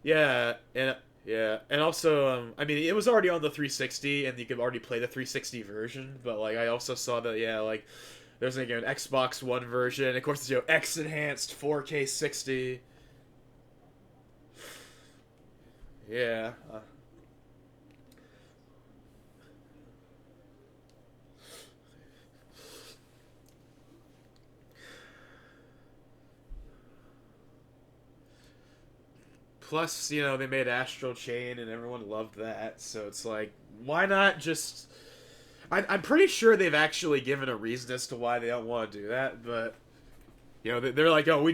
S1: Yeah, and yeah, and also, I mean, it was already on the 360, and you could already play the 360 version. But like, I also saw that, yeah, like There's like an Xbox One version. Of course, there's X enhanced 4K 60. Yeah. Plus, they made Astral Chain and everyone loved that. So it's like, why not just. I'm pretty sure they've actually given a reason as to why they don't want to do that, but. They're like, oh,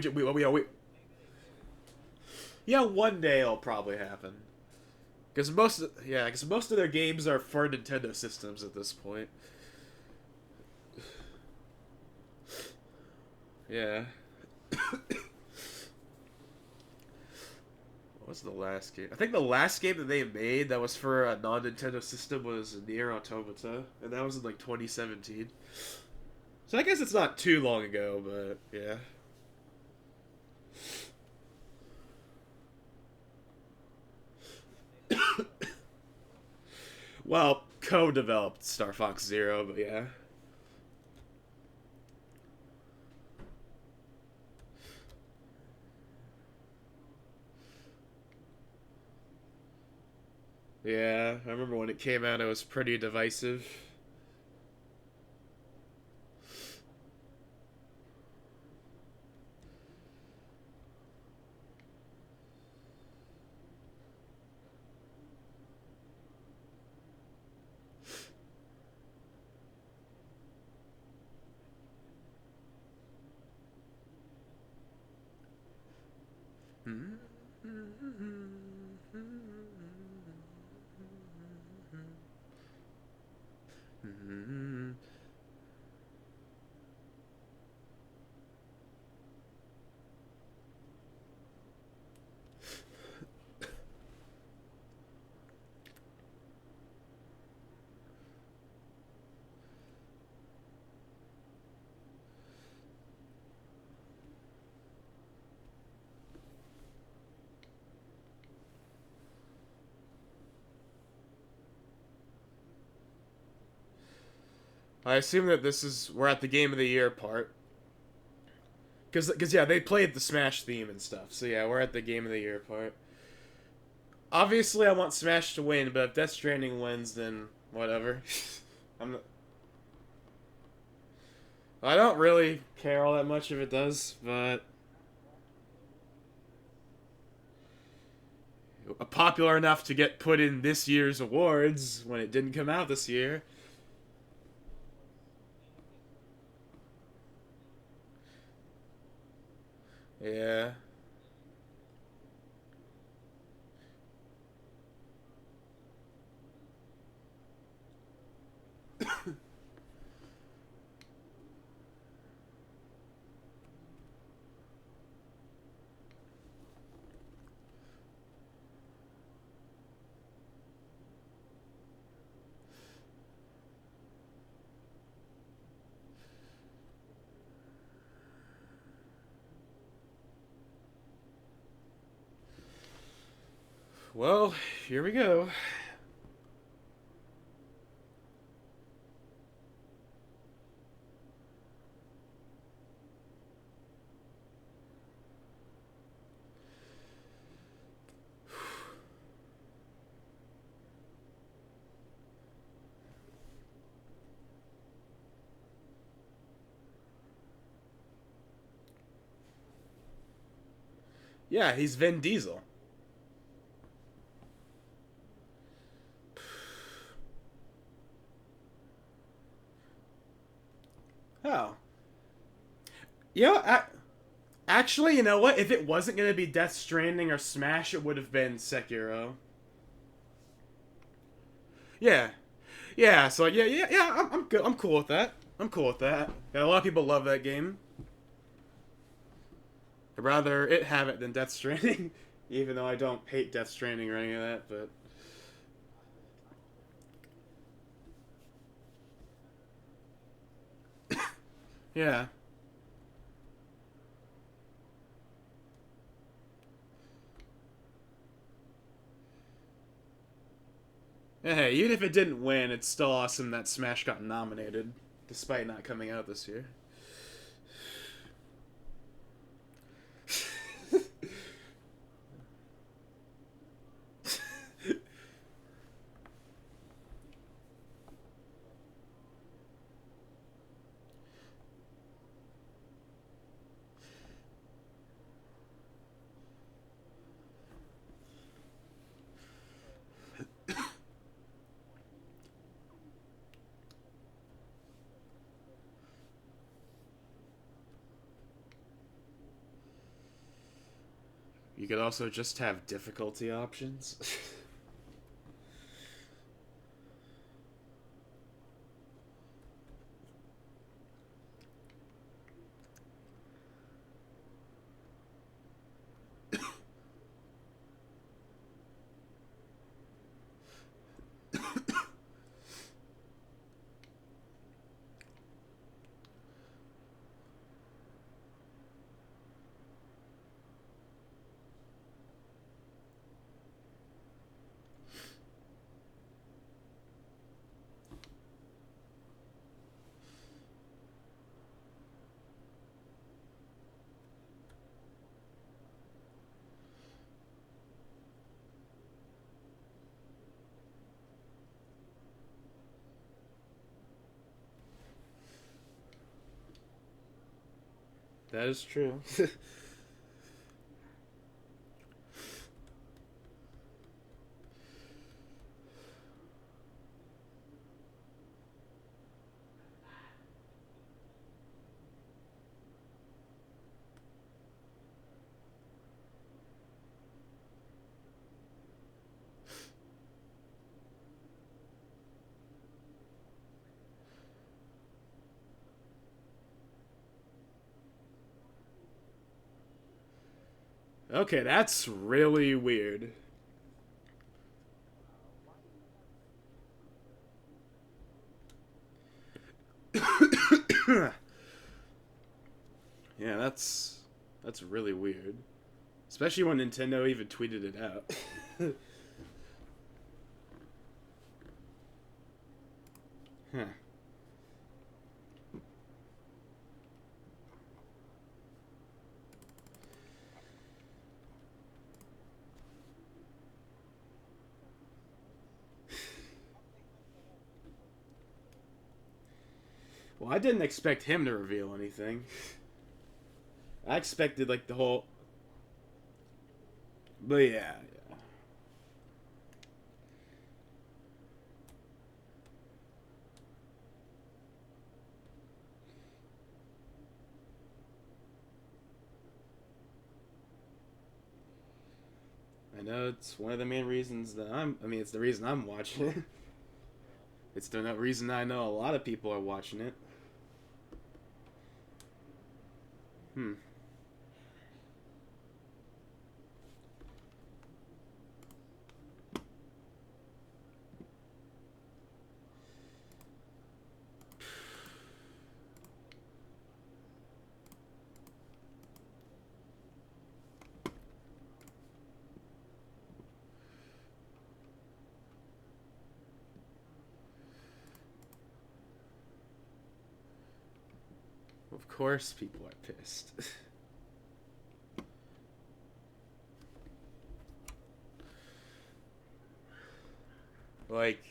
S1: yeah, one day it'll probably happen. Because most of their games are for Nintendo systems at this point. Yeah. What was the last game? I think the last game that they made that was for a non-Nintendo system was Nier Automata, and that was in like 2017. So I guess it's not too long ago, but yeah. Well, co-developed Star Fox Zero, but yeah. Yeah, I remember when it came out, it was pretty divisive. I assume that we're at the Game of the Year part. Because yeah, they played the Smash theme and stuff. So yeah, we're at the Game of the Year part. Obviously, I want Smash to win, but if Death Stranding wins, then whatever. I'm not... I don't really care all that much if it does, but... Popular enough to get put in this year's awards when it didn't come out this year. Yeah. Well, here we go. Yeah, he's Vin Diesel. Oh. Actually, you know what? If it wasn't going to be Death Stranding or Smash, it would have been Sekiro. Yeah. Yeah, so yeah, I'm good. I'm cool with that. I'm cool with that. Yeah, a lot of people love that game. I'd rather it have it than Death Stranding, even though I don't hate Death Stranding or any of that, but... Yeah. Yeah, hey, even if it didn't win, it's still awesome that Smash got nominated. despite not coming out this year. You could also just have difficulty options. That is true. Okay, that's really weird. Yeah, that's really weird. Especially when Nintendo even tweeted it out. Huh. Well, I didn't expect him to reveal anything. I expected like the whole. But yeah, yeah. I know it's one of the main reasons that I mean, it's the reason I'm watching it. It's the reason I know a lot of people are watching it. Hmm. Of course, people are pissed. Like,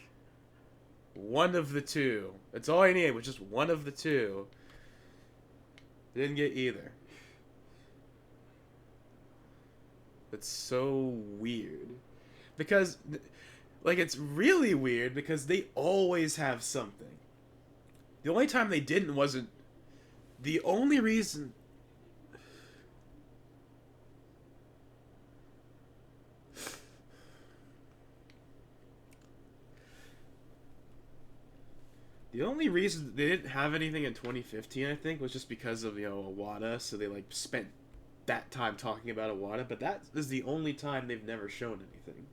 S1: one of the two. That's all I needed was just one of the two. Didn't get either. It's so weird. Because, like, it's really weird because they always have something. The only time they didn't wasn't. The only reason. The only reason they didn't have anything in 2015, I think, was just because of, Iwata, so they, like, spent that time talking about Iwata, but that is the only time they've never shown anything.